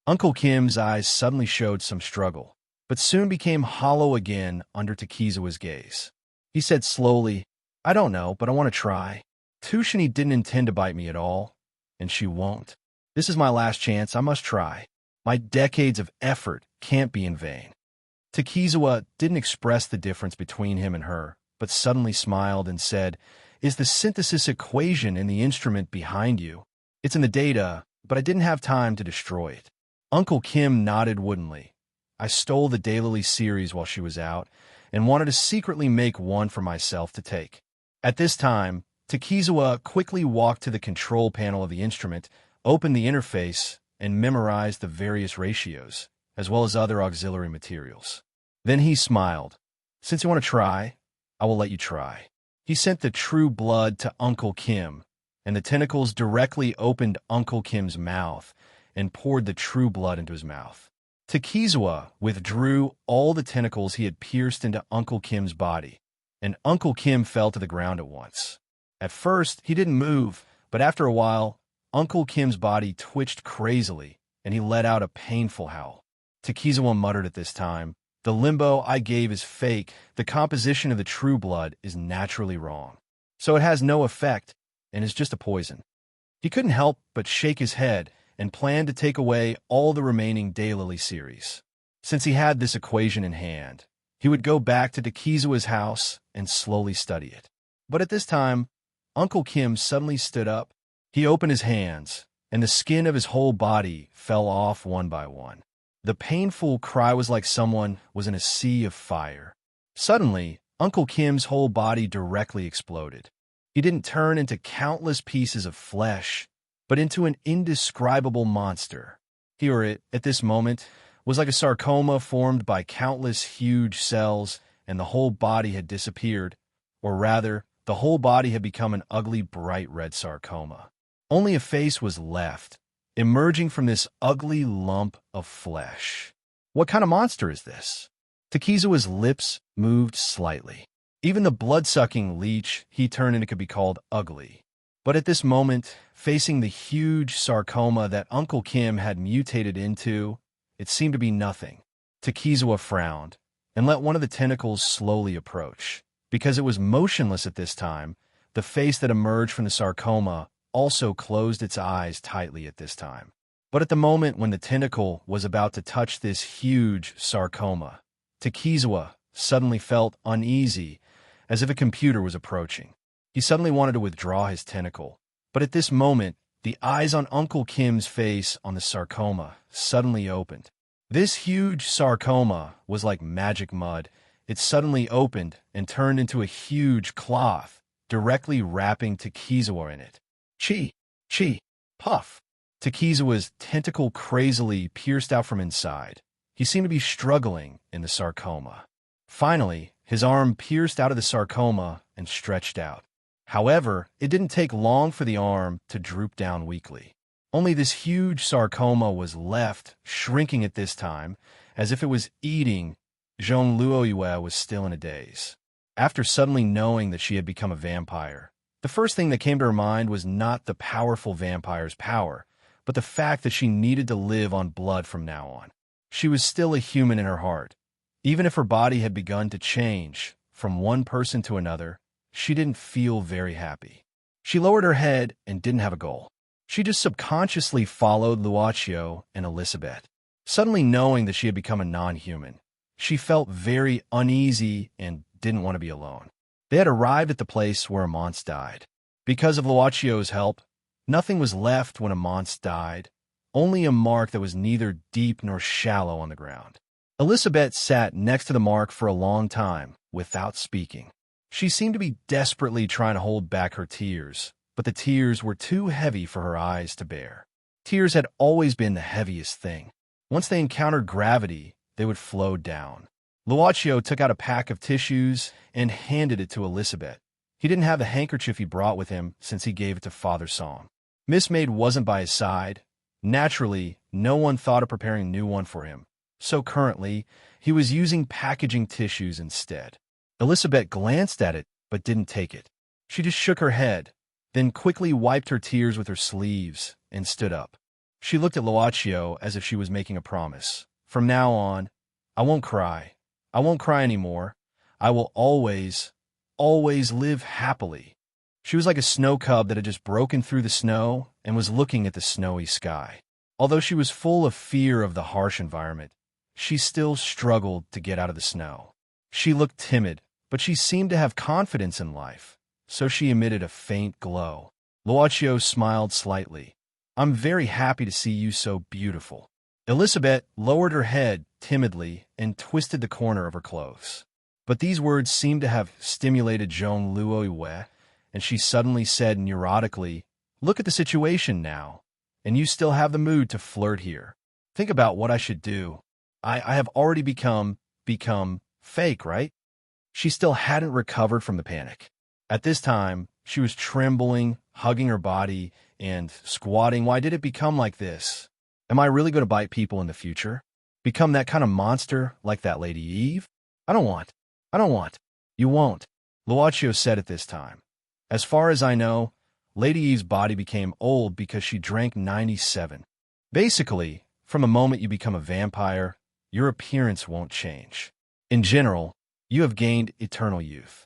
Uncle Kim's eyes suddenly showed some struggle, but soon became hollow again under Takizawa's gaze. He said slowly, "I don't know, but I want to try. Tushini didn't intend to bite me at all, and she won't. This is my last chance. I must try. My decades of effort can't be in vain." Takizawa didn't express the difference between him and her, but suddenly smiled and said, "Is the synthesis equation in the instrument behind you? It's in the data, but I didn't have time to destroy it." Uncle Kim nodded woodenly. "I stole the Daylily series while she was out, and wanted to secretly make one for myself to take." At this time, Takizawa quickly walked to the control panel of the instrument, opened the interface, and memorized the various ratios, as well as other auxiliary materials. Then he smiled. "Since you want to try, I will let you try." He sent the true blood to Uncle Kim, and the tentacles directly opened Uncle Kim's mouth and poured the true blood into his mouth. Takizawa withdrew all the tentacles he had pierced into Uncle Kim's body, and Uncle Kim fell to the ground at once. At first, he didn't move, but after a while, Uncle Kim's body twitched crazily, and he let out a painful howl. Takizawa muttered at this time, "The limbo I gave is fake. The composition of the true blood is naturally wrong. So it has no effect, and is just a poison." He couldn't help but shake his head and planned to take away all the remaining Daylily series. Since he had this equation in hand, he would go back to Takizawa's house and slowly study it. But at this time, Uncle Kim suddenly stood up. He opened his hands, and the skin of his whole body fell off one by one. The painful cry was like someone was in a sea of fire. Suddenly, Uncle Kim's whole body directly exploded. He didn't turn into countless pieces of flesh, but into an indescribable monster. He or it, at this moment, was like a sarcoma formed by countless huge cells, and the whole body had disappeared, or rather, the whole body had become an ugly bright red sarcoma. Only a face was left, emerging from this ugly lump of flesh. What kind of monster is this? Takizawa's lips moved slightly. Even the blood-sucking leech he turned into could be called ugly. But at this moment, facing the huge sarcoma that Uncle Kim had mutated into, it seemed to be nothing. Takizawa frowned and let one of the tentacles slowly approach. Because it was motionless at this time, the face that emerged from the sarcoma also closed its eyes tightly at this time. But at the moment when the tentacle was about to touch this huge sarcoma, Takizawa suddenly felt uneasy, as if a computer was approaching. He suddenly wanted to withdraw his tentacle, but at this moment, the eyes on Uncle Kim's face on the sarcoma suddenly opened. This huge sarcoma was like magic mud. It suddenly opened and turned into a huge cloth, directly wrapping Takizawa in it. Chi! Chi! Puff! Takizawa's tentacle crazily pierced out from inside. He seemed to be struggling in the sarcoma. Finally, His arm pierced out of the sarcoma and stretched out. However, it didn't take long for the arm to droop down weakly. Only this huge sarcoma was left, shrinking at this time, as if it was eating. Zhong Luoyue was still in a daze. After suddenly knowing that she had become a vampire, the first thing that came to her mind was not the powerful vampire's power, but the fact that she needed to live on blood from now on. She was still a human in her heart. Even if her body had begun to change from one person to another, she didn't feel very happy. She lowered her head and didn't have a goal. She just subconsciously followed Luochio and Elizabeth. Suddenly knowing that she had become a non-human, she felt very uneasy and didn't want to be alone. They had arrived at the place where Amance died. Because of Luochio's help, nothing was left when Amance died, only a mark that was neither deep nor shallow on the ground. Elizabeth sat next to the mark for a long time, without speaking. She seemed to be desperately trying to hold back her tears, but the tears were too heavy for her eyes to bear. Tears had always been the heaviest thing. Once they encountered gravity, they would flow down. Luochio took out a pack of tissues and handed it to Elizabeth. He didn't have the handkerchief he brought with him since he gave it to Father Song. Miss Maid wasn't by his side. Naturally, no one thought of preparing a new one for him, so currently, he was using packaging tissues instead. Elizabeth glanced at it, but didn't take it. She just shook her head, then quickly wiped her tears with her sleeves and stood up. She looked at Luochio as if she was making a promise. From now on, I won't cry. I won't cry anymore. I will always live happily. She was like a snow cub that had just broken through the snow and was looking at the snowy sky. Although she was full of fear of the harsh environment, she still struggled to get out of the snow. She looked timid, but she seemed to have confidence in life, so she emitted a faint glow. Luochio smiled slightly. I'm very happy to see you so beautiful. Elizabeth lowered her head timidly and twisted the corner of her clothes. But these words seemed to have stimulated Zhong Luoyue, and she suddenly said neurotically, Look at the situation now, and you still have the mood to flirt here. Think about what I should do. I have already become fake, right? She still hadn't recovered from the panic. At this time, she was trembling, hugging her body, and squatting. Why did it become like this? Am I really going to bite people in the future? Become that kind of monster like that Lady Eve? I don't want. You won't, Luochio said at this time. As far as I know, Lady Eve's body became old because she drank 97. Basically, from the moment you become a vampire, your appearance won't change. In general, you have gained eternal youth.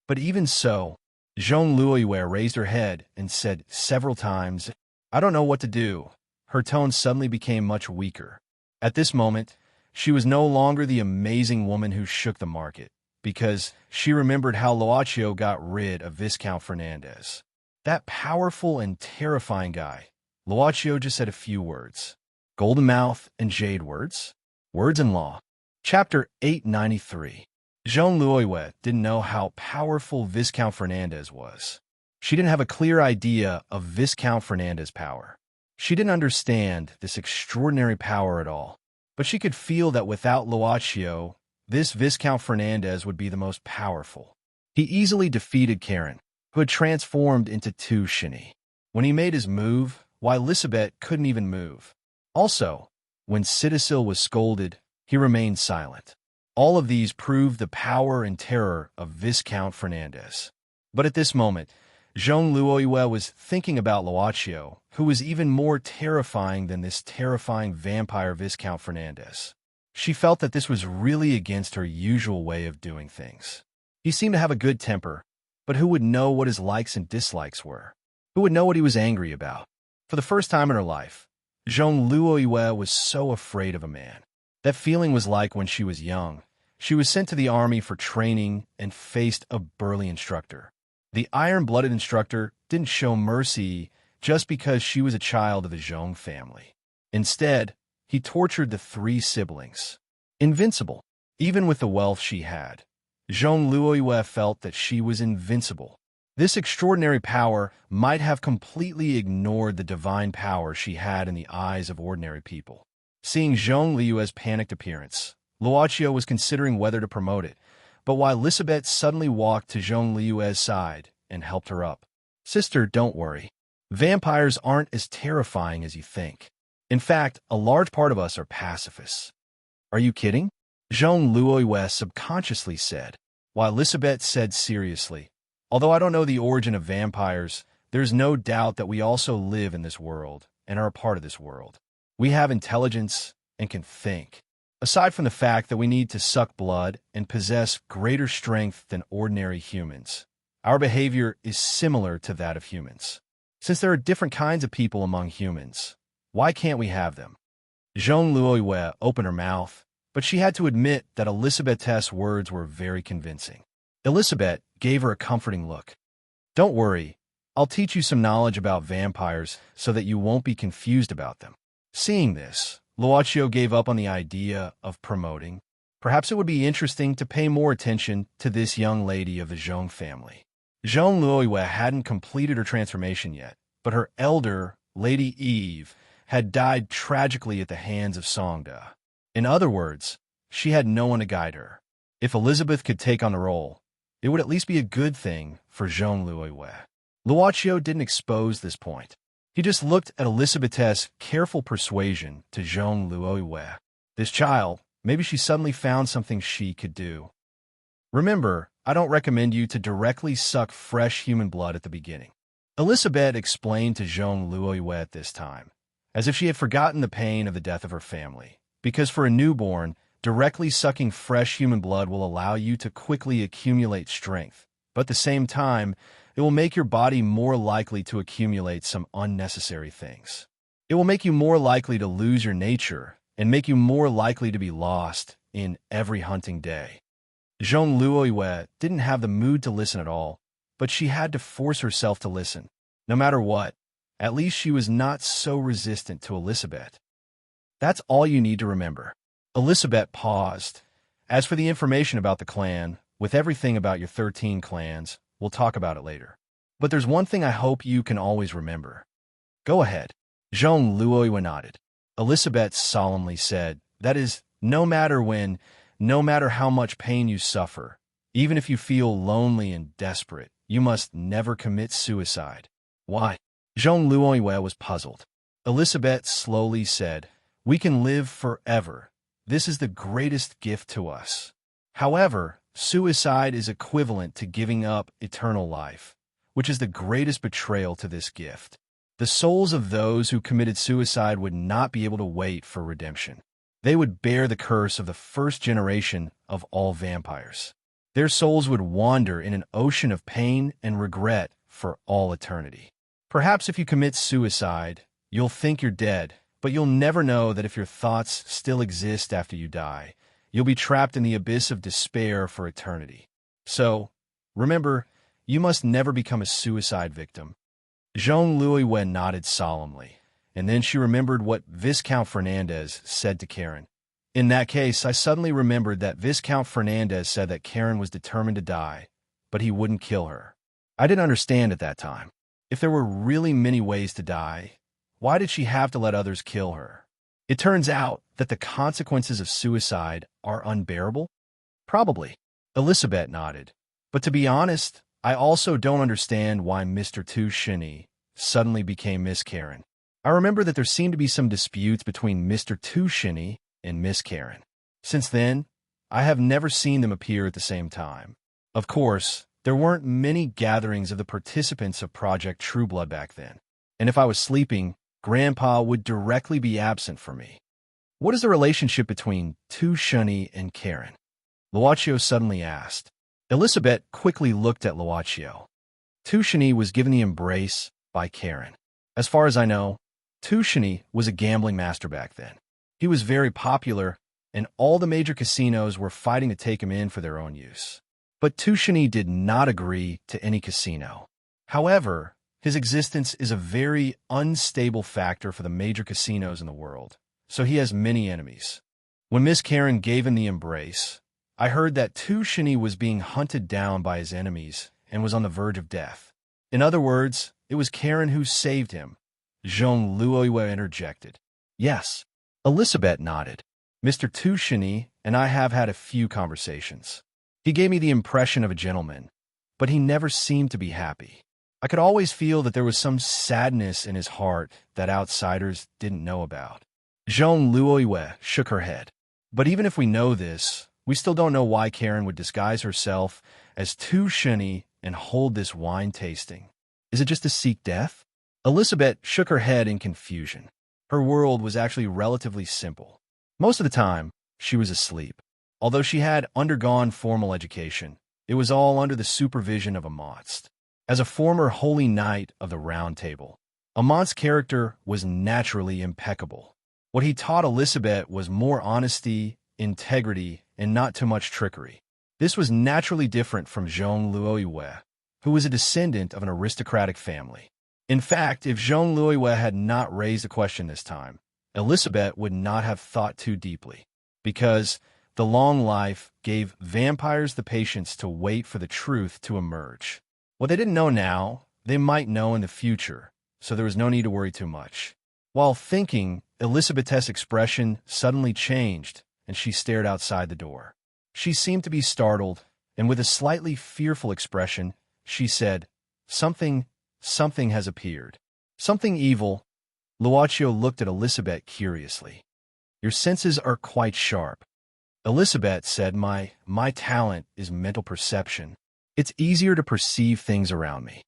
But even so, Zhong Luoyue raised her head and said several times, I don't know what to do. Her tone suddenly became much weaker. At this moment, she was no longer the amazing woman who shook the market, because she remembered how Luochio got rid of Viscount Fernandez. That powerful and terrifying guy. Luochio just said a few words. Golden mouth and jade words. Words in law. Chapter 893. Zhong Luoyue didn't know how powerful Viscount Fernandez was. She didn't have a clear idea of Viscount Fernandez's power. She didn't understand this extraordinary power at all, but she could feel that without Luochio, this Viscount Fernandez would be the most powerful. He easily defeated Karen, who had transformed into two Shinny. When he made his move, why Elizabeth couldn't even move. Also, when Citisil was scolded, he remained silent. All of these proved the power and terror of Viscount Fernandez. But at this moment, Zhong Luoyue was thinking about Luochio, who was even more terrifying than this terrifying vampire Viscount Fernandez. She felt that this was really against her usual way of doing things. He seemed to have a good temper, but who would know what his likes and dislikes were? Who would know what he was angry about? For the first time in her life, Zhong Luoyue was so afraid of a man. That feeling was like when she was young. She was sent to the army for training and faced a burly instructor. The iron-blooded instructor didn't show mercy just because she was a child of the Zhong family. Instead, he tortured the three siblings. Invincible, even with the wealth she had. Zhong Luoyue felt that she was invincible. This extraordinary power might have completely ignored the divine power she had in the eyes of ordinary people. Seeing Zhong Liu's panicked appearance, Luochio was considering whether to promote it, But while Elizabeth suddenly walked to Zhong Liu's side and helped her up. Sister, don't worry. Vampires aren't as terrifying as you think. In fact, a large part of us are pacifists. Are you kidding? Zhong Liu subconsciously said, while Elizabeth said seriously, although I don't know the origin of vampires, there's no doubt that we also live in this world and are a part of this world. We have intelligence and can think. Aside from the fact that we need to suck blood and possess greater strength than ordinary humans, our behavior is similar to that of humans. Since there are different kinds of people among humans, why can't we have them? Zhong Liu opened her mouth, but she had to admit that Elizabeth's words were very convincing. Elizabeth gave her a comforting look. Don't worry, I'll teach you some knowledge about vampires so that you won't be confused about them. Seeing this, Luochio gave up on the idea of promoting. Perhaps it would be interesting to pay more attention to this young lady of the Zhong family. Zhong Liu hadn't completed her transformation yet, but her elder, Lady Eve, had died tragically at the hands of Songda. In other words, she had no one to guide her. If Elizabeth could take on the role, it would at least be a good thing for Zhong Liu. Luochio didn't expose this point. He just looked at Elizabeth's careful persuasion to Zhong Liu. This child, maybe she suddenly found something she could do. Remember, I don't recommend you to directly suck fresh human blood at the beginning. Elizabeth explained to Zhong Liu at this time, as if she had forgotten the pain of the death of her family, because for a newborn, directly sucking fresh human blood will allow you to quickly accumulate strength, but at the same time, it will make your body more likely to accumulate some unnecessary things. It will make you more likely to lose your nature and make you more likely to be lost in every hunting day. Zhong Liu didn't have the mood to listen at all, but she had to force herself to listen. No matter what, at least she was not so resistant to Elizabeth. That's all you need to remember. Elizabeth paused. As for the information about the clan, with everything about your 13 clans, we'll talk about it later. But there's one thing I hope you can always remember. Go ahead. Zhong Liu nodded. Elizabeth solemnly said, that is, no matter when, no matter how much pain you suffer, even if you feel lonely and desperate, you must never commit suicide. Why? Zhong Liu was puzzled. Elizabeth slowly said, we can live forever. This is the greatest gift to us. However, suicide is equivalent to giving up eternal life, which is the greatest betrayal to this gift. The souls of those who committed suicide would not be able to wait for redemption. They would bear the curse of the first generation of all vampires. Their souls would wander in an ocean of pain and regret for all eternity. Perhaps if you commit suicide, you'll think you're dead, but you'll never know that if your thoughts still exist after you die, you'll be trapped in the abyss of despair for eternity. So, remember, you must never become a suicide victim. Zhong Liu nodded solemnly, and then she remembered what Viscount Fernandez said to Karen. In that case, I suddenly remembered that Viscount Fernandez said that Karen was determined to die, but he wouldn't kill her. I didn't understand at that time. If there were really many ways to die, why did she have to let others kill her? It turns out that the consequences of suicide are unbearable? Probably. Elizabeth nodded. But to be honest, I also don't understand why Mr. Tu Shini suddenly became Miss Karen. I remember that there seemed to be some disputes between Mr. Tu Shini and Miss Karen. Since then, I have never seen them appear at the same time. Of course, there weren't many gatherings of the participants of Project True Blood back then, and if I was sleeping, Grandpa would directly be absent from me. What is the relationship between Tu Shini and Karen? Luochio suddenly asked. Elizabeth quickly looked at Luochio. Tu Shini was given the embrace by Karen. As far as I know, Tu Shini was a gambling master back then. He was very popular, and all the major casinos were fighting to take him in for their own use. But Tu Shini did not agree to any casino. However, his existence is a very unstable factor for the major casinos in the world, so he has many enemies. When Miss Karen gave him the embrace, I heard that Tu Shini was being hunted down by his enemies and was on the verge of death. In other words, it was Karen who saved him. Zhong Liu interjected. Yes. Elizabeth nodded. Mr. Tu Shini and I have had a few conversations. He gave me the impression of a gentleman, but he never seemed to be happy. I could always feel that there was some sadness in his heart that outsiders didn't know about. Jean Luoyue shook her head. But even if we know this, we still don't know why Karen would disguise herself as Tu Shuni and hold this wine tasting. Is it just to seek death? Elizabeth shook her head in confusion. Her world was actually relatively simple. Most of the time, she was asleep. Although she had undergone formal education, it was all under the supervision of Amant's. As a former holy knight of the Round Table, Amant's character was naturally impeccable. What he taught Elizabeth was more honesty, integrity, and not too much trickery. This was naturally different from Jean Luoyue, who was a descendant of an aristocratic family. In fact, if Jean Luoyue had not raised a question this time, Elizabeth would not have thought too deeply, because the long life gave vampires the patience to wait for the truth to emerge. What they didn't know now, they might know in the future, so there was no need to worry too much. While thinking, Elizabeth's expression suddenly changed, and she stared outside the door. She seemed to be startled, and with a slightly fearful expression, she said, Something has appeared. Something evil. Luochio looked at Elizabeth curiously. Your senses are quite sharp. Elizabeth said, My talent is mental perception. It's easier to perceive things around me.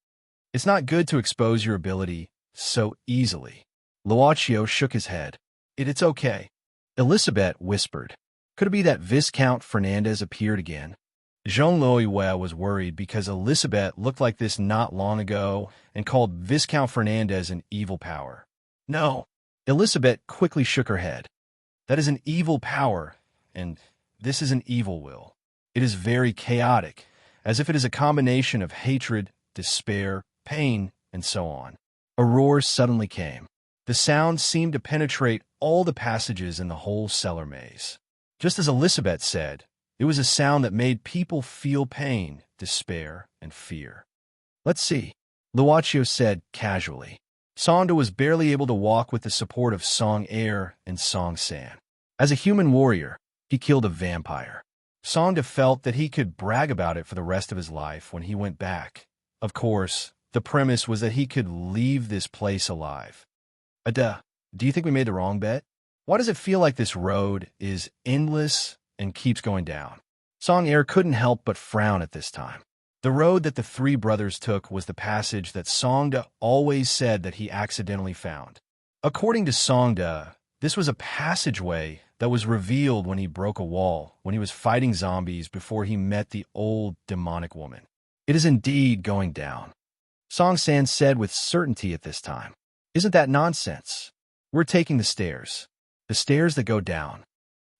It's not good to expose your ability so easily. Luochio shook his head. It's okay. Elizabeth whispered. Could it be that Viscount Fernandez appeared again? Jean Loiwe was worried because Elizabeth looked like this not long ago and called Viscount Fernandez an evil power. No. Elizabeth quickly shook her head. That is an evil power, and this is an evil will. It is very chaotic, as if it is a combination of hatred, despair, pain, and so on. A roar suddenly came. The sound seemed to penetrate all the passages in the whole cellar maze. Just as Elizabeth said, it was a sound that made people feel pain, despair, and fear. Let's see, Luochio said casually. Sonda was barely able to walk with the support of Song Air and Song San. As a human warrior, he killed a vampire. Sonda felt that he could brag about it for the rest of his life when he went back. Of course, the premise was that he could leave this place alive. Do you think we made the wrong bet? Why does it feel like this road is endless and keeps going down? Song Air couldn't help but frown at this time. The road that the three brothers took was the passage that Songda always said that he accidentally found. According to Songda, this was a passageway that was revealed when he broke a wall, when he was fighting zombies before he met the old demonic woman. It is indeed going down. Song San said with certainty at this time. Isn't that nonsense? We're taking the stairs that go down.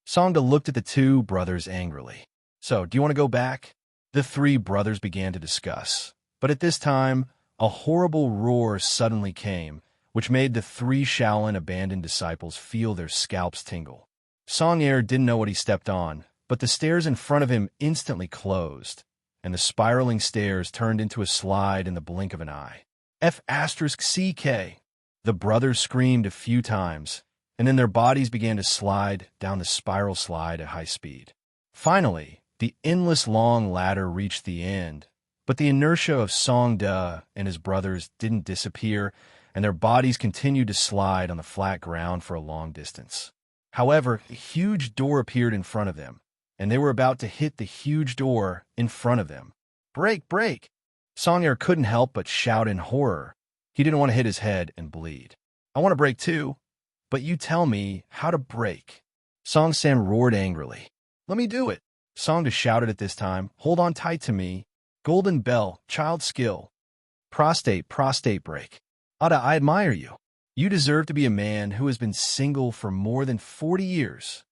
Songda looked at the two brothers angrily. So, do you want to go back? The three brothers began to discuss. But at this time, a horrible roar suddenly came, which made the three Shaolin abandoned disciples feel their scalps tingle. Song Air didn't know what he stepped on, but the stairs in front of him instantly closed, and the spiraling stairs turned into a slide in the blink of an eye. F*CK! The brothers screamed a few times, and then their bodies began to slide down the spiral slide at high speed. Finally, the endless long ladder reached the end, but the inertia of Song Da and his brothers didn't disappear, and their bodies continued to slide on the flat ground for a long distance. However, a huge door appeared in front of them, and they were about to hit the huge door in front of them. Break, break! Song Air couldn't help but shout in horror. He didn't want to hit his head and bleed. I want to break too, but you tell me how to break. Song San roared angrily. Let me do it. Songda shouted at this time. Hold on tight to me. Golden bell, child skill. Prostate break. Ada, I admire you. You deserve to be a man who has been single for more than 40 years.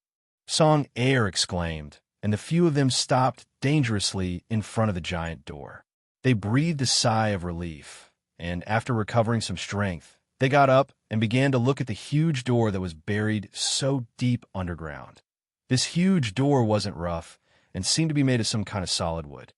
Song Air exclaimed, and the few of them stopped dangerously in front of the giant door. They breathed a sigh of relief, and after recovering some strength, they got up and began to look at the huge door that was buried so deep underground. This huge door wasn't rough and seemed to be made of some kind of solid wood.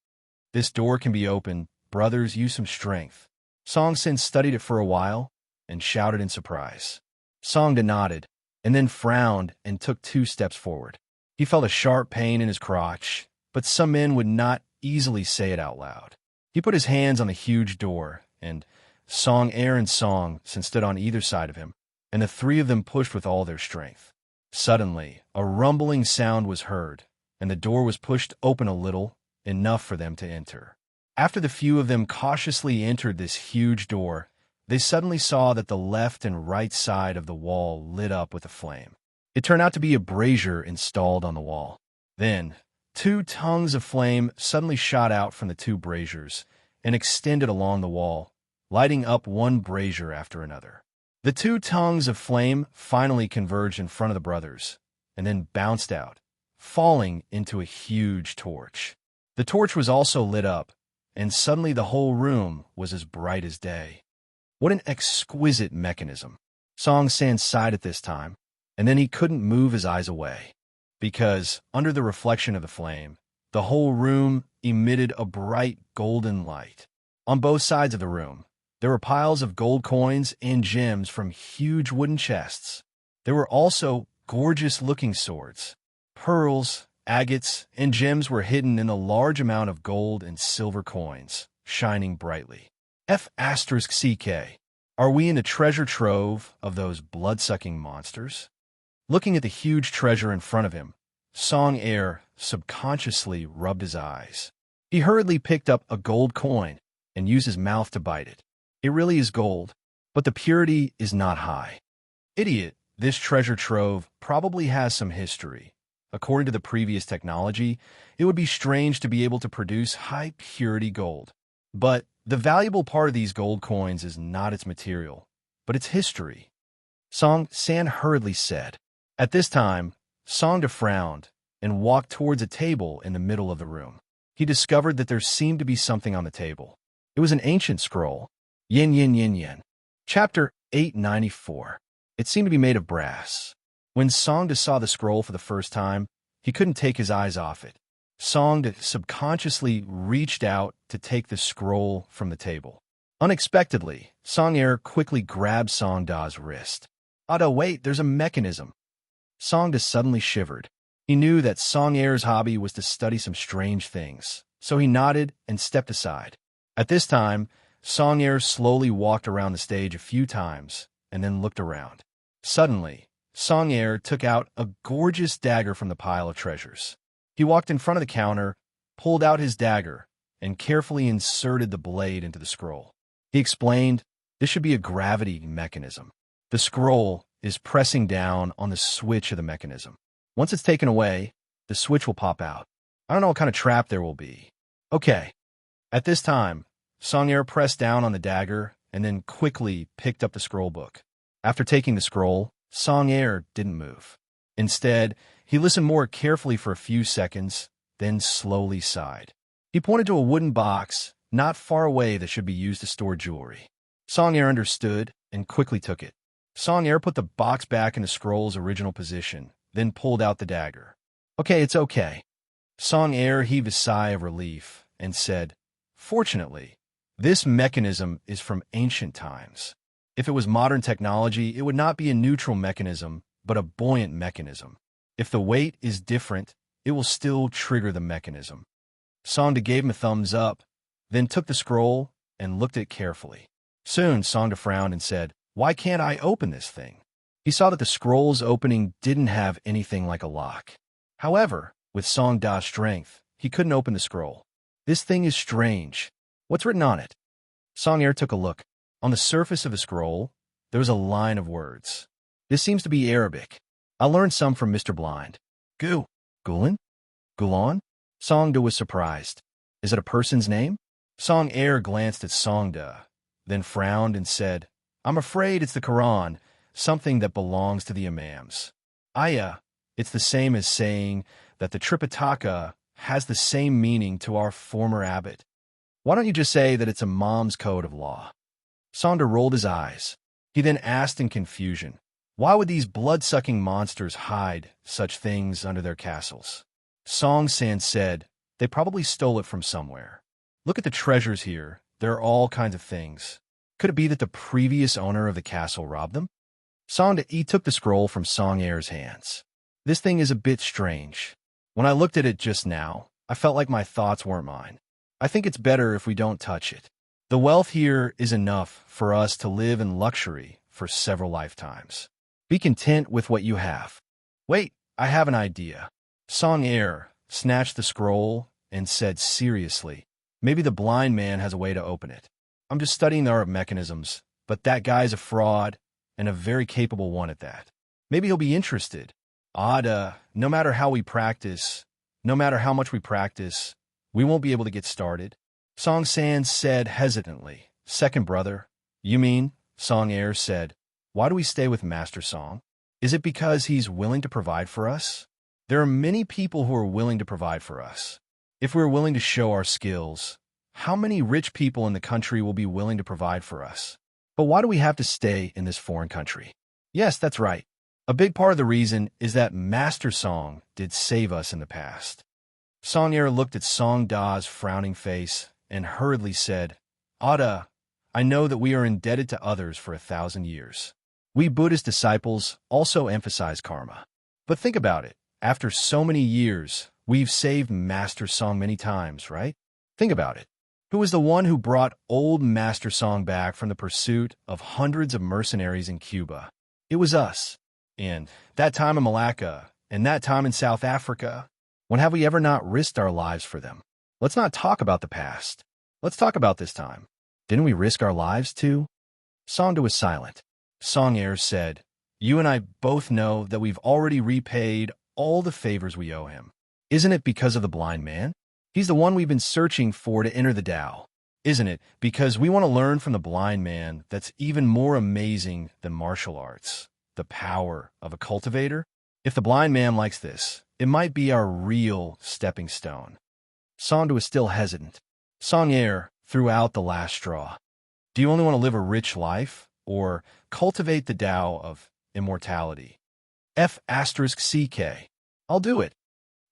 This door can be opened. Brothers, use some strength. Song Sin studied it for a while and shouted in surprise. Songda nodded, and then frowned and took 2 steps forward. He felt a sharp pain in his crotch, but some men would not easily say it out loud. He put his hands on the huge door, and Song, Air, and Song stood on either side of him, and the three of them pushed with all their strength. Suddenly, a rumbling sound was heard, and the door was pushed open a little, enough for them to enter. After the few of them cautiously entered this huge door, they suddenly saw that the left and right side of the wall lit up with a flame. It turned out to be a brazier installed on the wall. Then, two tongues of flame suddenly shot out from the two braziers and extended along the wall, lighting up one brazier after another. The two tongues of flame finally converged in front of the brothers, and then bounced out, falling into a huge torch. The torch was also lit up, and suddenly the whole room was as bright as day. What an exquisite mechanism! Song San sighed at this time, and then he couldn't move his eyes away, because, under the reflection of the flame, the whole room emitted a bright golden light. On both sides of the room, there were piles of gold coins and gems from huge wooden chests. There were also gorgeous-looking swords. Pearls, agates, and gems were hidden in a large amount of gold and silver coins, shining brightly. F***CK. Are we in a treasure trove of those blood-sucking monsters? Looking at the huge treasure in front of him, Song Air subconsciously rubbed his eyes. He hurriedly picked up a gold coin and used his mouth to bite it. It really is gold, but the purity is not high. Idiot, this treasure trove probably has some history. According to the previous technology, it would be strange to be able to produce high-purity gold. But the valuable part of these gold coins is not its material, but its history. Song San hurriedly said. At this time, Song frowned and walked towards a table in the middle of the room. He discovered that there seemed to be something on the table. It was an ancient scroll. Yin Yin Yin Yin. Chapter 894. It seemed to be made of brass. When Song saw the scroll for the first time, he couldn't take his eyes off it. Song subconsciously reached out to take the scroll from the table. Unexpectedly, Song Air quickly grabbed Song Da's wrist. "Oh, wait, there's a mechanism." Song suddenly shivered. He knew that Song Air's hobby was to study some strange things, so he nodded and stepped aside. At this time, Song Air slowly walked around the stage a few times and then looked around. Suddenly, Song Air took out a gorgeous dagger from the pile of treasures. He walked in front of the counter, pulled out his dagger, and carefully inserted the blade into the scroll. He explained, "This should be a gravity mechanism. The scroll is pressing down on the switch of the mechanism. Once it's taken away, the switch will pop out. I don't know what kind of trap there will be." Okay. At this time, Song Air pressed down on the dagger and then quickly picked up the scroll book. After taking the scroll, Song Air didn't move. Instead, he listened more carefully for a few seconds, then slowly sighed. He pointed to a wooden box not far away that should be used to store jewelry. Song Air understood and quickly took it. Song Air put the box back in the scroll's original position, then pulled out the dagger. "Okay, it's okay." Song Air heaved a sigh of relief and said, "Fortunately, this mechanism is from ancient times. If it was modern technology, it would not be a neutral mechanism, but a buoyant mechanism. If the weight is different, it will still trigger the mechanism." Song gave him a thumbs up, then took the scroll and looked at it carefully. Soon, Song frowned and said, "Why can't I open this thing?" He saw that the scroll's opening didn't have anything like a lock. However, with Song Da's strength, he couldn't open the scroll. "This thing is strange. What's written on it?" Song Air took a look. On the surface of the scroll, there was a line of words. "This seems to be Arabic. I learned some from Mr. Blind." Gulen? Gulon? Song Da was surprised. "Is it a person's name?" Song Air glanced at Song Da, then frowned and said, "I'm afraid it's the Quran, something that belongs to the Imams. Ayah, it's the same as saying that the Tripitaka has the same meaning to our former abbot. Why don't you just say that it's a mom's code of law?" Song Da rolled his eyes. He then asked in confusion, "Why would these blood-sucking monsters hide such things under their castles?" Song San said, "They probably stole it from somewhere. Look at the treasures here. There are all kinds of things. Could it be that the previous owner of the castle robbed them?" Song Da took the scroll from Song Air's hands. "This thing is a bit strange. When I looked at it just now, I felt like my thoughts weren't mine. I think it's better if we don't touch it. The wealth here is enough for us to live in luxury for several lifetimes. Be content with what you have. Wait, I have an idea. Song Air snatched the scroll and said seriously, maybe the blind man has a way to open it. I'm just studying the art of mechanisms, but that guy's a fraud, and a very capable one at that. Maybe he'll be interested. No matter how much we practice, we won't be able to get started. Song San said hesitantly, second brother. You mean? Song Air said, why do we stay with Master Song? Is it because he's willing to provide for us? There are many people who are willing to provide for us. If we're willing to show our skills, how many rich people in the country will be willing to provide for us? But why do we have to stay in this foreign country? Yes, that's right. A big part of the reason is that Master Song did save us in the past. Song Air looked at Song Da's frowning face and hurriedly said, Ada, I know that we are indebted to others for 1,000 years. We Buddhist disciples also emphasize karma. But think about it. After so many years, we've saved Master Song many times, right? Think about it. Who was the one who brought old Master Song back from the pursuit of hundreds of mercenaries in Cuba? It was us. And that time in Malacca, and that time in South Africa. When have we ever not risked our lives for them? Let's not talk about the past. Let's talk about this time. Didn't we risk our lives too? Songda was silent. Song Air said, you and I both know that we've already repaid all the favors we owe him. Isn't it because of the blind man? He's the one we've been searching for to enter the Tao. Isn't it because we want to learn from the blind man that's even more amazing than martial arts, the power of a cultivator? If the blind man likes this, it might be our real stepping stone. Songda was still hesitant. Song Air threw out the last straw. Do you only want to live a rich life, or cultivate the Tao of immortality? F***CK. I'll do it.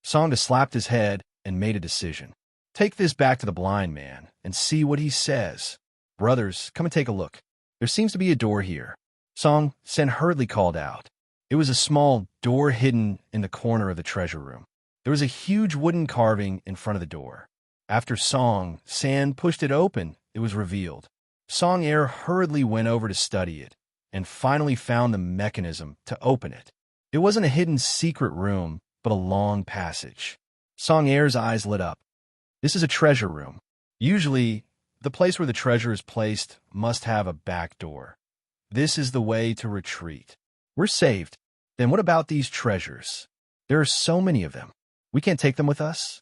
Songda slapped his head and made a decision. Take this back to the blind man and see what he says. Brothers, come and take a look. There seems to be a door here. Song Sen hurriedly called out. It was a small door hidden in the corner of the treasure room. There was a huge wooden carving in front of the door. After Song San pushed it open, it was revealed. Song Air hurriedly went over to study it and finally found the mechanism to open it. It wasn't a hidden secret room, but a long passage. Song Air's eyes lit up. This is a treasure room. Usually, the place where the treasure is placed must have a back door. This is the way to retreat. We're saved. Then what about these treasures? There are so many of them. We can't take them with us?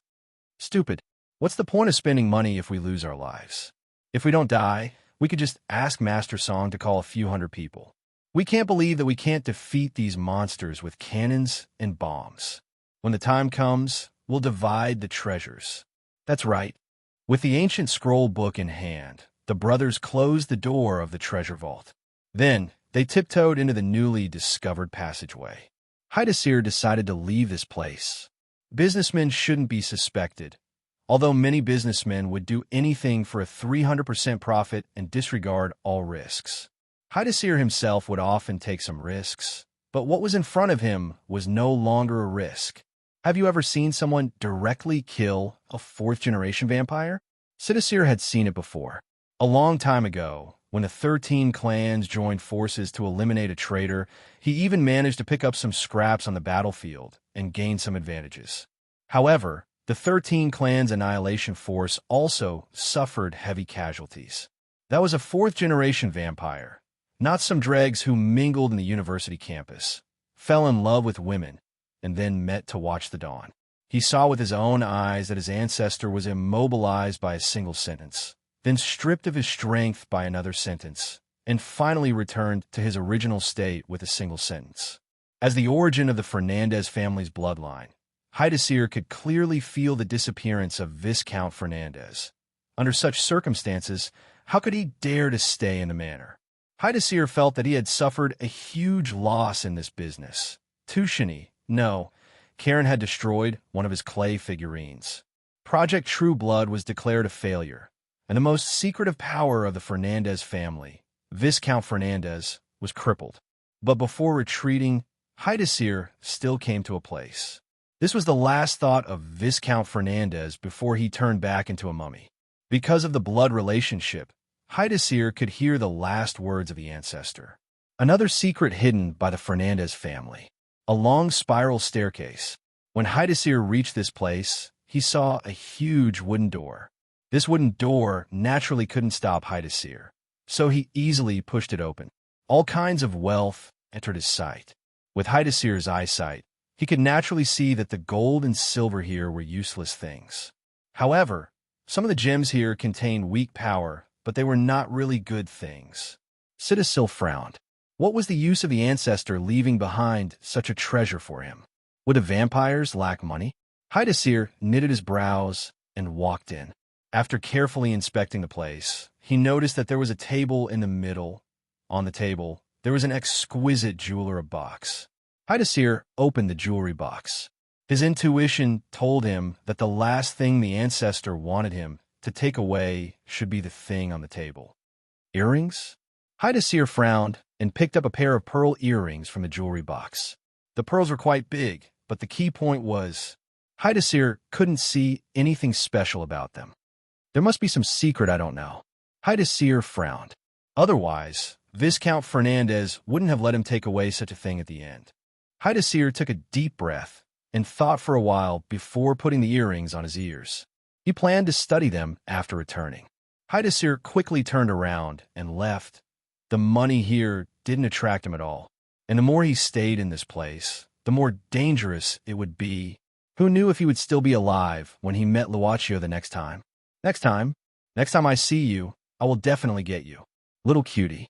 Stupid. What's the point of spending money if we lose our lives? If we don't die, we could just ask Master Song to call a few hundred people. We can't believe that we can't defeat these monsters with cannons and bombs. When the time comes, we'll divide the treasures. That's right. With the ancient scroll book in hand, the brothers closed the door of the treasure vault. Then, they tiptoed into the newly discovered passageway. Haidasir decided to leave this place. Businessmen shouldn't be suspected, although many businessmen would do anything for a 300% profit and disregard all risks. Haidasir himself would often take some risks, but what was in front of him was no longer a risk. Have you ever seen someone directly kill a fourth-generation vampire? Sidasir had seen it before. A long time ago, when the 13 clans joined forces to eliminate a traitor, he even managed to pick up some scraps on the battlefield and gain some advantages. However, the 13 clans' annihilation force also suffered heavy casualties. That was a fourth-generation vampire, not some dregs who mingled in the university campus, fell in love with women, and then met to watch the dawn. He saw with his own eyes that his ancestor was immobilized by a single sentence, then stripped of his strength by another sentence, and finally returned to his original state with a single sentence. As the origin of the Fernandez family's bloodline, Haidasir could clearly feel the disappearance of Viscount Fernandez. Under such circumstances, how could he dare to stay in the manor? Haidasir felt that he had suffered a huge loss in this business. Tushini, no, Karen had destroyed one of his clay figurines. Project True Blood was declared a failure, and the most secretive power of the Fernandez family, Viscount Fernandez, was crippled. But before retreating, Haidasir still came to a place. This was the last thought of Viscount Fernandez before he turned back into a mummy. Because of the blood relationship, Haidasir could hear the last words of the ancestor. Another secret hidden by the Fernandez family. A long spiral staircase. When Haidasir reached this place, he saw a huge wooden door. This wooden door naturally couldn't stop Haidasir, so he easily pushed it open. All kinds of wealth entered his sight. With Haidasir's eyesight, he could naturally see that the gold and silver here were useless things. However, some of the gems here contained weak power, but they were not really good things. Citasil frowned. What was the use of the ancestor leaving behind such a treasure for him? Would the vampires lack money? Haidasir knitted his brows and walked in. After carefully inspecting the place, he noticed that there was a table in the middle. On the table, there was an exquisite jewelry box. Haidasir opened the jewelry box. His intuition told him that the last thing the ancestor wanted him to take away should be the thing on the table. Earrings? Haidasir frowned and picked up a pair of pearl earrings from the jewelry box. The pearls were quite big, but the key point was Haidasir couldn't see anything special about them. There must be some secret I don't know. Haidasir frowned. Otherwise, Viscount Fernandez wouldn't have let him take away such a thing at the end. Haidasir took a deep breath and thought for a while before putting the earrings on his ears. He planned to study them after returning. Haidasir quickly turned around and left. The money here didn't attract him at all, and the more he stayed in this place, the more dangerous it would be. Who knew if he would still be alive when he met Luaccio the next time? Next time I see you, I will definitely get you. Little cutie.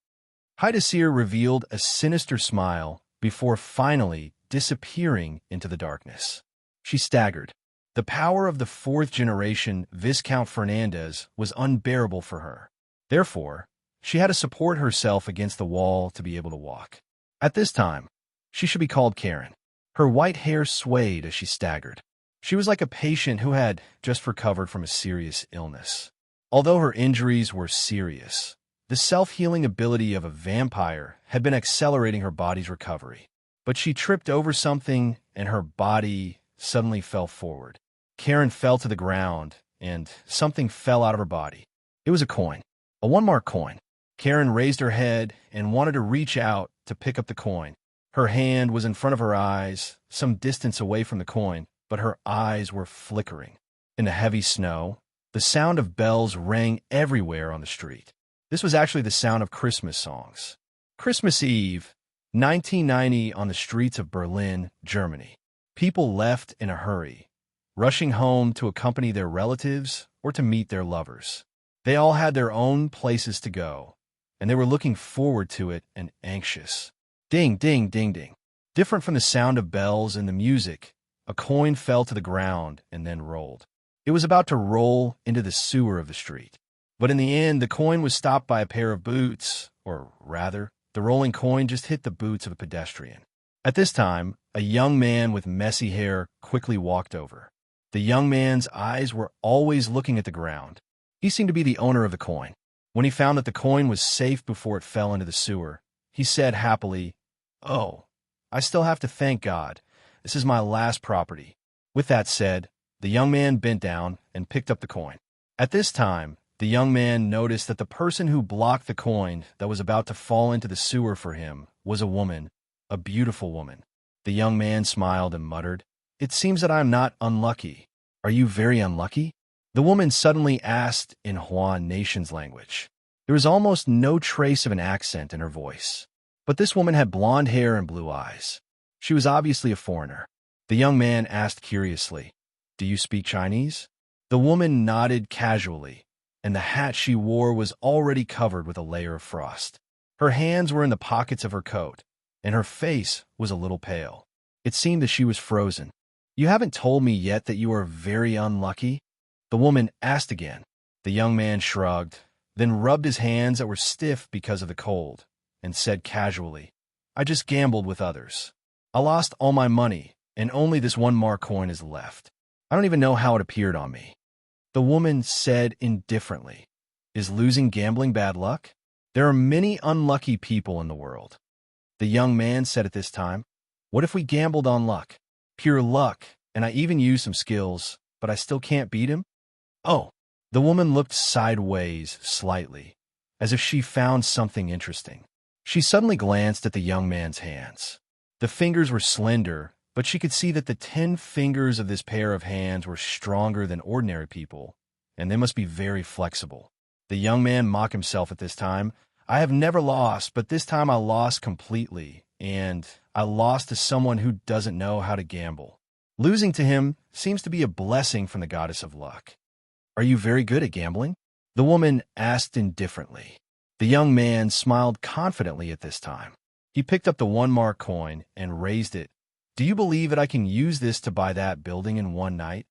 Haidasir revealed a sinister smile before finally disappearing into the darkness. She staggered. The power of the fourth-generation Viscount Fernandez was unbearable for her. Therefore, she had to support herself against the wall to be able to walk. At this time, she should be called Karen. Her white hair swayed as she staggered. She was like a patient who had just recovered from a serious illness. Although her injuries were serious, the self-healing ability of a vampire had been accelerating her body's recovery. But she tripped over something, and her body suddenly fell forward. Karen fell to the ground, and something fell out of her body. It was a coin, a one-mark coin. Karen raised her head and wanted to reach out to pick up the coin. Her hand was in front of her eyes, some distance away from the coin, but her eyes were flickering. In the heavy snow, the sound of bells rang everywhere on the street. This was actually the sound of Christmas songs. Christmas Eve, 1990, on the streets of Berlin, Germany. People left in a hurry, rushing home to accompany their relatives or to meet their lovers. They all had their own places to go, and they were looking forward to it and anxious. Ding, ding, ding, ding. Different from the sound of bells and the music, a coin fell to the ground and then rolled. It was about to roll into the sewer of the street. But in the end, the coin was stopped by a pair of boots, or rather, the rolling coin just hit the boots of a pedestrian. At this time, a young man with messy hair quickly walked over. The young man's eyes were always looking at the ground. He seemed to be the owner of the coin. When he found that the coin was safe before it fell into the sewer, he said happily, "Oh, I still have to thank God. This is my last property." With that said, the young man bent down and picked up the coin. At this time, the young man noticed that the person who blocked the coin that was about to fall into the sewer for him was a woman, a beautiful woman. The young man smiled and muttered, "It seems that I am not unlucky. Are you very unlucky?" The woman suddenly asked in Huan Nation's language. There was almost no trace of an accent in her voice. But this woman had blonde hair and blue eyes. She was obviously a foreigner. The young man asked curiously, "Do you speak Chinese?" The woman nodded casually, and the hat she wore was already covered with a layer of frost. Her hands were in the pockets of her coat, and her face was a little pale. It seemed that she was frozen. "You haven't told me yet that you are very unlucky?" the woman asked again. The young man shrugged, then rubbed his hands that were stiff because of the cold, and said casually, "I just gambled with others. I lost all my money, and only this one mark coin is left. I don't even know how it appeared on me." The woman said indifferently, "Is losing gambling bad luck? There are many unlucky people in the world." The young man said at this time, "What if we gambled on luck? Pure luck and I even used some skills, but I still can't beat him? Oh. The woman looked sideways slightly, as if she found something interesting. She suddenly glanced at the young man's hands. The fingers were slender, but she could see that the 10 fingers of this pair of hands were stronger than ordinary people, and they must be very flexible. The young man mocked himself at this time. I have never lost, but this time I lost completely, and I lost to someone who doesn't know how to gamble. Losing to him seems to be a blessing from the goddess of luck. Are you very good at gambling? The woman asked indifferently. The young man smiled confidently at this time. He picked up the 1 mark coin and raised it. Do you believe that I can use this to buy that building in one night?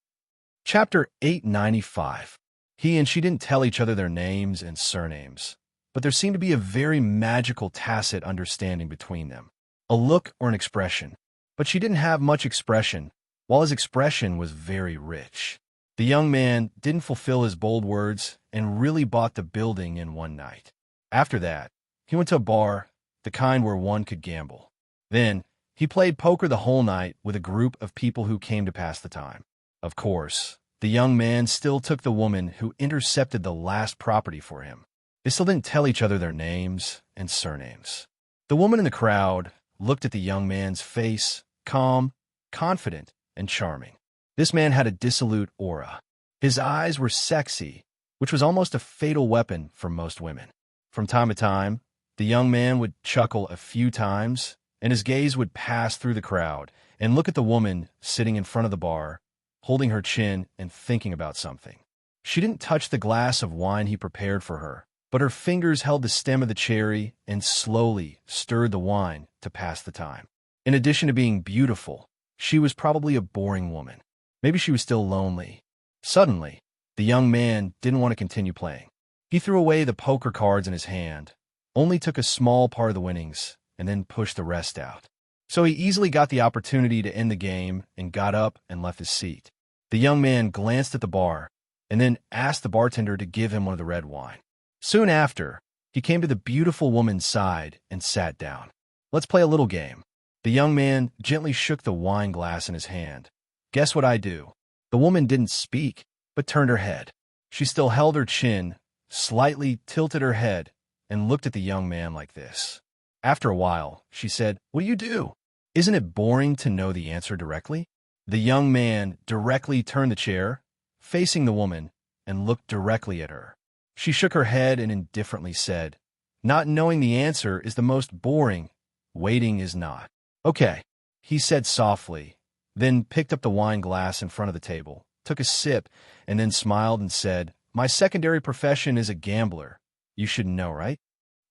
Chapter 895. He and she didn't tell each other their names and surnames, but there seemed to be a very magical tacit understanding between them. A look or an expression. But she didn't have much expression, while his expression was very rich. The young man didn't fulfill his bold words and really bought the building in one night. After that, he went to a bar, the kind where one could gamble. Then, he played poker the whole night with a group of people who came to pass the time. Of course, the young man still took the woman who intercepted the last property for him. They still didn't tell each other their names and surnames. The woman in the crowd looked at the young man's face, calm, confident, and charming. This man had a dissolute aura. His eyes were sexy, which was almost a fatal weapon for most women. From time to time, the young man would chuckle a few times, and his gaze would pass through the crowd and look at the woman sitting in front of the bar, holding her chin and thinking about something. She didn't touch the glass of wine he prepared for her, but her fingers held the stem of the cherry and slowly stirred the wine to pass the time. In addition to being beautiful, she was probably a boring woman. Maybe she was still lonely. Suddenly, the young man didn't want to continue playing. He threw away the poker cards in his hand, only took a small part of the winnings, and then pushed the rest out. So he easily got the opportunity to end the game and got up and left his seat. The young man glanced at the bar and then asked the bartender to give him one of the red wine. Soon after, he came to the beautiful woman's side and sat down. Let's play a little game. The young man gently shook the wine glass in his hand. Guess what I do? The woman didn't speak, but turned her head. She still held her chin, slightly tilted her head, and looked at the young man like this. After a while, she said, What do? Isn't it boring to know the answer directly? The young man directly turned the chair, facing the woman, and looked directly at her. She shook her head and indifferently said, Not knowing the answer is the most boring. Waiting is not. Okay, he said softly, then picked up the wine glass in front of the table, took a sip, and then smiled and said, My secondary profession is a gambler. You should know, right?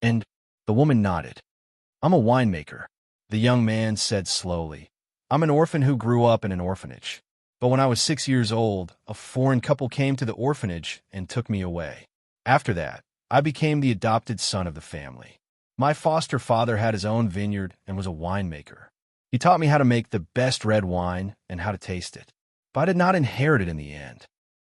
And the woman nodded. I'm a winemaker, the young man said slowly. I'm an orphan who grew up in an orphanage. But when I was 6 years old, a foreign couple came to the orphanage and took me away. After that, I became the adopted son of the family. My foster father had his own vineyard and was a winemaker. He taught me how to make the best red wine and how to taste it. But I did not inherit it in the end.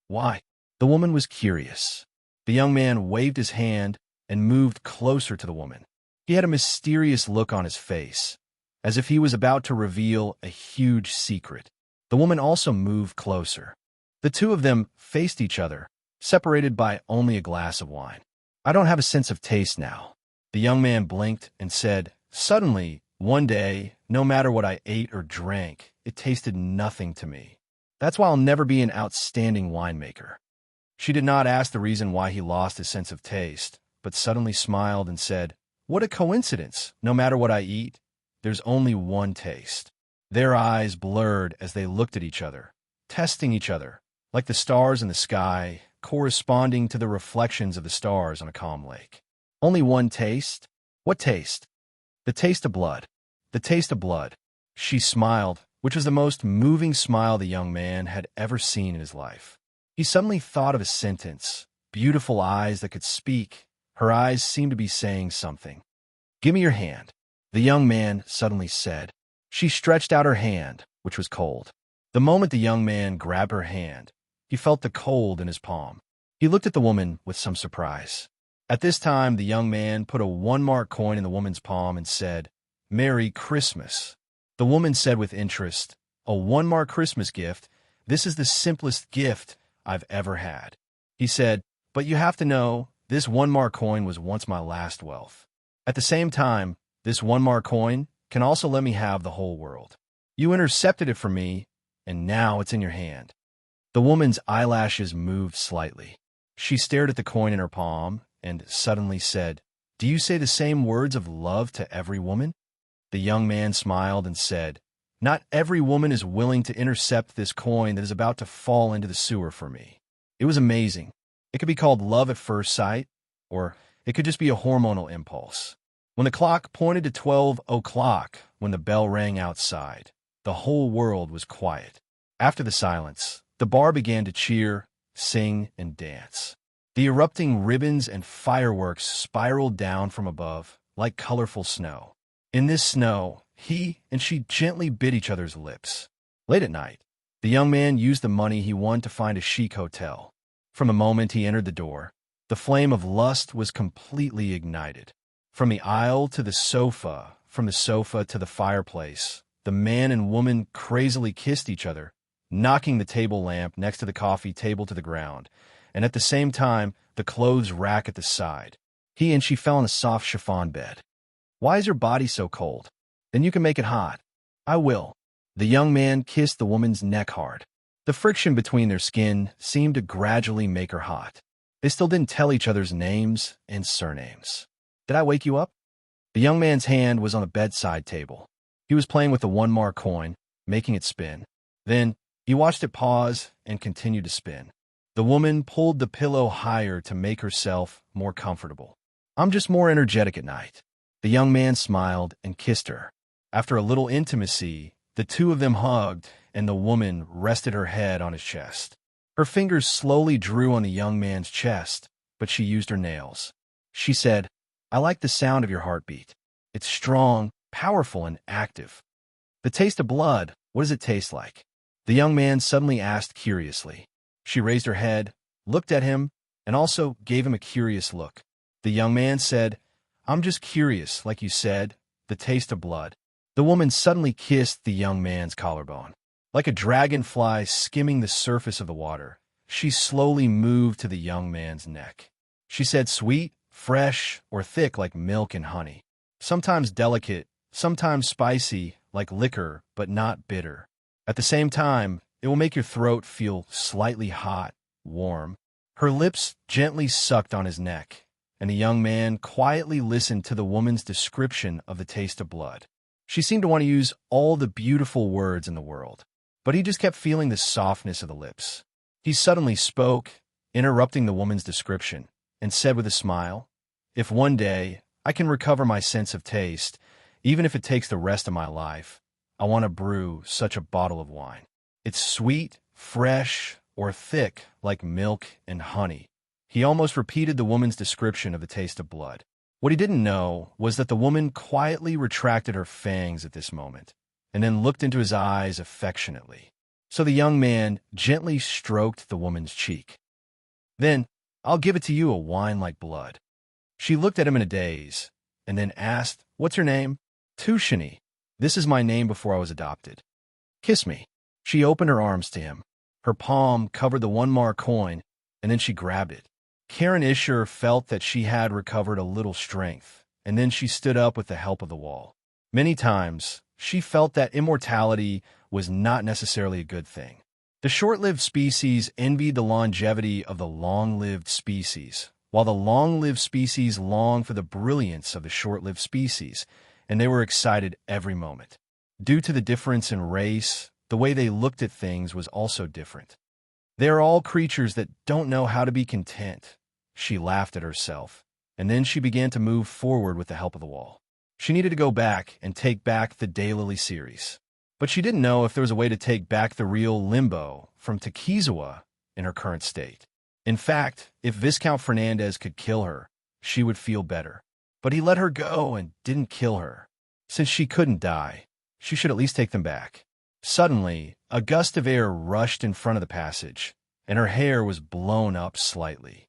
Why? The woman was curious. The young man waved his hand and moved closer to the woman. He had a mysterious look on his face, as if he was about to reveal a huge secret. The woman also moved closer. The two of them faced each other, separated by only a glass of wine. I don't have a sense of taste now. The young man blinked and said, Suddenly, one day, no matter what I ate or drank, it tasted nothing to me. That's why I'll never be an outstanding winemaker. She did not ask the reason why he lost his sense of taste, but suddenly smiled and said, What a coincidence. No matter what I eat, there's only one taste. Their eyes blurred as they looked at each other, testing each other, like the stars in the sky, corresponding to the reflections of the stars on a calm lake. Only one taste? What taste? The taste of blood. The taste of blood. She smiled, which was the most moving smile the young man had ever seen in his life. He suddenly thought of a sentence. Beautiful eyes that could speak. Her eyes seemed to be saying something. Give me your hand, the young man suddenly said. She stretched out her hand, which was cold. The moment the young man grabbed her hand, he felt the cold in his palm. He looked at the woman with some surprise. At this time, the young man put a 1-mark coin in the woman's palm and said, Merry Christmas. The woman said with interest, a 1 mark Christmas gift. This is the simplest gift I've ever had. He said, but you have to know, this 1 mark coin was once my last wealth. At the same time, this 1 mark coin can also let me have the whole world. You intercepted it from me, and now it's in your hand. The woman's eyelashes moved slightly. She stared at the coin in her palm and suddenly said, do you say the same words of love to every woman? The young man smiled and said, not every woman is willing to intercept this coin that is about to fall into the sewer for me. It was amazing. It could be called love at first sight, or it could just be a hormonal impulse. When the clock pointed to 12 o'clock, when the bell rang outside, the whole world was quiet. After the silence, the bar began to cheer, sing, and dance. The erupting ribbons and fireworks spiraled down from above like colorful snow. In this snow, he and she gently bit each other's lips. Late at night, the young man used the money he won to find a chic hotel. From the moment he entered the door, the flame of lust was completely ignited. From the aisle to the sofa, from the sofa to the fireplace, the man and woman crazily kissed each other, knocking the table lamp next to the coffee table to the ground, and at the same time, the clothes rack at the side. He and she fell in a soft chiffon bed. Why is your body so cold? Then you can make it hot. I will. The young man kissed the woman's neck hard. The friction between their skin seemed to gradually make her hot. They still didn't tell each other's names and surnames. Did I wake you up? The young man's hand was on the bedside table. He was playing with the 1 mark coin, making it spin. Then he watched it pause and continue to spin. The woman pulled the pillow higher to make herself more comfortable. I'm just more energetic at night. The young man smiled and kissed her. After a little intimacy, the two of them hugged, and the woman rested her head on his chest. Her fingers slowly drew on the young man's chest, but she used her nails. She said, I like the sound of your heartbeat. It's strong, powerful, and active. The taste of blood, what does it taste like? The young man suddenly asked curiously. She raised her head, looked at him, and also gave him a curious look. The young man said, I'm just curious, like you said, the taste of blood. The woman suddenly kissed the young man's collarbone. Like a dragonfly skimming the surface of the water, she slowly moved to the young man's neck. She said sweet, fresh, or thick like milk and honey. Sometimes delicate, sometimes spicy like liquor, but not bitter. At the same time, it will make your throat feel slightly hot, warm. Her lips gently sucked on his neck, and the young man quietly listened to the woman's description of the taste of blood. She seemed to want to use all the beautiful words in the world, but he just kept feeling the softness of the lips. He suddenly spoke, interrupting the woman's description, and said with a smile, if one day I can recover my sense of taste, even if it takes the rest of my life, I want to brew such a bottle of wine. It's sweet, fresh, or thick like milk and honey. He almost repeated the woman's description of the taste of blood. What he didn't know was that the woman quietly retracted her fangs at this moment, and then looked into his eyes affectionately. So the young man gently stroked the woman's cheek. Then, I'll give it to you, a wine like blood. She looked at him in a daze, and then asked, what's your name? Tushini. This is my name before I was adopted. Kiss me. She opened her arms to him. Her palm covered the 1 mark coin, and then she grabbed it. Karen Isher felt that she had recovered a little strength, and then she stood up with the help of the wall. Many times, she felt that immortality was not necessarily a good thing. The short-lived species envied the longevity of the long-lived species, while the long-lived species longed for the brilliance of the short-lived species, and they were excited every moment. Due to the difference in race, the way they looked at things was also different. They are all creatures that don't know how to be content. She laughed at herself, and then she began to move forward with the help of the wall. She needed to go back and take back the Daylily series. But she didn't know if there was a way to take back the real Limbo from Takizawa in her current state. In fact, if Viscount Fernandez could kill her, she would feel better. But he let her go and didn't kill her. Since she couldn't die, she should at least take them back. Suddenly, a gust of air rushed in front of the passage, and her hair was blown up slightly.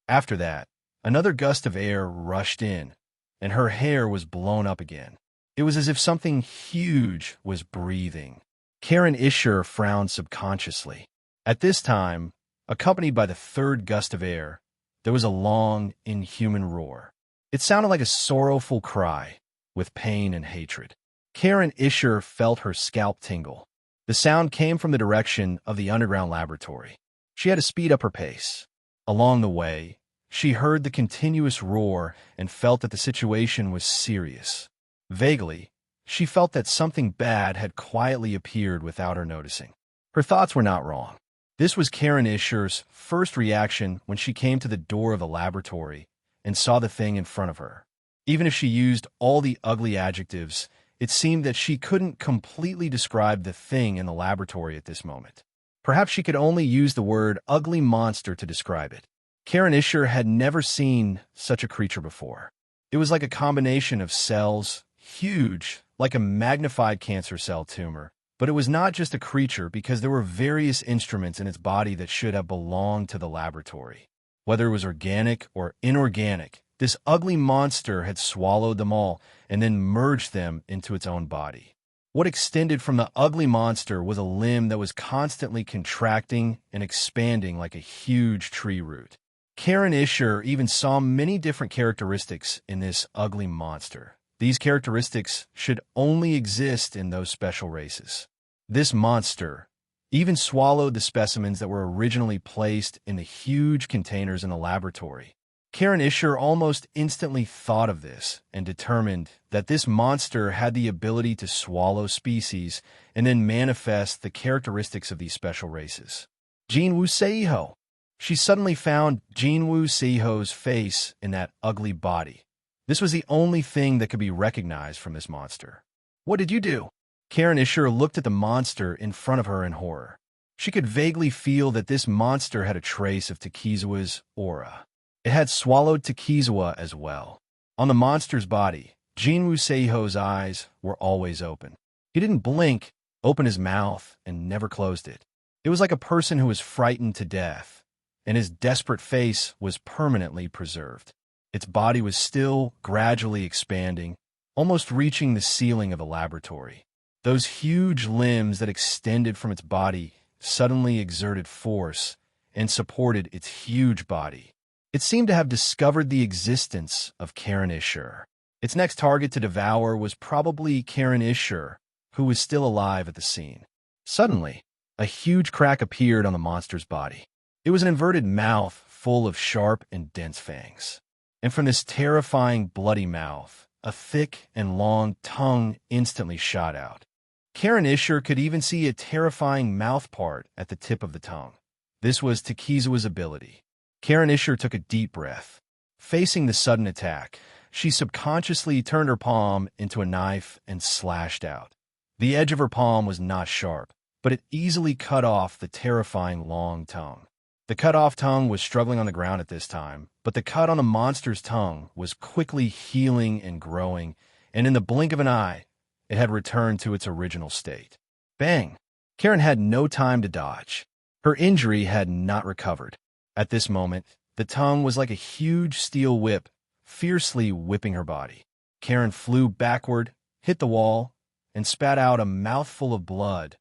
After that, another gust of air rushed in, and her hair was blown up again. It was as if something huge was breathing. Karen Isher frowned subconsciously. At this time, accompanied by the third gust of air, there was a long, inhuman roar. It sounded like a sorrowful cry, with pain and hatred. Karen Isher felt her scalp tingle. The sound came from the direction of the underground laboratory. She had to speed up her pace. Along the way, she heard the continuous roar and felt that the situation was serious. Vaguely, she felt that something bad had quietly appeared without her noticing. Her thoughts were not wrong. This was Karen Isher's first reaction when she came to the door of the laboratory and saw the thing in front of her. Even if she used all the ugly adjectives, it seemed that she couldn't completely describe the thing in the laboratory at this moment. Perhaps she could only use the word ugly monster to describe it. Karen Isher had never seen such a creature before. It was like a combination of cells, huge, like a magnified cancer cell tumor. But it was not just a creature because there were various instruments in its body that should have belonged to the laboratory. Whether it was organic or inorganic, this ugly monster had swallowed them all and then merged them into its own body. What extended from the ugly monster was a limb that was constantly contracting and expanding like a huge tree root. Karen Isher even saw many different characteristics in this ugly monster. These characteristics should only exist in those special races. This monster even swallowed the specimens that were originally placed in the huge containers in the laboratory. Karen Isher almost instantly thought of this and determined that this monster had the ability to swallow species and then manifest the characteristics of these special races. Jinwoo Seiho. She suddenly found Jinwoo Seiho's face in that ugly body. This was the only thing that could be recognized from this monster. "What did you do?" Karen Isher looked at the monster in front of her in horror. She could vaguely feel that this monster had a trace of Takizawa's aura. It had swallowed Takizawa as well. On the monster's body, Jinwoo Seiho's eyes were always open. He didn't blink, open his mouth, and never closed it. It was like a person who was frightened to death, and his desperate face was permanently preserved. Its body was still gradually expanding, almost reaching the ceiling of the laboratory. Those huge limbs that extended from its body suddenly exerted force and supported its huge body. It seemed to have discovered the existence of Karen Isher. Its next target to devour was probably Karen Isher, who was still alive at the scene. Suddenly, a huge crack appeared on the monster's body. It was an inverted mouth full of sharp and dense fangs. And from this terrifying bloody mouth, a thick and long tongue instantly shot out. Karen Isher could even see a terrifying mouth part at the tip of the tongue. This was Takizawa's ability. Karen Isher took a deep breath. Facing the sudden attack, she subconsciously turned her palm into a knife and slashed out. The edge of her palm was not sharp, but it easily cut off the terrifying long tongue. The cut-off tongue was struggling on the ground at this time, but the cut on the monster's tongue was quickly healing and growing, and in the blink of an eye, it had returned to its original state. Bang! Karen had no time to dodge. Her injury had not recovered. At this moment, the tongue was like a huge steel whip, fiercely whipping her body. Karen flew backward, hit the wall, and spat out a mouthful of blood.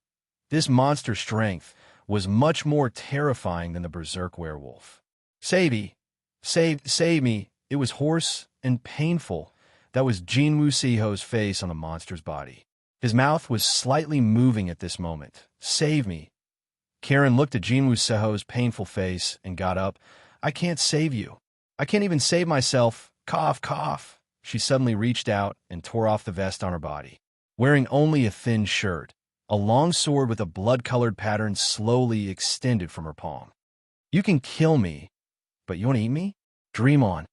This monster's strength was much more terrifying than the berserk werewolf. "Save me! Save me!" It was hoarse and painful. That was Jinwoo Seiho's face on the monster's body. His mouth was slightly moving at this moment. "Save me!" Karen looked at Jinwoo Seiho's painful face and got up. "I can't save you. I can't even save myself. Cough, cough." She suddenly reached out and tore off the vest on her body. Wearing only a thin shirt, a long sword with a blood-colored pattern slowly extended from her palm. "You can kill me, but you want to eat me? Dream on."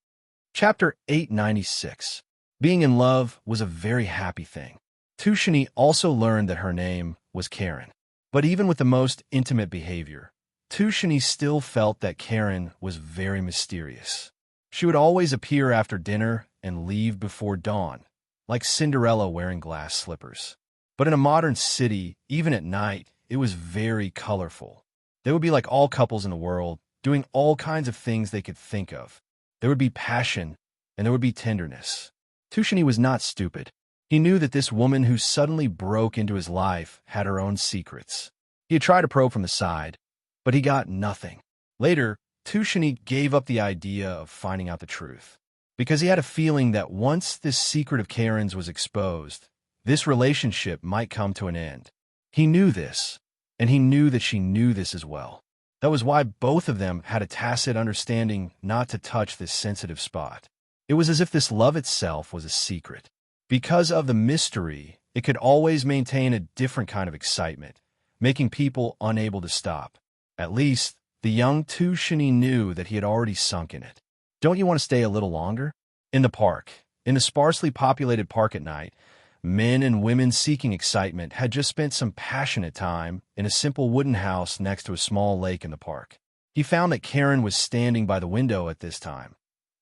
Chapter 896. Being in love was a very happy thing. Tushini also learned that her name was Karen. But even with the most intimate behavior, Tushini still felt that Karen was very mysterious. She would always appear after dinner and leave before dawn, like Cinderella wearing glass slippers. But in a modern city, even at night, it was very colorful. They would be like all couples in the world, doing all kinds of things they could think of. There would be passion, and there would be tenderness. Tushini was not stupid. He knew that this woman who suddenly broke into his life had her own secrets. He had tried to probe from the side, but he got nothing. Later, Tushini gave up the idea of finding out the truth, because he had a feeling that once this secret of Karen's was exposed, this relationship might come to an end. He knew this, and he knew that she knew this as well. That was why both of them had a tacit understanding not to touch this sensitive spot. It was as if this love itself was a secret. Because of the mystery, it could always maintain a different kind of excitement, making people unable to stop. At least, the young Tushini knew that he had already sunk in it. Don't you want to stay a little longer? In the park, in the sparsely populated park at night, men and women seeking excitement had just spent some passionate time in a simple wooden house next to a small lake in the park. He found that Karen was standing by the window at this time,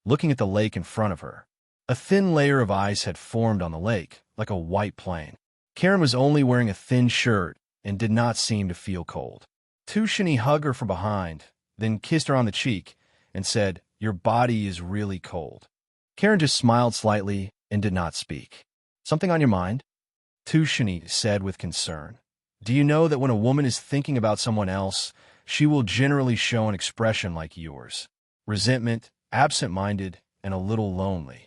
looking at the lake in front of her. A thin layer of ice had formed on the lake, like a white plain. Karen was only wearing a thin shirt and did not seem to feel cold. Tushini hugged her from behind, then kissed her on the cheek and said, "Your body is really cold." Karen just smiled slightly and did not speak. "Something on your mind?" Tushini said with concern. "Do you know that when a woman is thinking about someone else, she will generally show an expression like yours? Resentment, absent-minded, and a little lonely.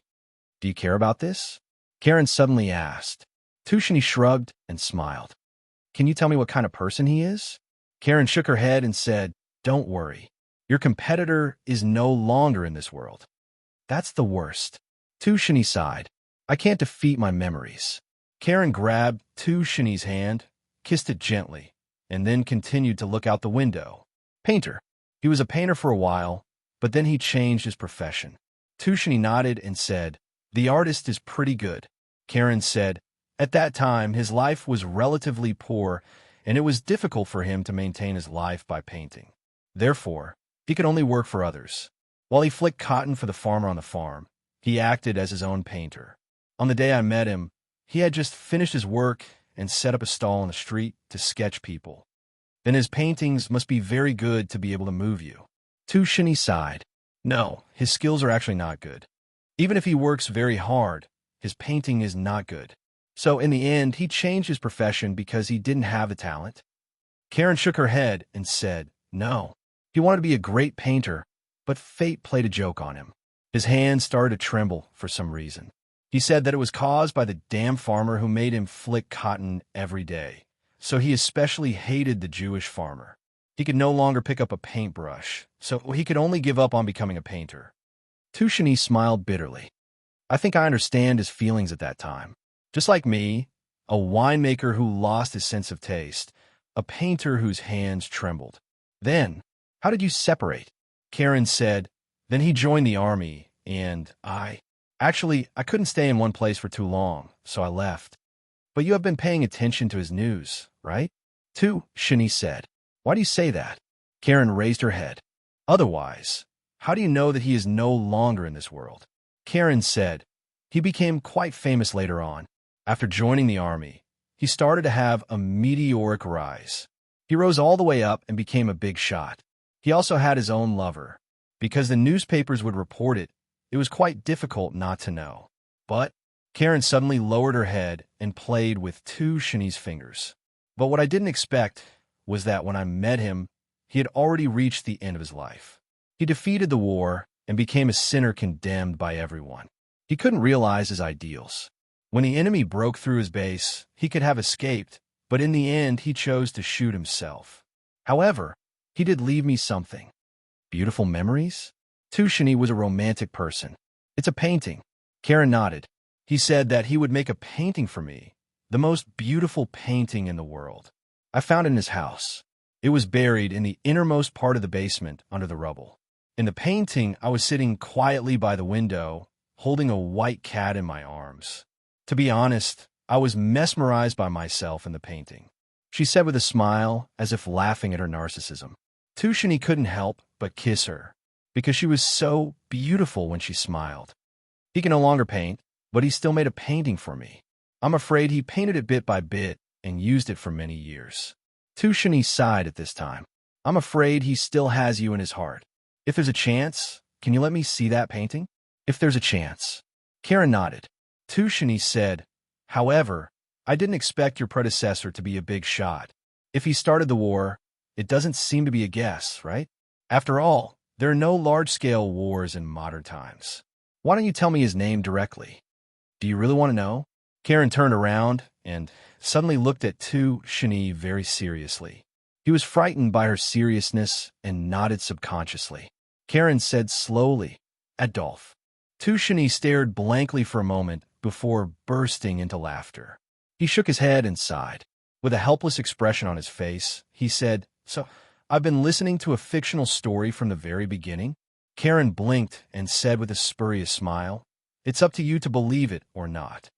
Do you care about this?" Karen suddenly asked. Tushini shrugged and smiled. "Can you tell me what kind of person he is?" Karen shook her head and said, "Don't worry. Your competitor is no longer in this world." "That's the worst." Tushini sighed. "I can't defeat my memories." Karen grabbed Tushini's hand, kissed it gently, and then continued to look out the window. Painter. He was a painter for a while, but then he changed his profession. Tushini nodded and said, "The artist is pretty good." Karen said, "At that time, his life was relatively poor, and it was difficult for him to maintain his life by painting. Therefore, he could only work for others. While he flicked cotton for the farmer on the farm, he acted as his own painter. On the day I met him, he had just finished his work and set up a stall on the street to sketch people. Then his paintings must be very good to be able to move you." Tushini sighed. "No, his skills are actually not good. Even if he works very hard, his painting is not good. So in the end, he changed his profession because he didn't have the talent." Karen shook her head and said, "No, he wanted to be a great painter, but fate played a joke on him. His hands started to tremble for some reason. He said that it was caused by the damn farmer who made him flick cotton every day. So he especially hated the Jewish farmer. He could no longer pick up a paintbrush, so he could only give up on becoming a painter." Tushini smiled bitterly. "I think I understand his feelings at that time. Just like me, a winemaker who lost his sense of taste, a painter whose hands trembled." "Then, how did you separate?" Karen said, "Then he joined the army, and Actually, I couldn't stay in one place for too long, so I left." "But you have been paying attention to his news, right?" Tushini said. "Why do you say that?" Karen raised her head. "Otherwise, how do you know that he is no longer in this world?" Karen said, "He became quite famous later on. After joining the army, he started to have a meteoric rise. He rose all the way up and became a big shot. He also had his own lover. Because the newspapers would report it, it was quite difficult not to know. But," Karen suddenly lowered her head and played with Tushini's fingers. "But what I didn't expect was that when I met him, he had already reached the end of his life. He defeated the war and became a sinner condemned by everyone. He couldn't realize his ideals. When the enemy broke through his base, he could have escaped, but in the end he chose to shoot himself. However, he did leave me something." "Beautiful memories?" Tushini was a romantic person. "It's a painting." Karen nodded. "He said that he would make a painting for me, the most beautiful painting in the world. I found it in his house. It was buried in the innermost part of the basement under the rubble. In the painting, I was sitting quietly by the window, holding a white cat in my arms. To be honest, I was mesmerized by myself in the painting," she said with a smile, as if laughing at her narcissism. Tushini couldn't help but kiss her, because she was so beautiful when she smiled. "He can no longer paint, but he still made a painting for me. I'm afraid he painted it bit by bit and used it for many years." Tushini sighed at this time. "I'm afraid he still has you in his heart. If there's a chance, can you let me see that painting?" "If there's a chance." Karen nodded. Tushini said, However, I didn't expect your predecessor to be a big shot. If he started the war, it doesn't seem to be a guess, right? After all, there are no large-scale wars in modern times. Why don't you tell me his name directly? Do you really want to know? Karen turned around and suddenly looked at Tu Shini very seriously. He was frightened by her seriousness and nodded subconsciously. Karen said slowly, Adolphe. Tu Shini stared blankly for a moment before bursting into laughter. He shook his head and sighed. With a helpless expression on his face, he said, So, I've been listening to a fictional story from the very beginning? Karen blinked and said with a spurious smile, It's up to you to believe it or not.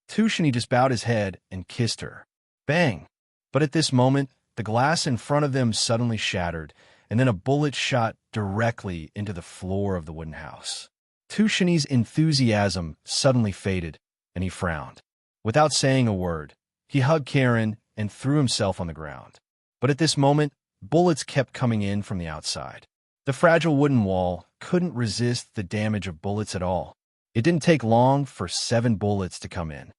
Tu Shini just bowed his head and kissed her. Bang! But at this moment, the glass in front of them suddenly shattered, and then a bullet shot directly into the floor of the wooden house. Tu Shini's enthusiasm suddenly faded, and he frowned. Without saying a word, he hugged Karen and threw himself on the ground. But at this moment, bullets kept coming in from the outside. The fragile wooden wall couldn't resist the damage of bullets at all. It didn't take long for 7 bullets to come in.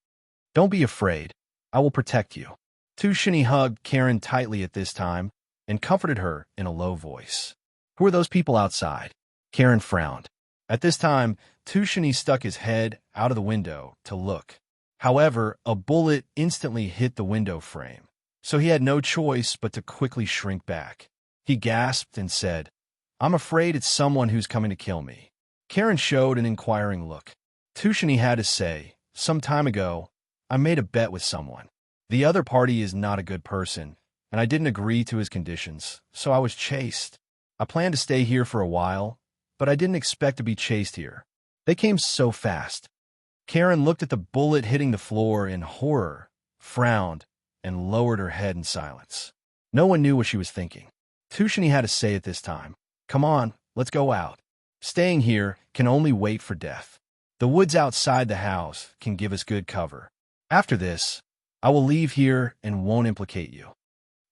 Don't be afraid. I will protect you. Tu Shini hugged Karen tightly at this time and comforted her in a low voice. Who are those people outside? Karen frowned. At this time, Tu Shini stuck his head out of the window to look. However, a bullet instantly hit the window frame, so he had no choice but to quickly shrink back. He gasped and said, I'm afraid it's someone who's coming to kill me. Karen showed an inquiring look. Tu Shini had to say, Some time ago, I made a bet with someone. The other party is not a good person, and I didn't agree to his conditions, so I was chased. I planned to stay here for a while, but I didn't expect to be chased here. They came so fast. Karen looked at the bullet hitting the floor in horror, frowned, and lowered her head in silence. No one knew what she was thinking. Tu Shini had to say at this time, Come on, let's go out. Staying here can only wait for death. The woods outside the house can give us good cover. After this, I will leave here and won't implicate you.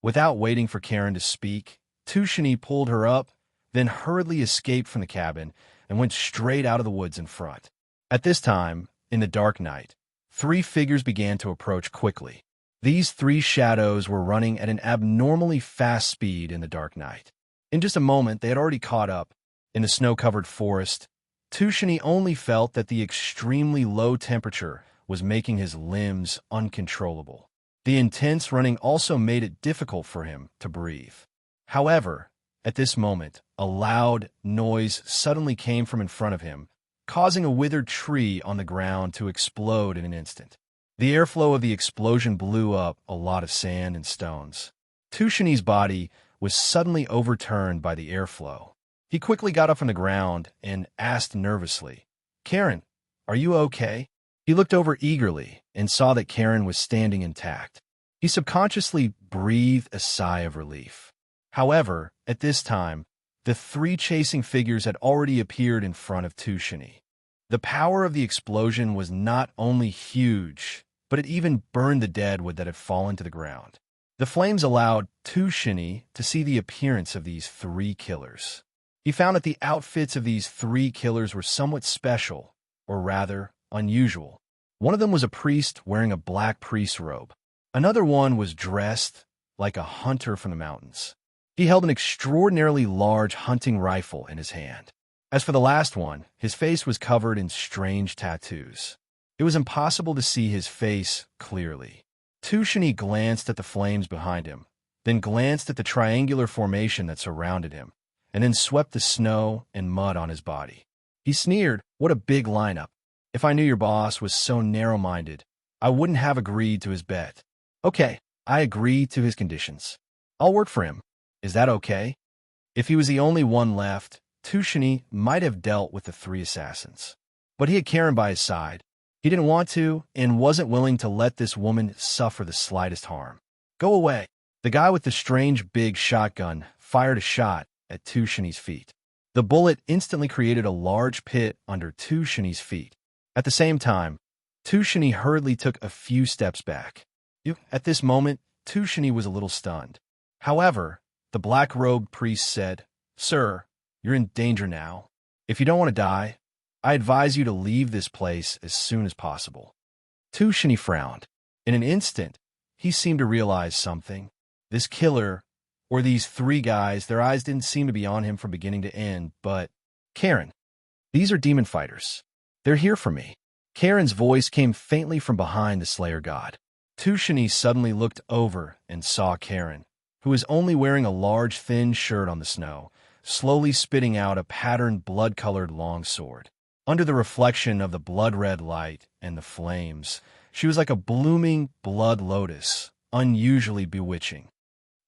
Without waiting for Karen to speak, Tu Shini pulled her up, then hurriedly escaped from the cabin and went straight out of the woods in front. At this time, in the dark night, 3 figures began to approach quickly. These 3 shadows were running at an abnormally fast speed in the dark night. In just a moment, they had already caught up. In the snow-covered forest, Tu Shini only felt that the extremely low temperature was making his limbs uncontrollable. The intense running also made it difficult for him to breathe. However, at this moment, a loud noise suddenly came from in front of him, causing a withered tree on the ground to explode in an instant. The airflow of the explosion blew up a lot of sand and stones. Tu Shini's body was suddenly overturned by the airflow. He quickly got up from the ground and asked nervously, Karen, are you okay? He looked over eagerly and saw that Karen was standing intact. He subconsciously breathed a sigh of relief. However, at this time, the 3 chasing figures had already appeared in front of Tu Shini. The power of the explosion was not only huge, but it even burned the deadwood that had fallen to the ground. The flames allowed Tu Shini to see the appearance of these 3 killers. He found that the outfits of these 3 killers were somewhat special, or rather, unusual. One of them was a priest wearing a black priest's robe. Another one was dressed like a hunter from the mountains. He held an extraordinarily large hunting rifle in his hand. As for the last one, his face was covered in strange tattoos. It was impossible to see his face clearly. Tu Shini glanced at the flames behind him, then glanced at the triangular formation that surrounded him, and then swept the snow and mud on his body. He sneered, What a big lineup. If I knew your boss was so narrow-minded, I wouldn't have agreed to his bet. Okay, I agree to his conditions. I'll work for him. Is that okay? If he was the only one left, Tu Shini might have dealt with the 3 assassins. But he had Karen by his side. He didn't want to and wasn't willing to let this woman suffer the slightest harm. Go away. The guy with the strange big shotgun fired a shot at Tu Shini's feet. The bullet instantly created a large pit under Tu Shini's feet. At the same time, Tu Shini hurriedly took a few steps back. At this moment, Tu Shini was a little stunned. However, the black-robed priest said, Sir, you're in danger now. If you don't want to die, I advise you to leave this place as soon as possible. Tushini frowned. In an instant, he seemed to realize something. This killer, or these three guys, their eyes didn't seem to be on him from beginning to end, but... Karen, these are demon fighters. They're here for me. Karen's voice came faintly from behind the Slayer god. Tushini suddenly looked over and saw Karen, who was only wearing a large, thin shirt on the snow, slowly spitting out a patterned, blood-colored longsword. Under the reflection of the blood-red light and the flames, she was like a blooming blood lotus, unusually bewitching.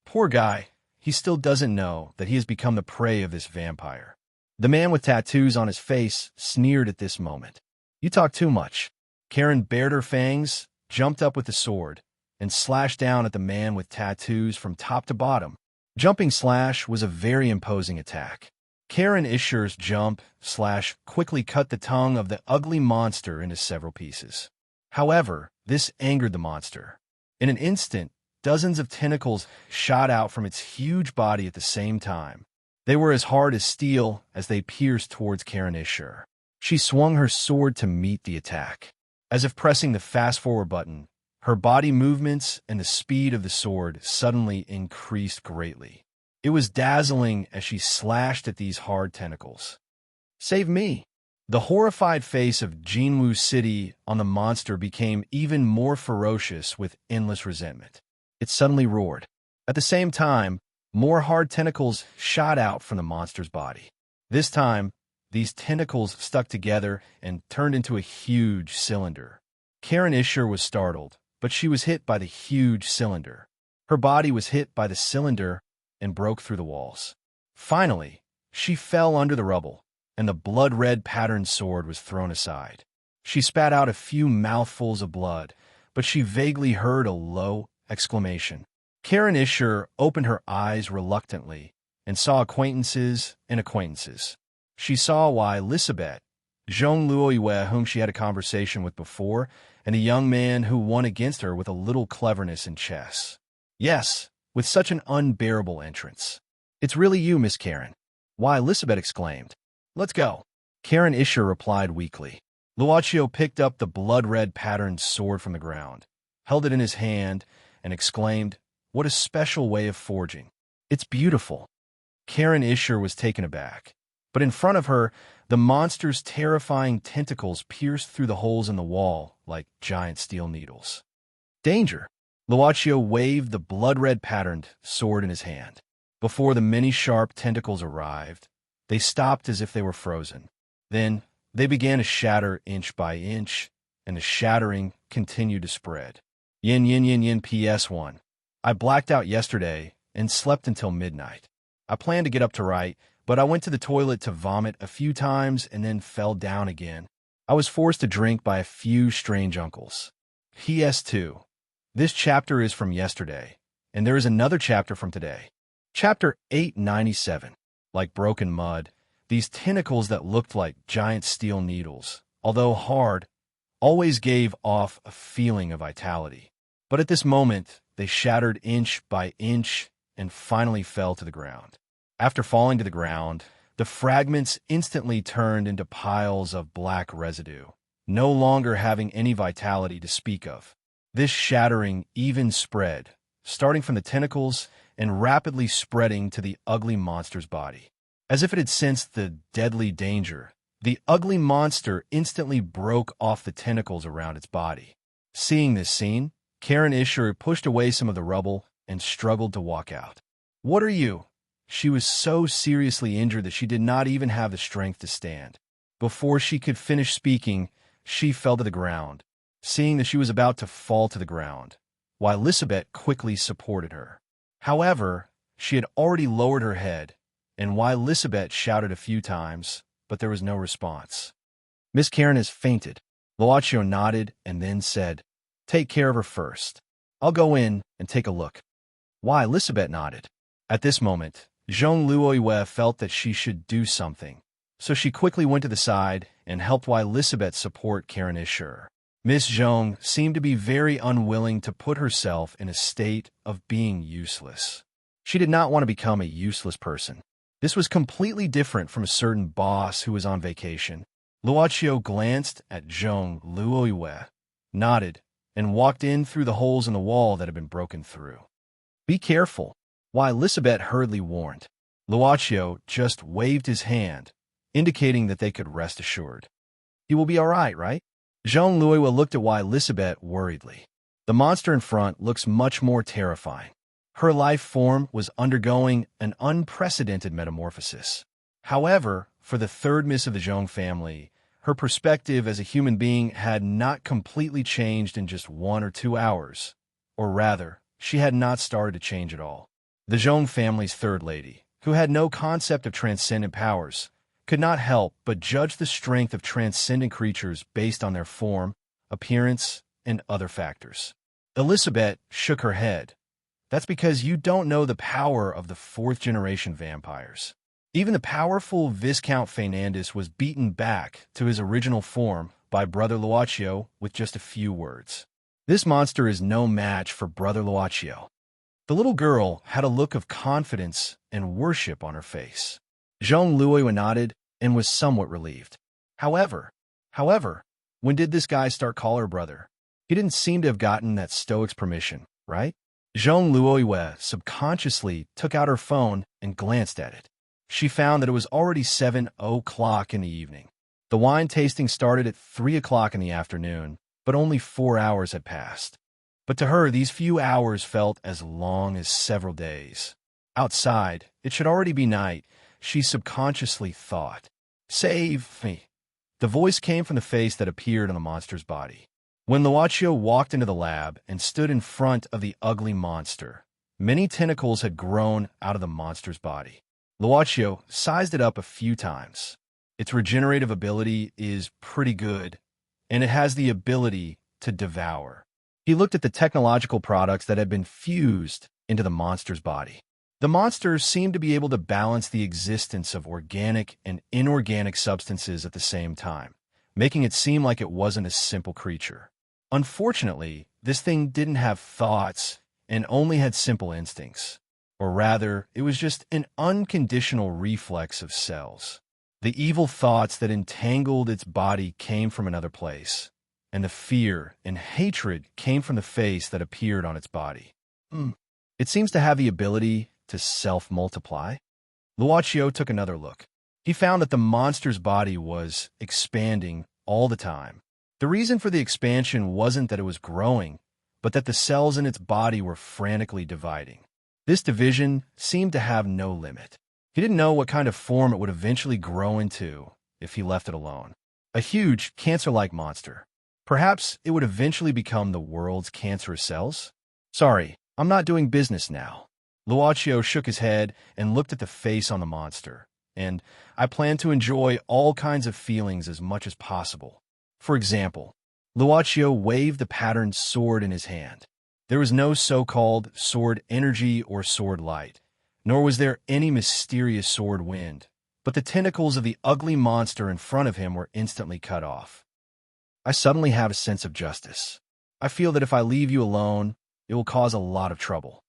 Poor guy, he still doesn't know that he has become the prey of this vampire. The man with tattoos on his face sneered at this moment. You talk too much. Karen bared her fangs, jumped up with the sword, and slashed down at the man with tattoos from top to bottom. Jumping slash was a very imposing attack. Karen Isher's jump slash quickly cut the tongue of the ugly monster into several pieces. However, this angered the monster. In an instant, dozens of tentacles shot out from its huge body at the same time. They were as hard as steel as they pierced towards Karen Isher. She swung her sword to meet the attack. As if pressing the fast-forward button, her body movements and the speed of the sword suddenly increased greatly. It was dazzling as she slashed at these hard tentacles. Save me! The horrified face of Jinwu City on the monster became even more ferocious with endless resentment. It suddenly roared. At the same time, more hard tentacles shot out from the monster's body. This time, these tentacles stuck together and turned into a huge cylinder. Karen Isher was startled, but she was hit by the huge cylinder. Her body was hit by the cylinder and broke through the walls. Finally, she fell under the rubble, and the blood-red patterned sword was thrown aside. She spat out a few mouthfuls of blood, but she vaguely heard a low exclamation. Karen Isher opened her eyes reluctantly and saw acquaintances and acquaintances. She saw why Lisabeth, Zhong Luoyue, whom she had a conversation with before, and a young man who won against her with a little cleverness in chess. Yes, with such an unbearable entrance. It's really you, Miss Karen. Why, Lisabeth exclaimed. Let's go. Karen Isher replied weakly. Luochio picked up the blood-red patterned sword from the ground, held it in his hand, and exclaimed, What a special way of forging. It's beautiful. Karen Isher was taken aback. But in front of her, the monster's terrifying tentacles pierced through the holes in the wall like giant steel needles. Danger! Luochio waved the blood-red patterned sword in his hand. Before the many sharp tentacles arrived, they stopped as if they were frozen. Then they began to shatter inch by inch, and the shattering continued to spread. Yin yin yin yin PS1. I blacked out yesterday and slept until midnight. I planned to get up to write, but I went to the toilet to vomit a few times and then fell down again. I was forced to drink by a few strange uncles. PS2. This chapter is from yesterday, and there is another chapter from today. Chapter 897. Like broken mud, these tentacles that looked like giant steel needles, although hard, always gave off a feeling of vitality. But at this moment, they shattered inch by inch and finally fell to the ground. After falling to the ground, the fragments instantly turned into piles of black residue, no longer having any vitality to speak of. This shattering even spread, starting from the tentacles and rapidly spreading to the ugly monster's body. As if it had sensed the deadly danger, the ugly monster instantly broke off the tentacles around its body. Seeing this scene, Karen Isher pushed away some of the rubble and struggled to walk out. What are you? She was so seriously injured that she did not even have the strength to stand. Before she could finish speaking, she fell to the ground, seeing that she was about to fall to the ground, while Lisabeth quickly supported her. However, she had already lowered her head, and while Lisabeth shouted a few times, but there was no response. Miss Karen has fainted. Luochio nodded and then said, Take care of her first. I'll go in and take a look. Why, Lisabeth nodded. At this moment, Zhong Luoyue felt that she should do something, so she quickly went to the side and helped while Lisabeth support Karen Isher. Miss Zhong seemed to be very unwilling to put herself in a state of being useless. She did not want to become a useless person. This was completely different from a certain boss who was on vacation. Luochio glanced at Zhong Luoyue, nodded, and walked in through the holes in the wall that had been broken through. "Be careful," why Lisabeth hurriedly warned. Luaccio just waved his hand, indicating that they could rest assured. "He will be all right?" Jean-Louis looked at why Lisabeth worriedly. The monster in front looks much more terrifying. Her life form was undergoing an unprecedented metamorphosis. However, for the third miss of the Jean family, her perspective as a human being had not completely changed in just 1 or 2 hours. Or rather, she had not started to change at all. The Jean family's third lady, who had no concept of transcendent powers, could not help but judge the strength of transcendent creatures based on their form, appearance, and other factors. Elizabeth shook her head. "That's because you don't know the power of the fourth-generation vampires. Even the powerful Viscount Fernandez was beaten back to his original form by Brother Luaccio with just a few words. This monster is no match for Brother Luaccio." The little girl had a look of confidence and worship on her face. Jean-Louis nodded and was somewhat relieved. However, when did this guy start calling her brother? He didn't seem to have gotten that stoic's permission, right? Jean-Louis subconsciously took out her phone and glanced at it. She found that it was already 7:00 in the evening. The wine tasting started at 3:00 in the afternoon, but only 4 hours had passed. But to her, these few hours felt as long as several days. Outside, it should already be night, she subconsciously thought. "Save me." The voice came from the face that appeared on the monster's body. When Luaccio walked into the lab and stood in front of the ugly monster, many tentacles had grown out of the monster's body. Luaccio sized it up a few times. Its regenerative ability is pretty good, and it has the ability to devour. He looked at the technological products that had been fused into the monster's body. The monster seemed to be able to balance the existence of organic and inorganic substances at the same time, making it seem like it wasn't a simple creature. Unfortunately, this thing didn't have thoughts and only had simple instincts. Or rather, it was just an unconditional reflex of cells. The evil thoughts that entangled its body came from another place, and the fear and hatred came from the face that appeared on its body. It seems to have the ability to self-multiply. Luaccio took another look. He found that the monster's body was expanding all the time. The reason for the expansion wasn't that it was growing, but that the cells in its body were frantically dividing. This division seemed to have no limit. He didn't know what kind of form it would eventually grow into if he left it alone. A huge, cancer-like monster. Perhaps it would eventually become the world's cancerous cells? "Sorry, I'm not doing business now." Luaccio shook his head and looked at the face on the monster. "And I plan to enjoy all kinds of feelings as much as possible. For example," Luaccio waved the patterned sword in his hand. There was no so-called sword energy or sword light, nor was there any mysterious sword wind, but the tentacles of the ugly monster in front of him were instantly cut off. "I suddenly have a sense of justice. I feel that if I leave you alone, it will cause a lot of trouble."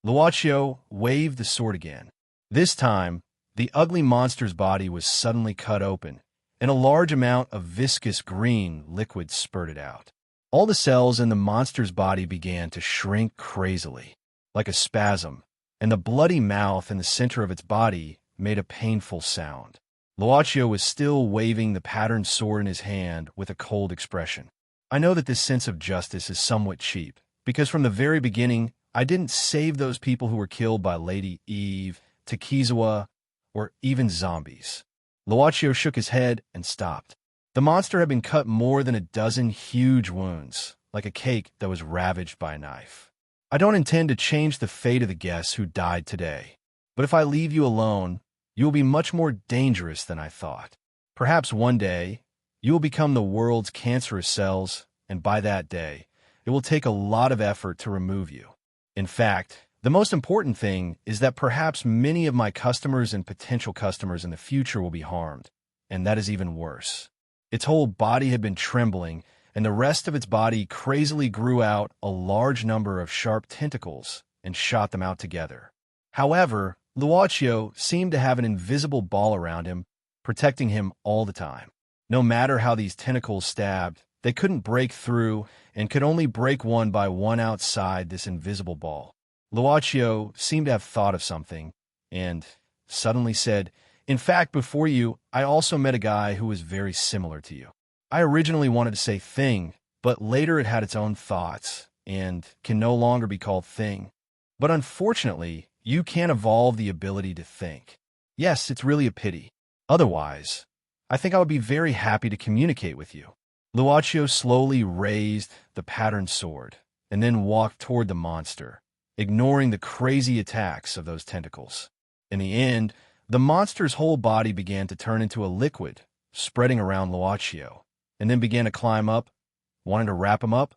Luaccio waved the sword again. This time, the ugly monster's body was suddenly cut open, and a large amount of viscous green liquid spurted out. All the cells in the monster's body began to shrink crazily, like a spasm, and the bloody mouth in the center of its body made a painful sound. Luaccio was still waving the patterned sword in his hand with a cold expression. "I know that this sense of justice is somewhat cheap, because from the very beginning, I didn't save those people who were killed by Lady Eve, Tekizawa, or even zombies." Luaccio shook his head and stopped. The monster had been cut more than a dozen huge wounds, like a cake that was ravaged by a knife. "I don't intend to change the fate of the guests who died today, but if I leave you alone, you will be much more dangerous than I thought. Perhaps one day, you will become the world's cancerous cells, and by that day, it will take a lot of effort to remove you. In fact, the most important thing is that perhaps many of my customers and potential customers in the future will be harmed, and that is even worse." Its whole body had been trembling, and the rest of its body crazily grew out a large number of sharp tentacles and shot them out together. However, Luaccio seemed to have an invisible ball around him, protecting him all the time. No matter how these tentacles stabbed, They couldn't break through and could only break one by one outside this invisible ball. Luaccio seemed to have thought of something and suddenly said, "In fact, before you, I also met a guy who was very similar to you." I originally wanted to say thing, but later it had its own thoughts and can no longer be called thing. But unfortunately, you can't evolve the ability to think. Yes, it's really a pity. Otherwise, I think I would be very happy to communicate with you. Luaccio slowly raised the patterned sword and then walked toward the monster, ignoring the crazy attacks of those tentacles. In the end, the monster's whole body began to turn into a liquid, spreading around Luaccio, and then began to climb up, wanting to wrap him up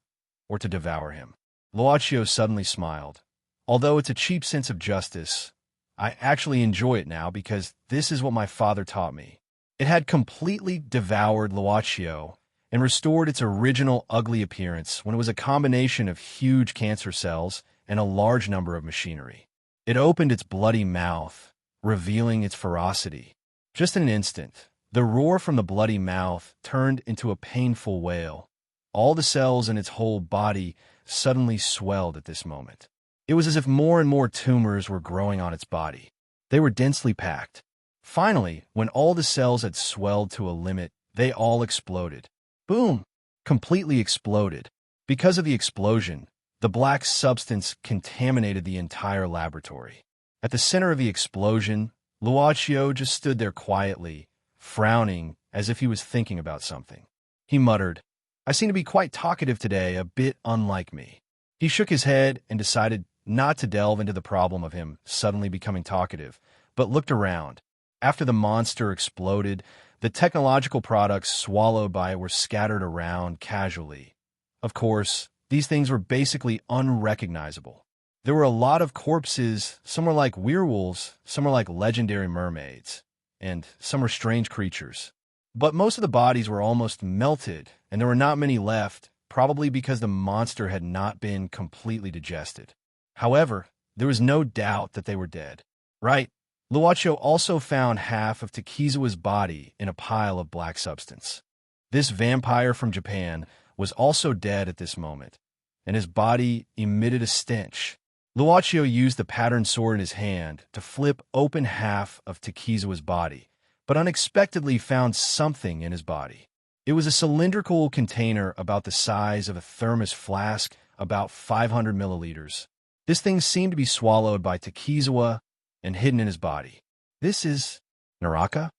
or to devour him. Luaccio suddenly smiled. Although it's a cheap sense of justice, I actually enjoy it now because this is what my father taught me. It had completely devoured Luaccio and restored its original ugly appearance when it was a combination of huge cancer cells and a large number of machinery. It opened its bloody mouth, revealing its ferocity. Just in an instant, the roar from the bloody mouth turned into a painful wail. All the cells in its whole body suddenly swelled at this moment. It was as if more and more tumors were growing on its body. They were densely packed. Finally, when all the cells had swelled to a limit, they all exploded. Boom! Completely exploded. Because of the explosion, the black substance contaminated the entire laboratory. At the center of the explosion, Luaccio just stood there quietly, frowning as if he was thinking about something. He muttered, "I seem to be quite talkative today, a bit unlike me." He shook his head and decided not to delve into the problem of him suddenly becoming talkative, but looked around. After the monster exploded, the technological products swallowed by it were scattered around casually. Of course, these things were basically unrecognizable. There were a lot of corpses, some were like werewolves, some were like legendary mermaids, and some were strange creatures. But most of the bodies were almost melted, and there were not many left, probably because the monster had not been completely digested. However, there was no doubt that they were dead. Right, Luaccio also found half of Takizawa's body in a pile of black substance. This vampire from Japan was also dead at this moment, and his body emitted a stench. Luaccio used the patterned sword in his hand to flip open half of Takizawa's body, but unexpectedly found something in his body. It was a cylindrical container about the size of a thermos flask, about 500 milliliters. This thing seemed to be swallowed by Takizawa and hidden in his body. This is Naraka?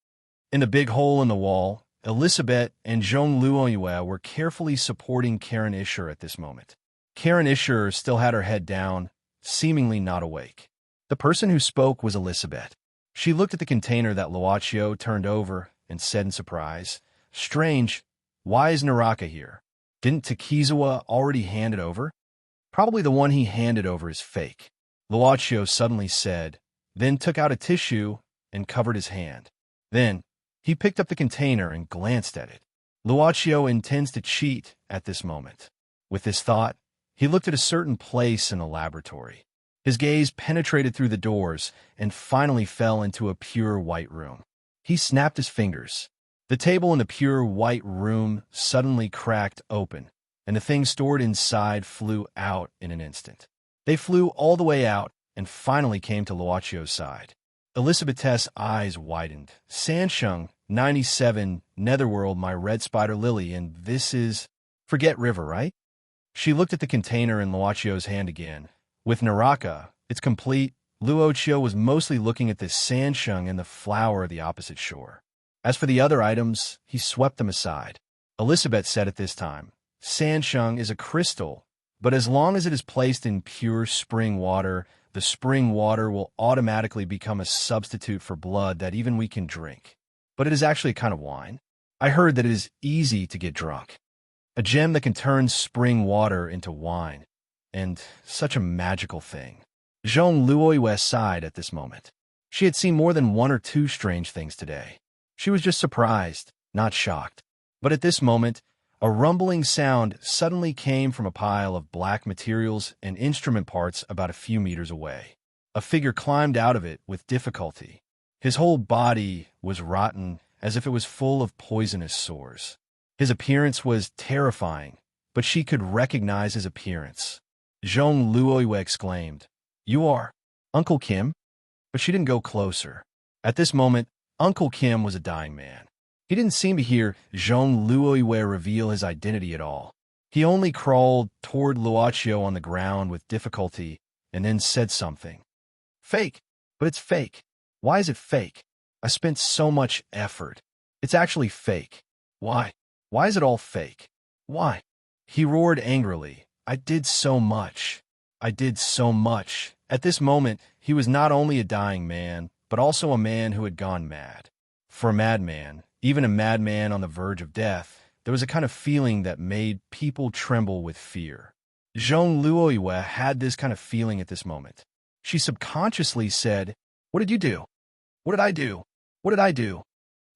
In the big hole in the wall, Elisabeth and Jean Luoyue were carefully supporting Karen Isher at this moment. Karen Isher still had her head down, seemingly not awake. The person who spoke was Elisabeth. She looked at the container that Luaccio turned over and said in surprise, "Strange, why is Naraka here? Didn't Takizawa already hand it over?" "Probably the one he handed over is fake," Luaccio suddenly said, then took out a tissue and covered his hand. Then, he picked up the container and glanced at it. Luaccio intends to cheat at this moment. With this thought, he looked at a certain place in the laboratory. His gaze penetrated through the doors and finally fell into a pure white room. He snapped his fingers. The table in the pure white room suddenly cracked open, and the things stored inside flew out in an instant. They flew all the way out and finally came to Luaccio's side. Elisabeth's eyes widened. "Sanshung, 97, Netherworld, my red spider lily, and this is... Forget River, right?" She looked at the container in Luaccio's hand again. With Naraka, it's complete. Luocio was mostly looking at the Sanshung and the flower of the opposite shore. As for the other items, he swept them aside. Elisabeth said at this time, "Sanshung is a crystal, but as long as it is placed in pure spring water, the spring water will automatically become a substitute for blood that even we can drink. But it is actually a kind of wine. I heard that it is easy to get drunk. A gem that can turn spring water into wine. And such a magical thing." Jean Luoyue sighed at this moment. She had seen more than one or two strange things today. She was just surprised, not shocked. But at this moment, a rumbling sound suddenly came from a pile of black materials and instrument parts about a few meters away. A figure climbed out of it with difficulty. His whole body was rotten as if it was full of poisonous sores. His appearance was terrifying, but she could recognize his appearance. Zhong Luoyue exclaimed, "You are Uncle Kim?" But she didn't go closer. At this moment, Uncle Kim was a dying man. He didn't seem to hear Zhong Luoyue reveal his identity at all. He only crawled toward Luochio on the ground with difficulty and then said something. "Fake. But it's fake. Why is it fake? I spent so much effort. It's actually fake. Why? Why is it all fake? Why?" He roared angrily. "I did so much. I did so much." At this moment, he was not only a dying man, but also a man who had gone mad. For a madman, even a madman on the verge of death, there was a kind of feeling that made people tremble with fear. Zhong Luoyue had this kind of feeling at this moment. She subconsciously said, "What did you do? What did I do? What did I do?"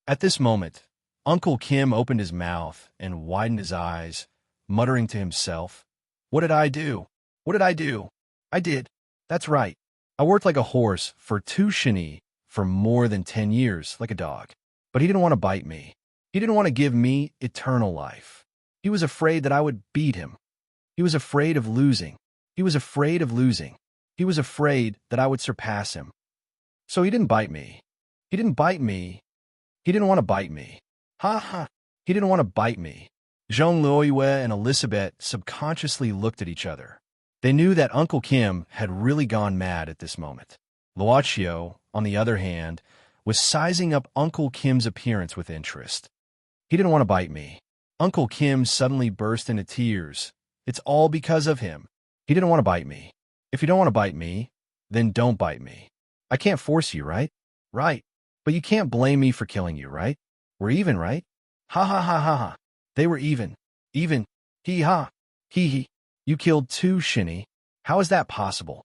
At this moment, Uncle Kim opened his mouth and widened his eyes, muttering to himself, "What did I do? What did I do? I did. That's right. I worked like a horse for Tu Shini for more than 10 years, like a dog. But he didn't want to bite me. He didn't want to give me eternal life. He was afraid that I would beat him. He was afraid of losing. He was afraid of losing. He was afraid that I would surpass him. So he didn't bite me. He didn't bite me. He didn't want to bite me. Ha ha. He didn't want to bite me." Zhong Luoyue and Elizabeth subconsciously looked at each other. They knew that Uncle Kim had really gone mad at this moment. Luochio, on the other hand, was sizing up Uncle Kim's appearance with interest. "He didn't want to bite me." Uncle Kim suddenly burst into tears. "It's all because of him. He didn't want to bite me. If you don't want to bite me, then don't bite me. I can't force you, right? Right. But you can't blame me for killing you, right? We're even, right? Ha ha ha ha ha. They were even. Even. Hee ha. Hee hee. You killed Tu Shini. How is that possible?"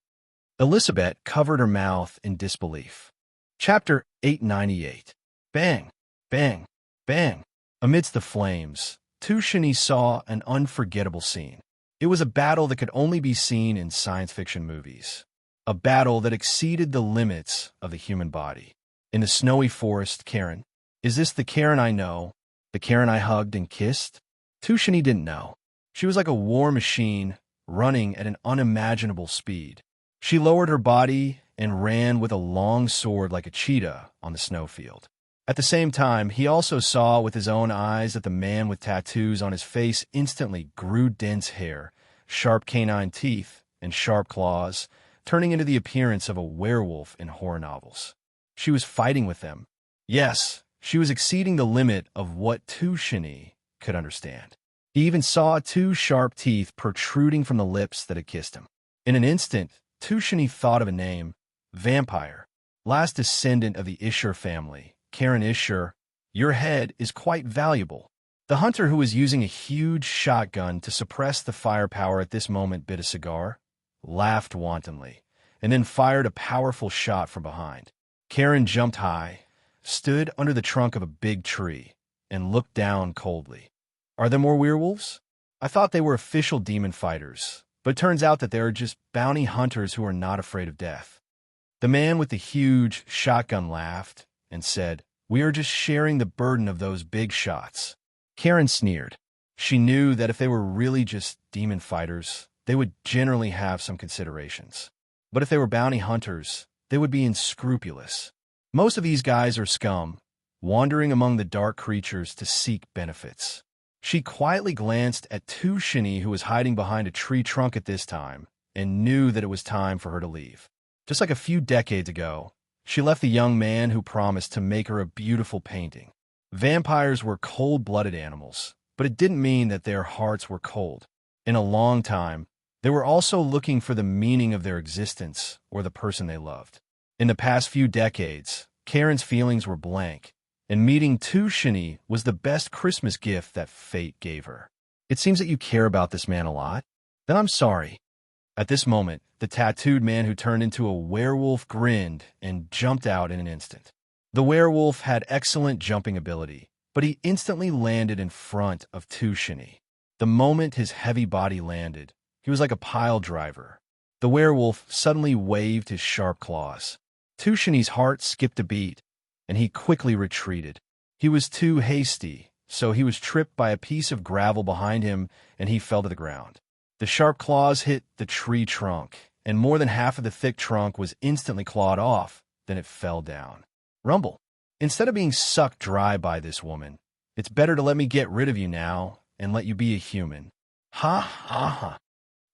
Elizabeth covered her mouth in disbelief. Chapter 898. Bang, bang, bang. Amidst the flames, Tu Shini saw an unforgettable scene. It was a battle that could only be seen in science fiction movies. A battle that exceeded the limits of the human body. In the snowy forest, Karen. Is this the Karen I know? The Karen I hugged and kissed? Tu Shini didn't know. She was like a war machine running at an unimaginable speed. She lowered her body and ran with a long sword like a cheetah on the snowfield. At the same time, he also saw with his own eyes that the man with tattoos on his face instantly grew dense hair, sharp canine teeth, and sharp claws, turning into the appearance of a werewolf in horror novels. She was fighting with them. Yes, she was exceeding the limit of what Tu Shini could understand. He even saw two sharp teeth protruding from the lips that had kissed him. In an instant, Tu Shini thought of a name, Vampire. Last descendant of the Ishur family, Karen Ishur, your head is quite valuable. The hunter who was using a huge shotgun to suppress the firepower at this moment bit a cigar, laughed wantonly, and then fired a powerful shot from behind. Karen jumped high, stood under the trunk of a big tree, and looked down coldly. Are there more werewolves? I thought they were official demon fighters, but it turns out that they are just bounty hunters who are not afraid of death. The man with the huge shotgun laughed and said, We are just sharing the burden of those big shots. Karen sneered. She knew that if they were really just demon fighters, they would generally have some considerations. But if they were bounty hunters, they would be unscrupulous. Most of these guys are scum, wandering among the dark creatures to seek benefits. She quietly glanced at Tu Shini, who was hiding behind a tree trunk at this time, and knew that it was time for her to leave. Just like a few decades ago, she left the young man who promised to make her a beautiful painting. Vampires were cold-blooded animals, but it didn't mean that their hearts were cold. In a long time, they were also looking for the meaning of their existence or the person they loved. In the past few decades, Karen's feelings were blank, and meeting Tu Shini was the best Christmas gift that fate gave her. It seems that you care about this man a lot. Then I'm sorry. At this moment, the tattooed man who turned into a werewolf grinned and jumped out in an instant. The werewolf had excellent jumping ability, but he instantly landed in front of Tu Shini. The moment his heavy body landed, he was like a pile driver. The werewolf suddenly waved his sharp claws. Tu Shini's heart skipped a beat, and he quickly retreated. He was too hasty, so he was tripped by a piece of gravel behind him and he fell to the ground. The sharp claws hit the tree trunk, and more than half of the thick trunk was instantly clawed off. Then it fell down. Rumble. Instead of being sucked dry by this woman, it's better to let me get rid of you now and let you be a human. Ha ha ha.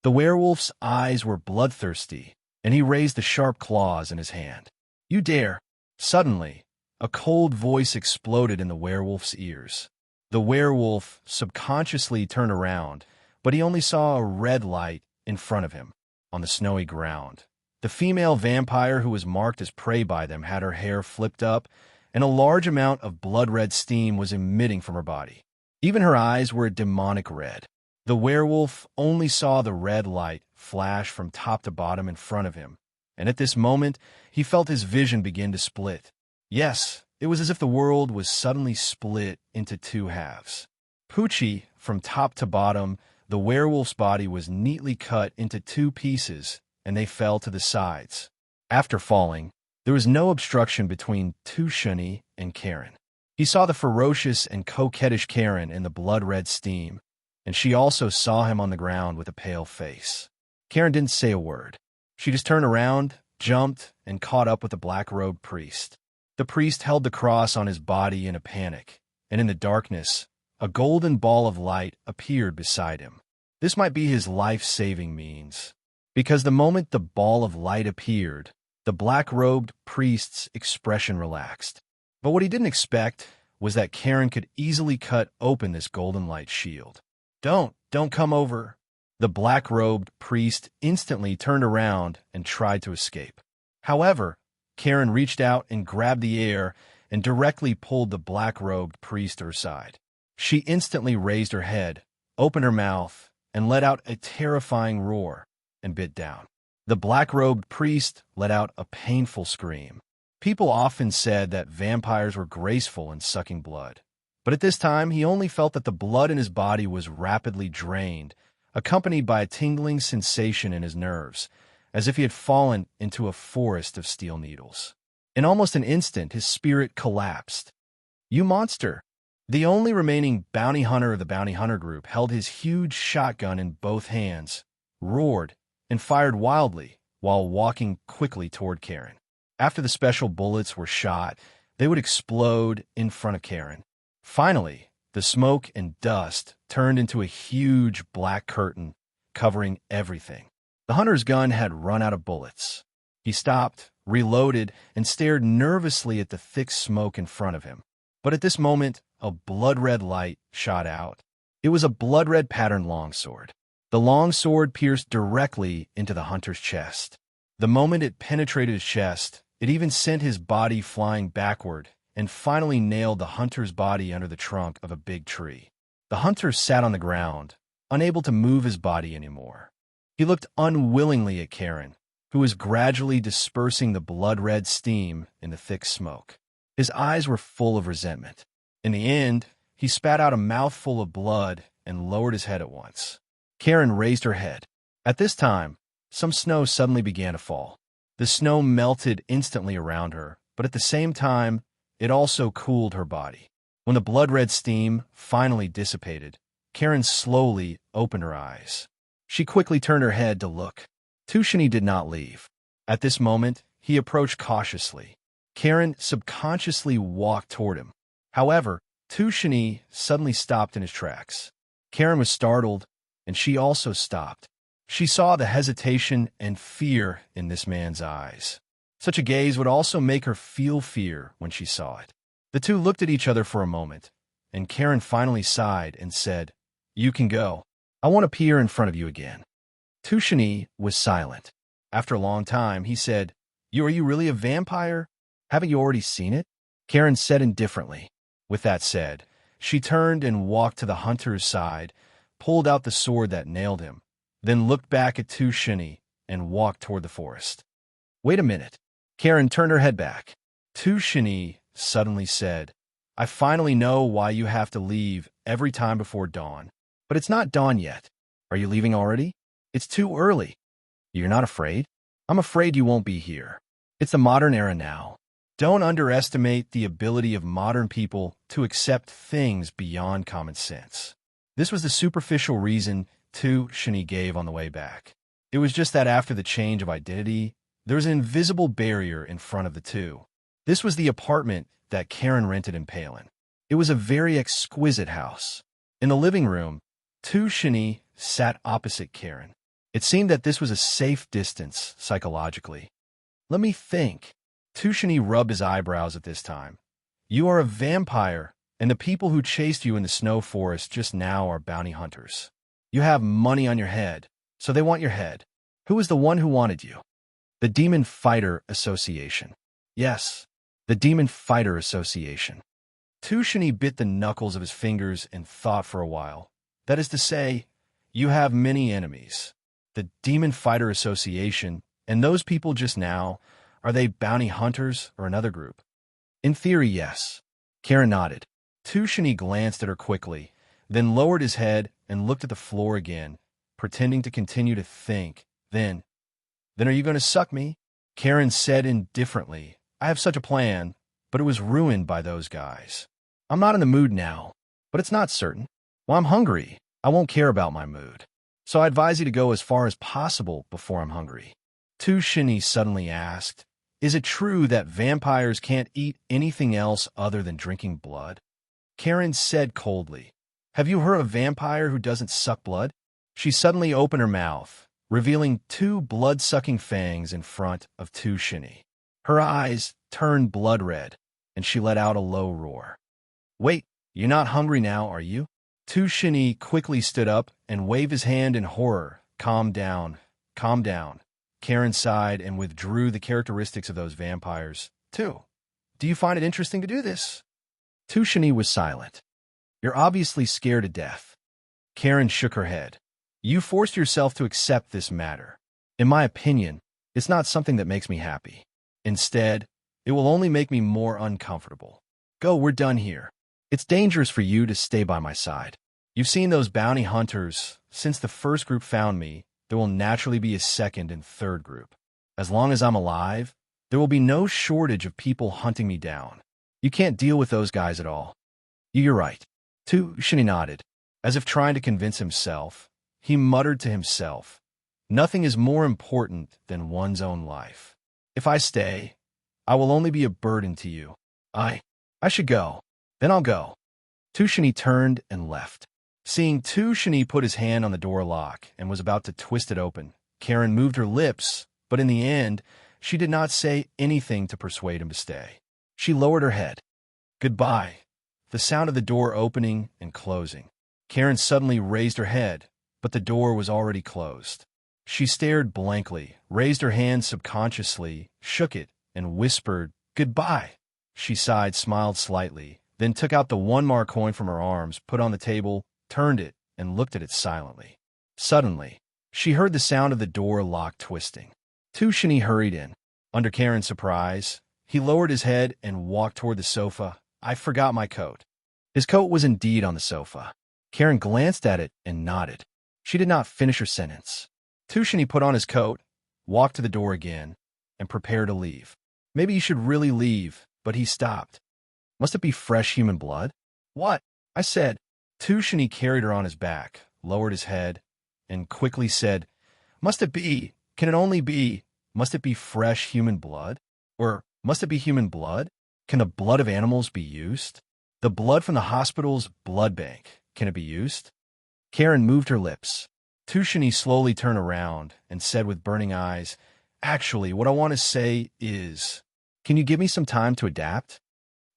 The werewolf's eyes were bloodthirsty, and he raised the sharp claws in his hand. You dare. Suddenly, a cold voice exploded in the werewolf's ears. The werewolf subconsciously turned around, but he only saw a red light in front of him, on the snowy ground. The female vampire who was marked as prey by them had her hair flipped up, and a large amount of blood-red steam was emitting from her body. Even her eyes were a demonic red. The werewolf only saw the red light flash from top to bottom in front of him, and at this moment, he felt his vision begin to split. Yes, it was as if the world was suddenly split into two halves. Poochie, from top to bottom, the werewolf's body was neatly cut into two pieces, and they fell to the sides. After falling, there was no obstruction between Tushuni and Karen. He saw the ferocious and coquettish Karen in the blood-red steam, and she also saw him on the ground with a pale face. Karen didn't say a word. She just turned around, jumped, and caught up with the black-robed priest. The priest held the cross on his body in a panic, and in the darkness, a golden ball of light appeared beside him. This might be his life-saving means, because the moment the ball of light appeared, the black-robed priest's expression relaxed. But what he didn't expect was that Karen could easily cut open this golden light shield. Don't come over. The black-robed priest instantly turned around and tried to escape. However, Karen reached out and grabbed the air and directly pulled the black-robed priest to her side. She instantly raised her head, opened her mouth, and let out a terrifying roar and bit down. The black-robed priest let out a painful scream. People often said that vampires were graceful in sucking blood, but at this time he only felt that the blood in his body was rapidly drained, accompanied by a tingling sensation in his nerves, as if he had fallen into a forest of steel needles. In almost an instant, his spirit collapsed. You monster! The only remaining bounty hunter of the bounty hunter group held his huge shotgun in both hands, roared, and fired wildly while walking quickly toward Karen. After the special bullets were shot, they would explode in front of Karen. Finally, the smoke and dust turned into a huge black curtain covering everything. The hunter's gun had run out of bullets. He stopped, reloaded, and stared nervously at the thick smoke in front of him. But at this moment, a blood-red light shot out. It was a blood-red patterned longsword. The longsword pierced directly into the hunter's chest. The moment it penetrated his chest, it even sent his body flying backward and finally nailed the hunter's body under the trunk of a big tree. The hunter sat on the ground, unable to move his body anymore. He looked unwillingly at Karen, who was gradually dispersing the blood-red steam in the thick smoke. His eyes were full of resentment. In the end, he spat out a mouthful of blood and lowered his head at once. Karen raised her head. At this time, some snow suddenly began to fall. The snow melted instantly around her, but at the same time, it also cooled her body. When the blood-red steam finally dissipated, Karen slowly opened her eyes. She quickly turned her head to look. Tushuni did not leave. At this moment, he approached cautiously. Karen subconsciously walked toward him. However, Tushuni suddenly stopped in his tracks. Karen was startled, and she also stopped. She saw the hesitation and fear in this man's eyes. Such a gaze would also make her feel fear when she saw it. The two looked at each other for a moment, and Karen finally sighed and said, "You can go. I won't appear in front of you again." Tushuni was silent. After a long time, he said, Are you really a vampire? Haven't you already seen it?" Karen said indifferently. With that said, she turned and walked to the hunter's side, pulled out the sword that nailed him, then looked back at Tushuni and walked toward the forest. "Wait a minute." Karen turned her head back. Tushuni suddenly said, "I finally know why you have to leave every time before dawn. But it's not dawn yet. Are you leaving already? It's too early. You're not afraid? I'm afraid you won't be here. It's the modern era now. Don't underestimate the ability of modern people to accept things beyond common sense. This was the superficial reason Shani gave on the way back. It was just that after the change of identity, there was an invisible barrier in front of the two. This was the apartment that Karen rented in Palin. It was a very exquisite house. In the living room, Shani sat opposite Karen. It seemed that this was a safe distance psychologically. Let me think. Shani rubbed his eyebrows at this time. You are a vampire, and the people who chased you in the snow forest just now are bounty hunters. You have money on your head, so they want your head. Who was the one who wanted you? The Demon Fighter Association. Yes, the Demon Fighter Association. Shani bit the knuckles of his fingers and thought for a while. That is to say, you have many enemies. The Demon Fighter Association, and those people just now, are they bounty hunters or another group? In theory, yes. Karen nodded. Shani glanced at her quickly, then lowered his head and looked at the floor again, pretending to continue to think. Then are you going to suck me? Karen said indifferently, I have such a plan, but it was ruined by those guys. I'm not in the mood now, but it's not certain. Well, I'm hungry. I won't care about my mood. So I advise you to go as far as possible before I'm hungry. Shani suddenly asked, Is it true that vampires can't eat anything else other than drinking blood? Karen said coldly, Have you heard of a vampire who doesn't suck blood? She suddenly opened her mouth, revealing two blood-sucking fangs in front of Shani. Her eyes turned blood red, and she let out a low roar. Wait, you're not hungry now, are you? Shani quickly stood up and waved his hand in horror. Calm down, calm down. Karen sighed and withdrew the characteristics of those vampires. Do you find it interesting to do this? Shani was silent. You're obviously scared to death. Karen shook her head. You forced yourself to accept this matter. In my opinion, it's not something that makes me happy. Instead, it will only make me more uncomfortable. Go, we're done here. It's dangerous for you to stay by my side. You've seen those bounty hunters. Since the first group found me, there will naturally be a second and third group. As long as I'm alive, there will be no shortage of people hunting me down. You can't deal with those guys at all. You're right. Shani nodded. As if trying to convince himself, he muttered to himself, Nothing is more important than one's own life. If I stay, I will only be a burden to you. I should go. Then I'll go. Shani turned and left. Seeing Shani put his hand on the door lock and was about to twist it open, Karen moved her lips, but in the end, she did not say anything to persuade him to stay. She lowered her head. Goodbye. The sound of the door opening and closing. Karen suddenly raised her head, but the door was already closed. She stared blankly, raised her hand subconsciously, shook it, and whispered, Goodbye. She sighed, smiled slightly, then took out the 1 mark coin from her arms, put on the table, turned it, and looked at it silently. Suddenly, she heard the sound of the door lock twisting. Shani hurried in. Under Karen's surprise, he lowered his head and walked toward the sofa. I forgot my coat. His coat was indeed on the sofa. Karen glanced at it and nodded. She did not finish her sentence. Shani put on his coat, walked to the door again, and prepared to leave. Maybe he should really leave, but he stopped. Must it be fresh human blood? What? I said. Shani carried her on his back, lowered his head, and quickly said, Must it be? Can it only be? Must it be fresh human blood? Or must it be human blood? Can the blood of animals be used? The blood from the hospital's blood bank, can it be used? Karen moved her lips. Shani slowly turned around and said with burning eyes, Actually, what I want to say is, can you give me some time to adapt?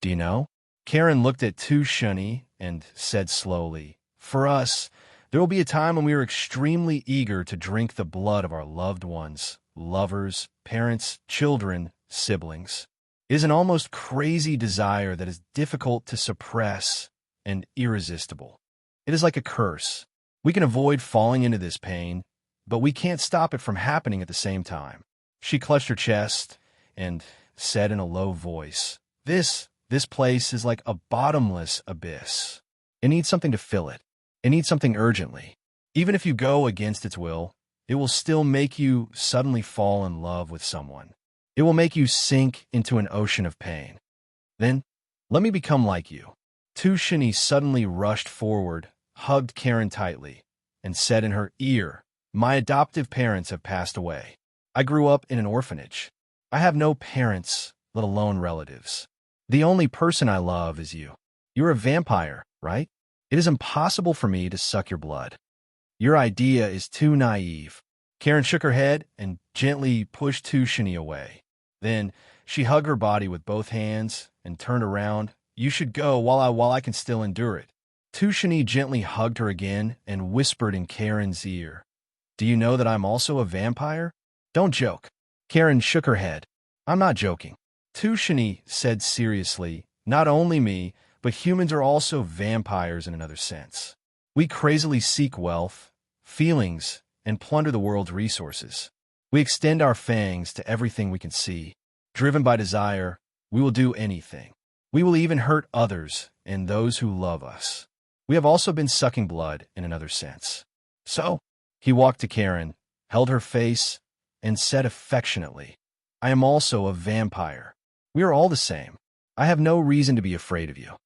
Do you know? Karen looked at Shani and said slowly, For us, there will be a time when we are extremely eager to drink the blood of our loved ones, lovers, parents, children, siblings. It is an almost crazy desire that is difficult to suppress and irresistible. It is like a curse. We can avoid falling into this pain, but we can't stop it from happening at the same time. She clutched her chest and said in a low voice, This place is like a bottomless abyss. It needs something to fill it. It needs something urgently. Even if you go against its will, it will still make you suddenly fall in love with someone. It will make you sink into an ocean of pain. Then, let me become like you. Tushini suddenly rushed forward, hugged Karen tightly, and said in her ear, "My adoptive parents have passed away. I grew up in an orphanage. I have no parents, let alone relatives. The only person I love is you. You're a vampire, right? It is impossible for me to suck your blood. Your idea is too naive." Karen shook her head and gently pushed Tushini away. Then she hugged her body with both hands and turned around. "You should go while I can still endure it." Tushini gently hugged her again and whispered in Karen's ear, "Do you know that I'm also a vampire? Don't joke." Karen shook her head. "I'm not joking." Tushini said seriously, "Not only me, but humans are also vampires in another sense. We crazily seek wealth, feelings, and plunder the world's resources. We extend our fangs to everything we can see. Driven by desire, we will do anything. We will even hurt others and those who love us. We have also been sucking blood in another sense." So, he walked to Karen, held her face, and said affectionately, "I am also a vampire. We are all the same. I have no reason to be afraid of you."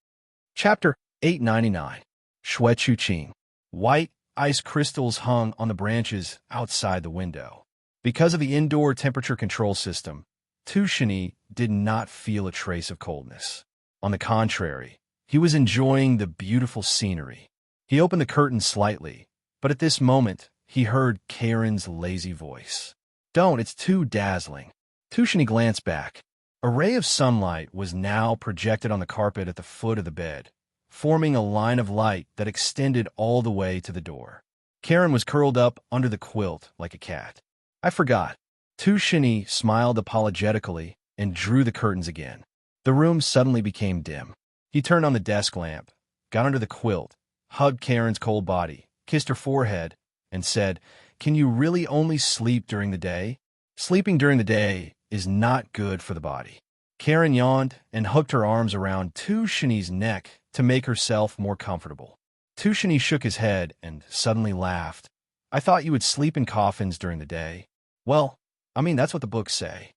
Chapter 899. Shui Chu Qing. White ice crystals hung on the branches outside the window. Because of the indoor temperature control system, Tushini did not feel a trace of coldness. On the contrary, he was enjoying the beautiful scenery. He opened the curtain slightly, but at this moment, he heard Karen's lazy voice. "Don't, it's too dazzling." Tushini glanced back. A ray of sunlight was now projected on the carpet at the foot of the bed, forming a line of light that extended all the way to the door. Karen was curled up under the quilt like a cat. "I forgot." Tushini smiled apologetically and drew the curtains again. The room suddenly became dim. He turned on the desk lamp, got under the quilt, hugged Karen's cold body, kissed her forehead, and said, "Can you really only sleep during the day? Sleeping during the day is not good for the body." Karen yawned and hooked her arms around Tushini's neck to make herself more comfortable. Tushini shook his head and suddenly laughed. "I thought you would sleep in coffins during the day." "Well, I mean, that's what the books say.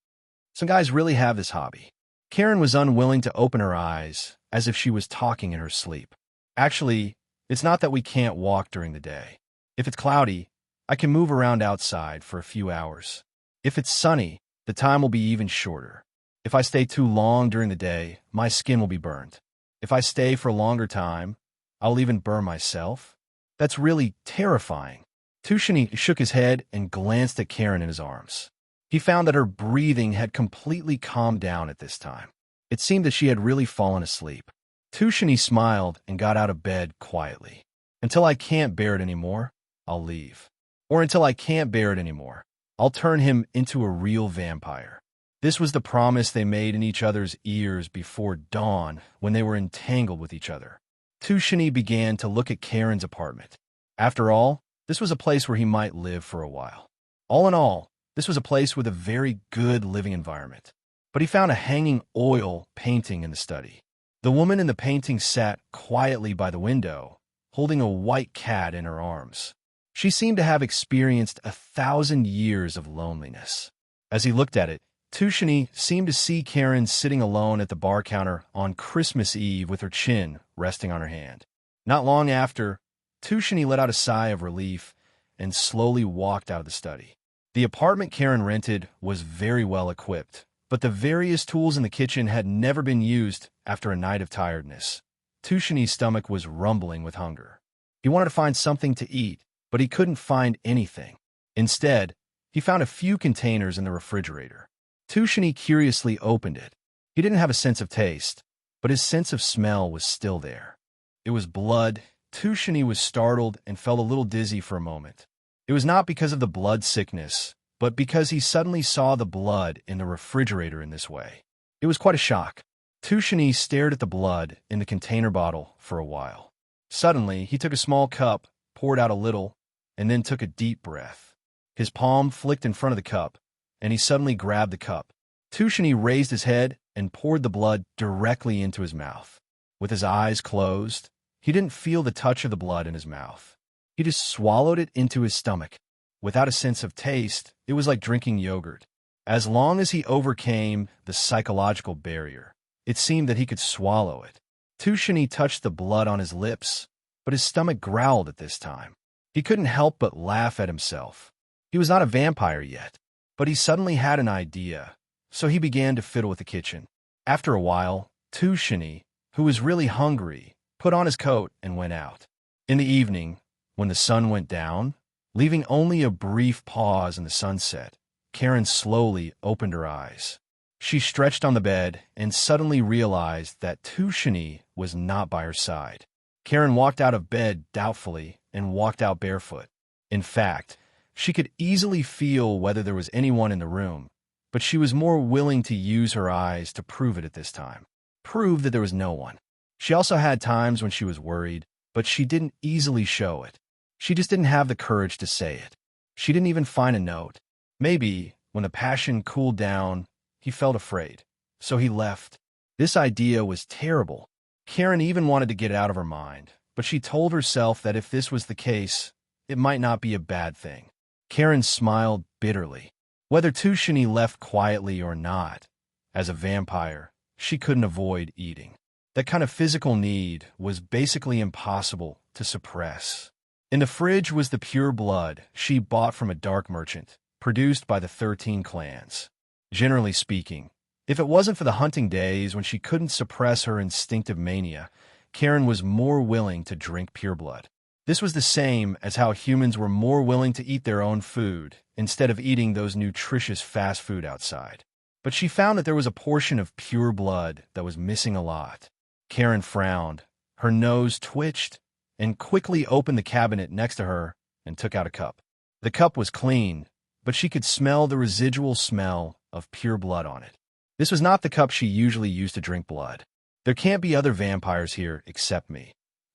Some guys really have this hobby." Karen was unwilling to open her eyes, as if she was talking in her sleep. "Actually, it's not that we can't walk during the day. If it's cloudy, I can move around outside for a few hours. If it's sunny, the time will be even shorter. If I stay too long during the day, my skin will be burned. If I stay for a longer time, I'll even burn myself. That's really terrifying." Tushini shook his head and glanced at Karen in his arms. He found that her breathing had completely calmed down at this time. It seemed that she had really fallen asleep. Tushini smiled and got out of bed quietly. "Until I can't bear it anymore, I'll leave. Or until I can't bear it anymore, I'll turn him into a real vampire." This was the promise they made in each other's ears before dawn when they were entangled with each other. Tushini began to look at Karen's apartment. After all, this was a place where he might live for a while. All in all, this was a place with a very good living environment. But he found a hanging oil painting in the study. The woman in the painting sat quietly by the window, holding a white cat in her arms. She seemed to have experienced 1,000 years of loneliness. As he looked at it, Tushini seemed to see Karen sitting alone at the bar counter on Christmas Eve with her chin resting on her hand. Not long after, Tushini let out a sigh of relief and slowly walked out of the study. The apartment Karen rented was very well equipped, but the various tools in the kitchen had never been used after a night of tiredness. Tushini's stomach was rumbling with hunger. He wanted to find something to eat, but he couldn't find anything. Instead, he found a few containers in the refrigerator. Tushini curiously opened it. He didn't have a sense of taste, but his sense of smell was still there. It was blood. Tushini was startled and felt a little dizzy for a moment. It was not because of the blood sickness, but because he suddenly saw the blood in the refrigerator in this way. It was quite a shock. Tushini stared at the blood in the container bottle for a while. Suddenly, he took a small cup, poured out a little, and then took a deep breath. His palm flicked in front of the cup, and he suddenly grabbed the cup. Tushini raised his head and poured the blood directly into his mouth. With his eyes closed, he didn't feel the touch of the blood in his mouth. He just swallowed it into his stomach. Without a sense of taste, it was like drinking yogurt. As long as he overcame the psychological barrier, it seemed that he could swallow it. Tushini touched the blood on his lips, but his stomach growled at this time. He couldn't help but laugh at himself. He was not a vampire yet, but he suddenly had an idea, so he began to fiddle with the kitchen. After a while, Tushini, who was really hungry, put on his coat and went out. In the evening, when the sun went down, leaving only a brief pause in the sunset, Karen slowly opened her eyes. She stretched on the bed and suddenly realized that Tushini was not by her side. Karen walked out of bed doubtfully and walked out barefoot. In fact, she could easily feel whether there was anyone in the room, but she was more willing to use her eyes to prove it at this time. Prove that there was no one. She also had times when she was worried, but she didn't easily show it. She just didn't have the courage to say it. She didn't even find a note. Maybe, when the passion cooled down, he felt afraid, so he left. This idea was terrible. Karen even wanted to get it out of her mind, but she told herself that if this was the case, it might not be a bad thing. Karen smiled bitterly. Whether Tushini left quietly or not, as a vampire, she couldn't avoid eating. That kind of physical need was basically impossible to suppress. In the fridge was the pure blood she bought from a dark merchant, produced by the 13 clans. Generally speaking, if it wasn't for the hunting days when she couldn't suppress her instinctive mania, Karen was more willing to drink pure blood. This was the same as how humans were more willing to eat their own food instead of eating those nutritious fast food outside. But she found that there was a portion of pure blood that was missing a lot. Karen frowned, her nose twitched, and quickly opened the cabinet next to her and took out a cup. The cup was clean, but she could smell the residual smell of pure blood on it. This was not the cup she usually used to drink blood. There can't be other vampires here except me.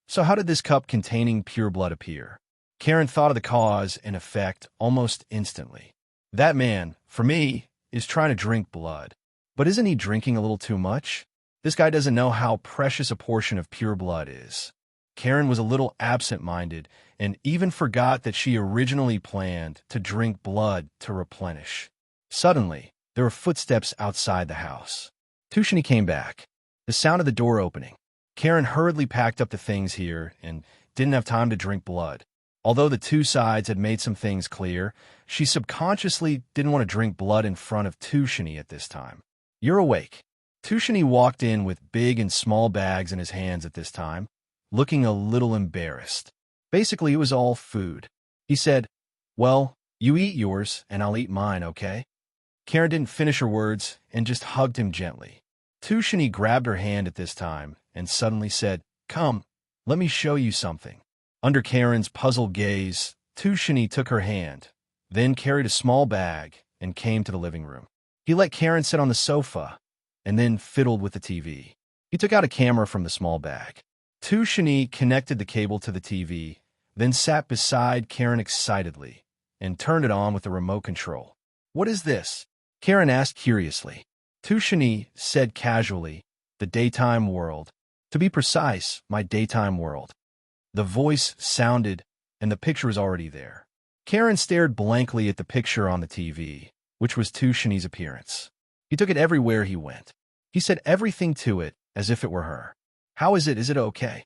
So how did this cup containing pure blood appear? Karen thought of the cause and effect almost instantly. That man, for me, is trying to drink blood. But isn't he drinking a little too much? This guy doesn't know how precious a portion of pure blood is. Karen was a little absent-minded and even forgot that she originally planned to drink blood to replenish. Suddenly, there were footsteps outside the house. Tushini came back, the sound of the door opening. Karen hurriedly packed up the things here and didn't have time to drink blood. Although the two sides had made some things clear, she subconsciously didn't want to drink blood in front of Tushini at this time. "You're awake." Tushini walked in with big and small bags in his hands at this time, looking a little embarrassed. Basically, it was all food. He said, "Well, you eat yours and I'll eat mine, okay?" Karen didn't finish her words and just hugged him gently. Tushini grabbed her hand at this time and suddenly said, "Come, let me show you something." Under Karen's puzzled gaze, Tushini took her hand, then carried a small bag and came to the living room. He let Karen sit on the sofa and then fiddled with the TV. He took out a camera from the small bag. Tushini connected the cable to the TV, then sat beside Karen excitedly and turned it on with the remote control. "What is this?" Karen asked curiously. Tushini said casually, "The daytime world. To be precise, my daytime world." The voice sounded, and the picture was already there. Karen stared blankly at the picture on the TV, which was Tushini's appearance. He took it everywhere he went. He said everything to it as if it were her. "How is it? Is it okay?"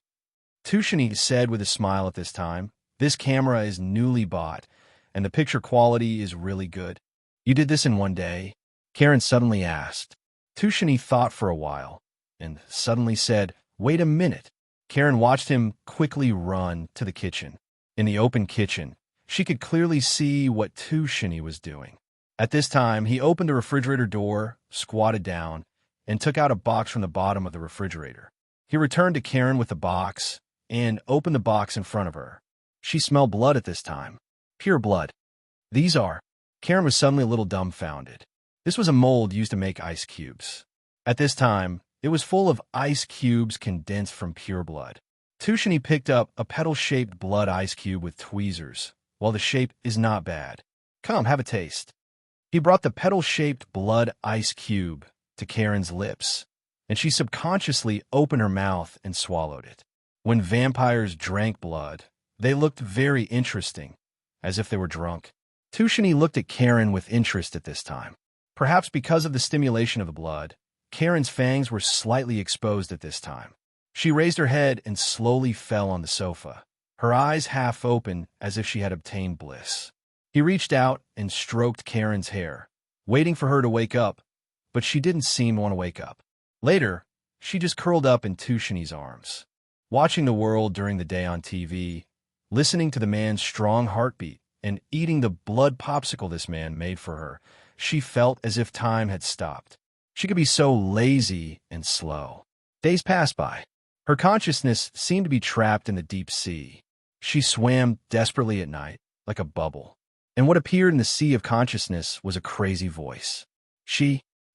Tushini said with a smile at this time, "This camera is newly bought, and the picture quality is really good." "You did this in one day?" Karen suddenly asked. Tushini thought for a while, and suddenly said, "Wait a minute." Karen watched him quickly run to the kitchen. In the open kitchen, she could clearly see what Tushini was doing. At this time, he opened the refrigerator door, squatted down, and took out a box from the bottom of the refrigerator. He returned to Karen with the box and opened the box in front of her. She smelled blood at this time. Pure blood. "These are..." Karen was suddenly a little dumbfounded. This was a mold used to make ice cubes. At this time, it was full of ice cubes condensed from pure blood. Tushini picked up a petal-shaped blood ice cube with tweezers. "Well, the shape is not bad. Come, have a taste." He brought the petal-shaped blood ice cube to Karen's lips, and she subconsciously opened her mouth and swallowed it. When vampires drank blood, they looked very interesting, as if they were drunk. Tushini looked at Karen with interest at this time. Perhaps because of the stimulation of the blood, Karen's fangs were slightly exposed at this time. She raised her head and slowly fell on the sofa, her eyes half open as if she had obtained bliss. He reached out and stroked Karen's hair, waiting for her to wake up, but she didn't seem to want to wake up. Later, she just curled up in Tushini's arms, watching the world during the day on TV, listening to the man's strong heartbeat, and eating the blood popsicle this man made for her. She felt as if time had stopped. She could be so lazy and slow. Days passed by. Her consciousness seemed to be trapped in the deep sea. She swam desperately at night, like a bubble. And what appeared in the sea of consciousness was a crazy voice.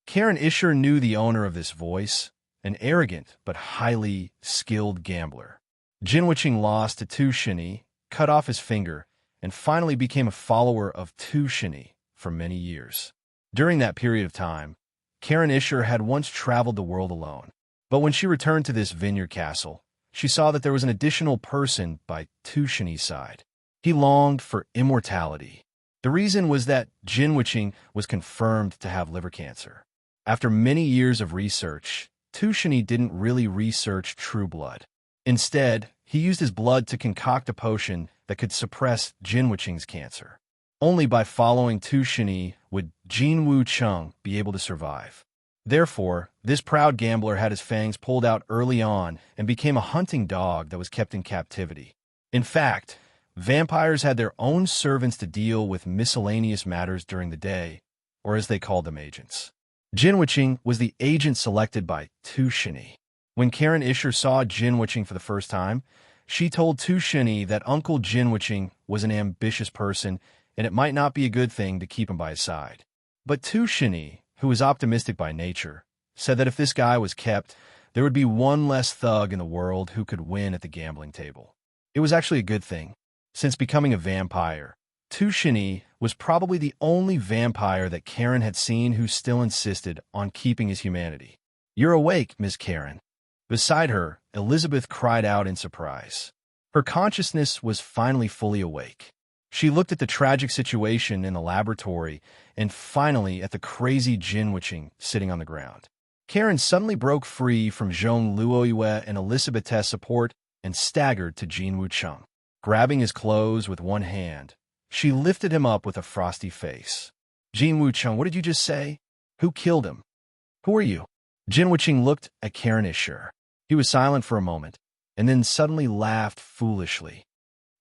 Karen Isher knew the owner of this voice, an arrogant but highly skilled gambler. Jinwiching lost to Tushini, cut off his finger, and finally became a follower of Tushini for many years. During that period of time, Karen Isher had once traveled the world alone. But when she returned to this vineyard castle, she saw that there was an additional person by Tushini's side. He longed for immortality. The reason was that Jinwiching was confirmed to have liver cancer. After many years of research, Tushini didn't really research true blood. Instead, he used his blood to concoct a potion that could suppress Jinwiching's cancer. Only by following Tushini would Jinwu Cheng be able to survive. Therefore, this proud gambler had his fangs pulled out early on and became a hunting dog that was kept in captivity. In fact, vampires had their own servants to deal with miscellaneous matters during the day, or as they called them, agents. Jinwiching was the agent selected by Tushini. When Karen Isher saw Jinwiching for the first time, she told Tushini that Uncle Jinwiching was an ambitious person and it might not be a good thing to keep him by his side. But Tushini, who was optimistic by nature, said that if this guy was kept, there would be one less thug in the world who could win at the gambling table. It was actually a good thing. Since becoming a vampire, Tushini was probably the only vampire that Karen had seen who still insisted on keeping his humanity. "You're awake, Miss Karen." Beside her, Elizabeth cried out in surprise. Her consciousness was finally fully awake. She looked at the tragic situation in the laboratory and finally at the crazy Jinwiching sitting on the ground. Karen suddenly broke free from Zhong Luoyue and Elizabeth's support and staggered to Jinwu Cheng. Grabbing his clothes with one hand, she lifted him up with a frosty face. "Jinwu Cheng, what did you just say? Who killed him? Who are you?" Jinwiching looked at Karen Isher. He was silent for a moment, and then suddenly laughed foolishly.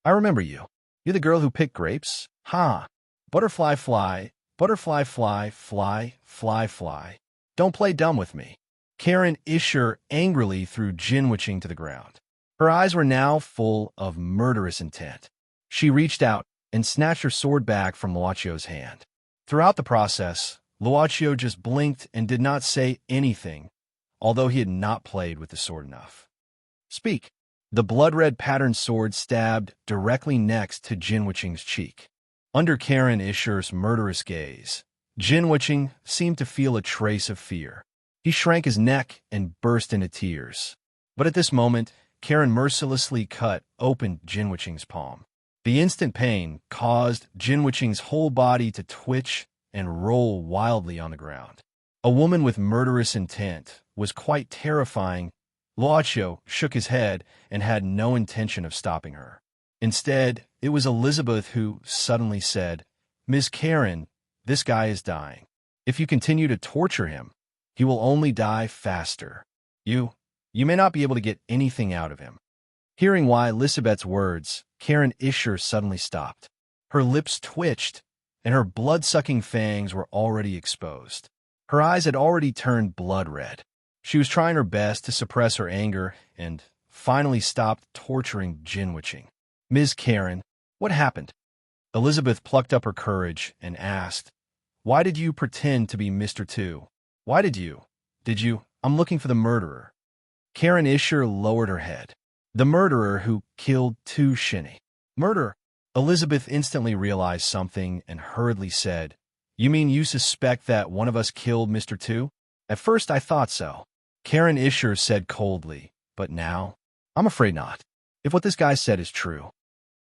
"I remember you. You're the girl who picked grapes? Ha! Butterfly fly, butterfly fly, fly, fly, fly. Don't play dumb with me." Karen Isher angrily threw Jinwiching to the ground. Her eyes were now full of murderous intent. She reached out and snatched her sword back from Luocchio's hand. Throughout the process, Luocchio just blinked and did not say anything, although he had not played with the sword enough. "Speak." The blood-red patterned sword stabbed directly next to Jinwiching's cheek. Under Karen Isher's murderous gaze, Jinwiching seemed to feel a trace of fear. He shrank his neck and burst into tears. But at this moment, Karen mercilessly cut open Jinwiching's palm. The instant pain caused Jinwiching's whole body to twitch and roll wildly on the ground. A woman with murderous intent was quite terrifying. Luocchio shook his head and had no intention of stopping her. Instead, it was Elizabeth who suddenly said, "Miss Karen, this guy is dying. If you continue to torture him, he will only die faster. You may not be able to get anything out of him." Hearing why Elizabeth's words, Karen Isher suddenly stopped. Her lips twitched, and her blood-sucking fangs were already exposed. Her eyes had already turned blood red. She was trying her best to suppress her anger and finally stopped torturing Jinwiching. "Ms. Karen, what happened?" Elizabeth plucked up her courage and asked, "Why did you pretend to be Mr. Two? Why did you? I'm looking for the murderer." Karen Isher lowered her head. "The murderer who killed Tushini." "Murderer?" Elizabeth instantly realized something and hurriedly said, "You mean you suspect that one of us killed Mr. Two?" "At first I thought so," Karen Isher said coldly, "but now, I'm afraid not. If what this guy said is true,